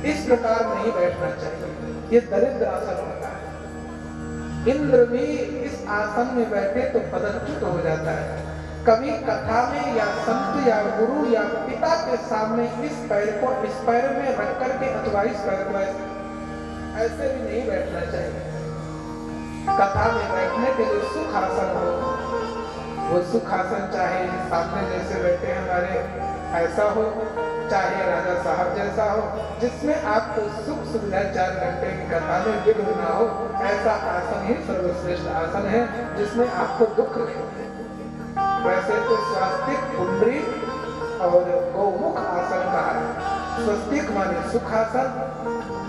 इस प्रकार नहीं बैठना चाहिए, ये दरिद्र आसन होता है। इंद्र भी इस आसन में बैठे तो पदच्युत हो जाता है। कभी कथा में या संत या गुरु या पिता के सामने इस पैर को इस पैर में रख करके अथवा इस पैर को ऐसे भी नहीं बैठना चाहिए। कथा में बैठने के लिए सुख आसन हो, वो सुख आसन चाहे सामने जैसे बैठे हमारे ऐसा हो, चाहे राजा साहब जैसा हो, जिसमें आपको सुख सुविधा 4 घंटे की कथा में विघ्न ना हो, ऐसा आसन ही सर्वश्रेष्ठ आसन है जिसमें आपको दुख नहीं। वैसे तो स्वास्तिक, पुंडरी और गौमुख आसन कहा है। स्वस्तिक माने सुखासन,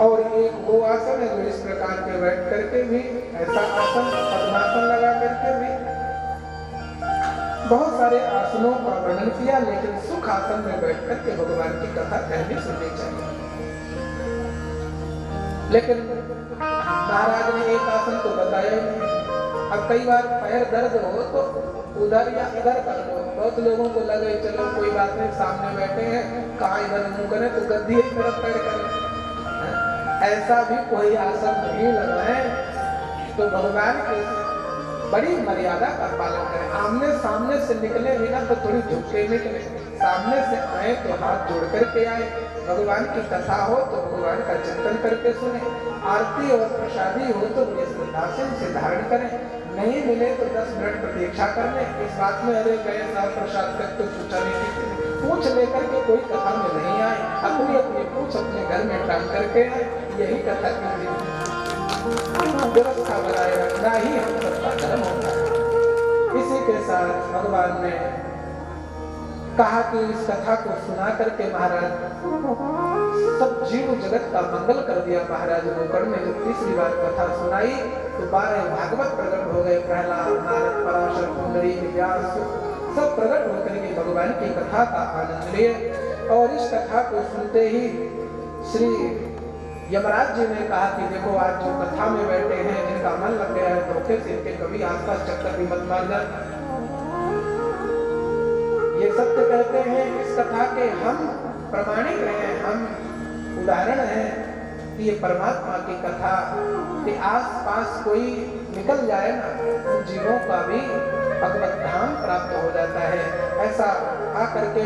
और एक गो आसन है जो इस प्रकार के बैठ करके भी, ऐसा आसन पद्मासन लगा करके भी, बहुत सारे आसनों का वर्णन किया। लेकिन सुख आसन में बैठ करके भगवान की कथा कहनी सुननी चाहिए। लेकिन महाराज ने एक आसन तो बताया ही नहीं। अब कई बार पैर दर्द हो तो उधर या इधर कर लो। बहुत लोगों को लगे चलो कोई बात नहीं, सामने बैठे हैं, कहाँ इधर मुंह करें तो गद्दी एक तरफ पैर करें, ऐसा भी कोई आसन नहीं लगाए। तो भगवान के बड़ी मर्यादा का पालन करें। आमने सामने से निकले भी ना तो थोड़ी झुक के निकले, सामने से आए तो हाथ जोड़ करके आए। भगवान की कथा हो तो भगवान का चिंतन करके सुने। आरती और प्रसादी हो तो बड़ी श्रद्धा से उसे धारण करें। नहीं मिले तो 10 मिनट प्रतीक्षा कर लें। इस बात में अरे गए साहब प्रसाद तक तो पूछा नहीं, पूछ लेकर के कोई कथा में नहीं आए, अपनी अपनी पूछ अपने घर में टांग करके आए। यही कथा की व्यवस्था बनाए रखना ही हम सबका धर्म होता है। इसी के साथ भगवान ने कहा कि इस कथा को सुना करके महाराज सब जीव जगत का मंगल कर दिया। महाराज गोकर्ण ने जब तीसरी बार कथा सुनाई तो 12 भागवत प्रकट हो गए। प्रहलाद, नारद, पराशर, पुंडरीक, व्यास सब प्रकट होकर के भगवान की कथा का आनंद लिए। और इस कथा को सुनते ही श्री यमराज जी ने कहा कि देखो आज जो कथा में बैठे हैं जिनका मन लग गया है धोखे से इनके कभी आसपास चक्कर भी मत मारना। ये सत्य कहते हैं, इस कथा के हम प्रमाणिक हैं, हम उदाहरण हैं कि ये परमात्मा की कथा के आसपास कोई निकल जाए ना उन जीवों का भी भगवत धाम प्राप्त हो जाता है। ऐसा आकर के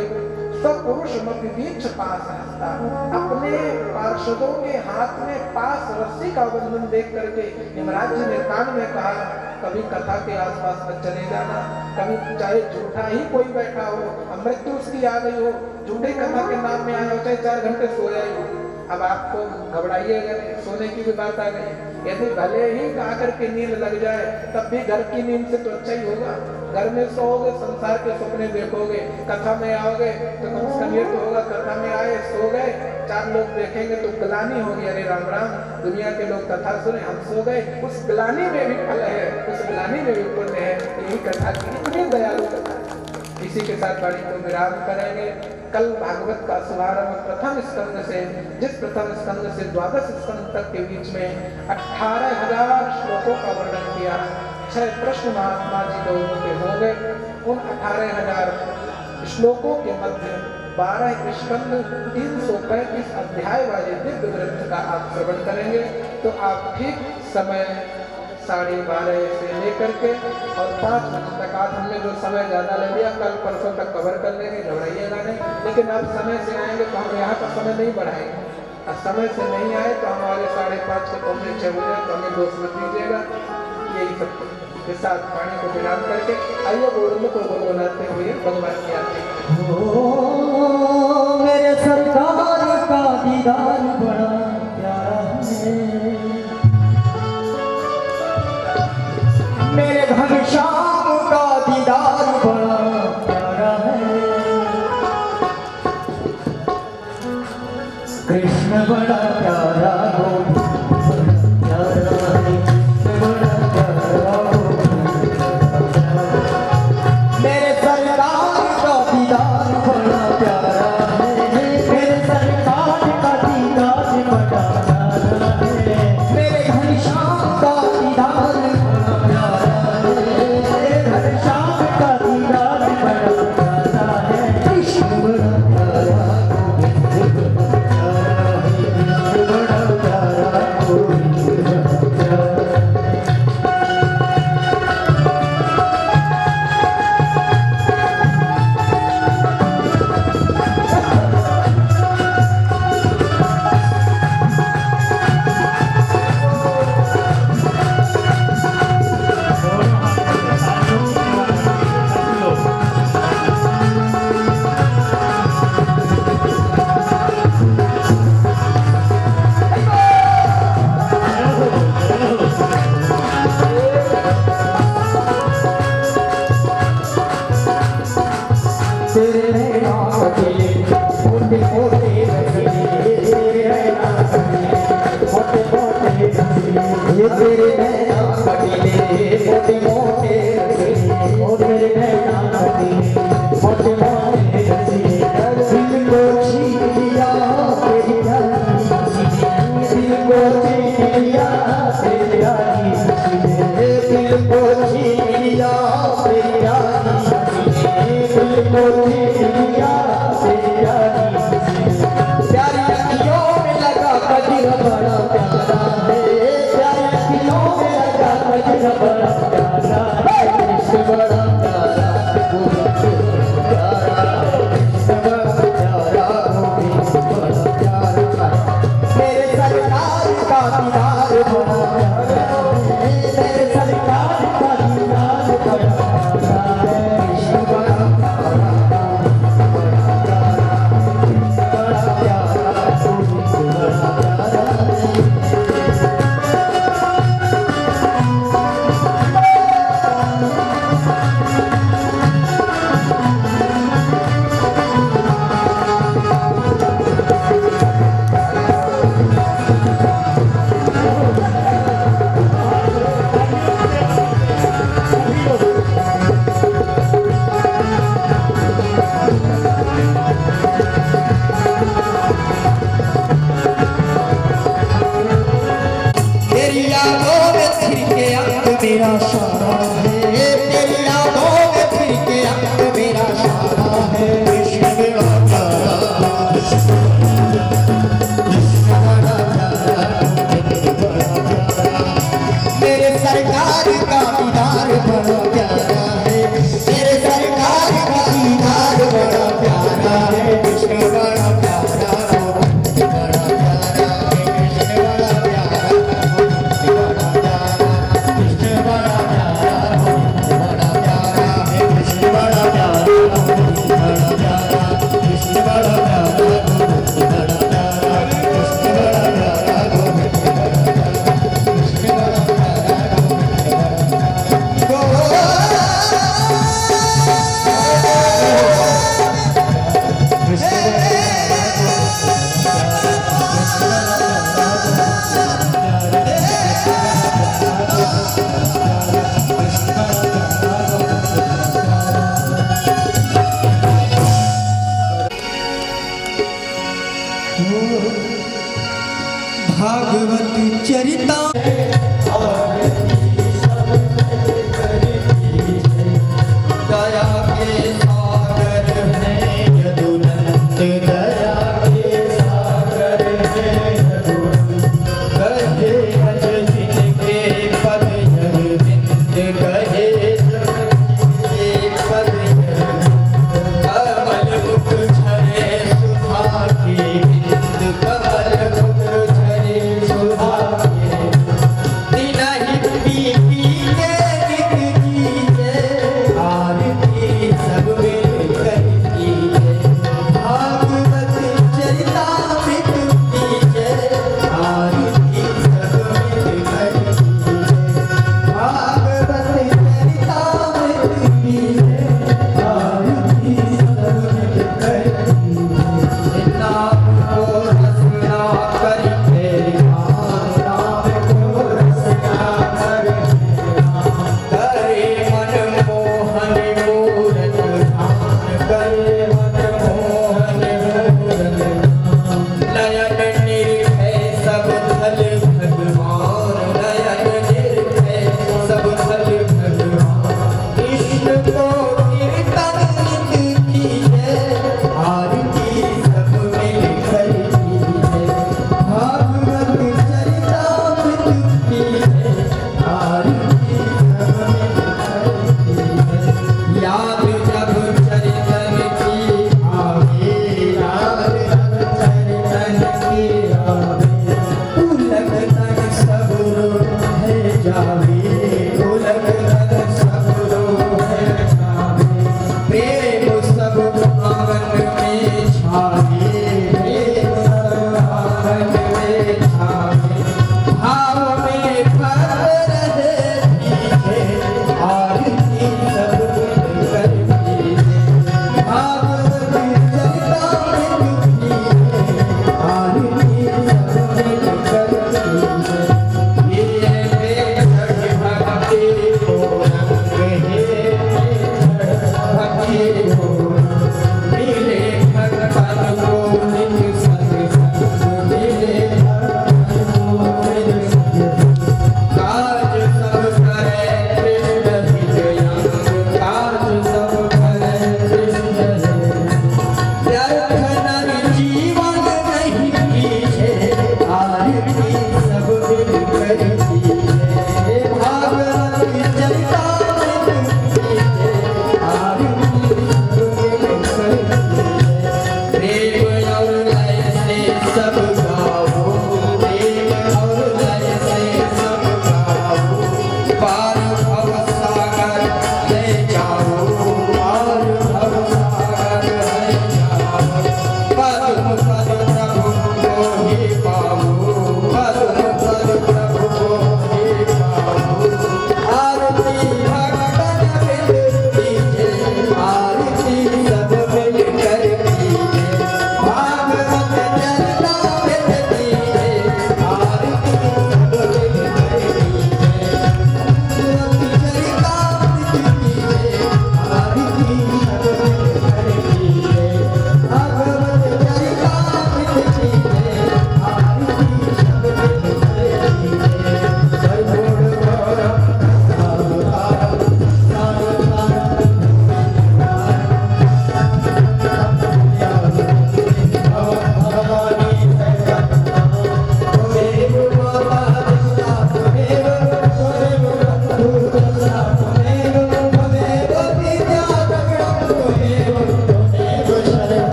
सब पुरुष मपीछ पास हंसता, अपने पार्षदों के हाथ में पास रस्सी का बंधन देख करके यमराज जी ने कान में कहा कभी कथा के आसपास मत चले जाना, कभी चाहे झूठा ही कोई बैठा हो, मृत्यु उसकी आ गई हो, झूठे कथा के नाम में आया हो, चाहे 4 घंटे सोया ही हो, अब आपको घबराइएगा नहीं, सोने की भी बात आ गई। यदि भले ही आकर के नींद लग जाए तब भी घर की नींद से तो अच्छा ही होगा। घर में सोओगे, संसार के सपने देखोगे, कथा में आओगे तो कम से कम ये तो होगा कथा में आए, सो गए, 4 लोग देखेंगे तो ग्लानि होगी, अरे राम राम दुनिया के लोग कथा सुने हम सो गए। उस ग्लानि में भी फल है, उस ग्लानि में भी पुण्य है। यही कथा की इतनी दयालु कथा। इसी के साथ वाणी को विराम करेंगे। कल भागवत का शुभारंभ प्रथम स्कंद से, जिस प्रथम स्कंद से 12 स्कंद तक के बीच में 18,000 श्लोकों का वर्णन किया। 6 प्रश्न महात्मा जी लोगों के हो गए। उन 18,000 श्लोकों के मध्य 12 स्कंद 335 अध्याय वाले दिव्य ग्रंथ का आप श्रवण करेंगे तो आप ठीक समय 12:30 से लेकर के और 5 मिनट तक आज हमने जो समय ज्यादा ले लिया कल परसों तक कवर कर लेंगे, घबराइएगा नहीं। लेकिन आप समय से आएंगे तो हम यहाँ का समय नहीं बढ़ाएंगे, और समय से नहीं आए तो हमारे 5:30 से 5:45 हो जाए तो हमें दोष मत दीजिएगा। यही सब के साथ पानी को विराम करके आइए गोविंद को गुनगुनाते हुए भगवान की आरती। मेरे सरकार का दीदार बड़ा प्यारा है, मेरे घनश्याम का दीदार बड़ा प्यारा है, कृष्ण बड़ा प्यारा गोविंद प्यारा है, बड़ा प्यारा मेरे सरकार का दीदार बड़ा प्यारा है, मेरे सरकार का दीदार बड़ा प्यारा है, मेरे घनश्याम का दीदार बड़ा प्यारा है, कृष्ण बड़ा प्यारा गोविंद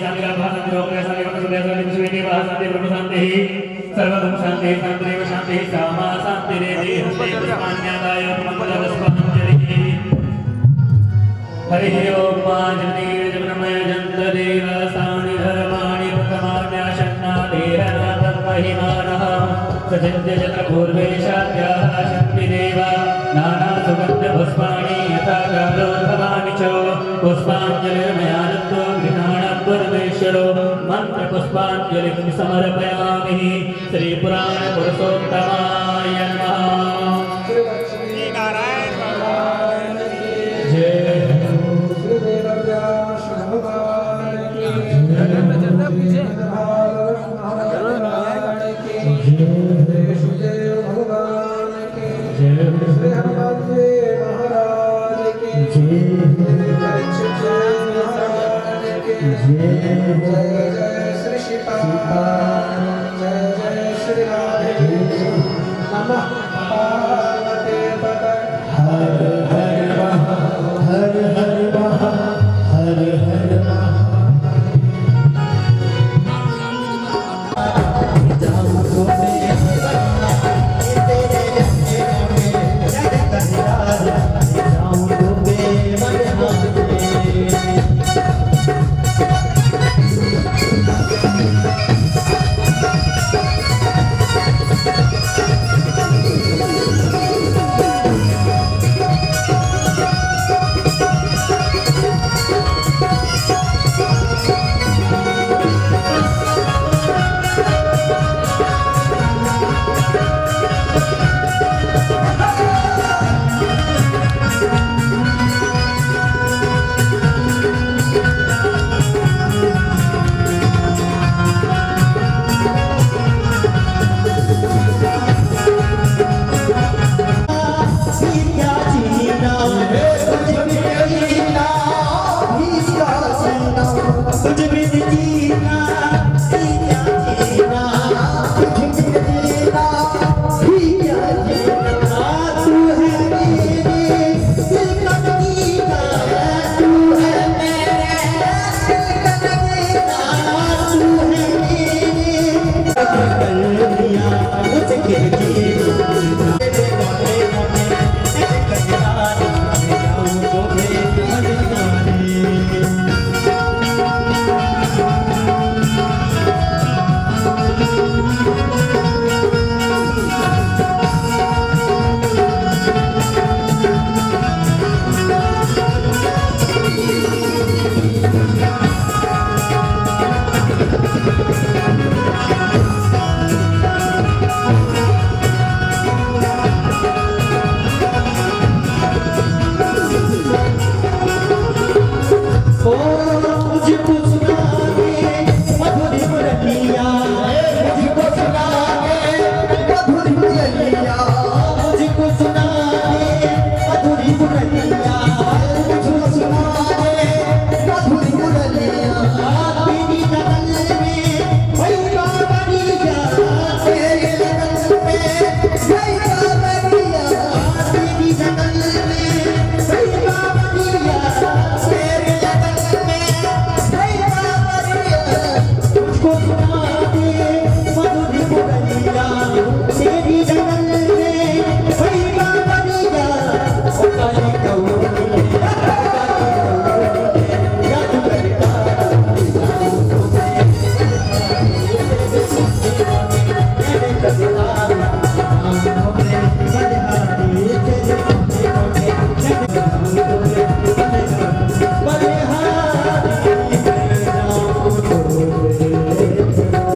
शांति शांति शांति रोग शांति शांति विश्वेति शांति ब्रह्म शांति सर्वगुण शांति शांतिरेव शांति सामा शांति रेति हस्ते पुष्पाण्यादाय मंगलपुष्पांजलि हरि ओम पांचमि जगन्मय जन्तदेव सानि धर्माणि प्रथमाद्याशन्नादेरनाथं महिमानः सचिन्त्य जत्र पूर्वेशाद्याः शक्तिदेव नाना सुगन्धपुष्पाणि यथा कालोद्भवानि च पुष्पाञ्जलिर्मया दत्तो गृहाणं परमेश्वरो मन्त्रपुष्पाञ्जलिं समर्पयामि श्रीपुराणपुरुषोत्तमाय नमः। जय श्री सीता जय जय श्री राधे नमः।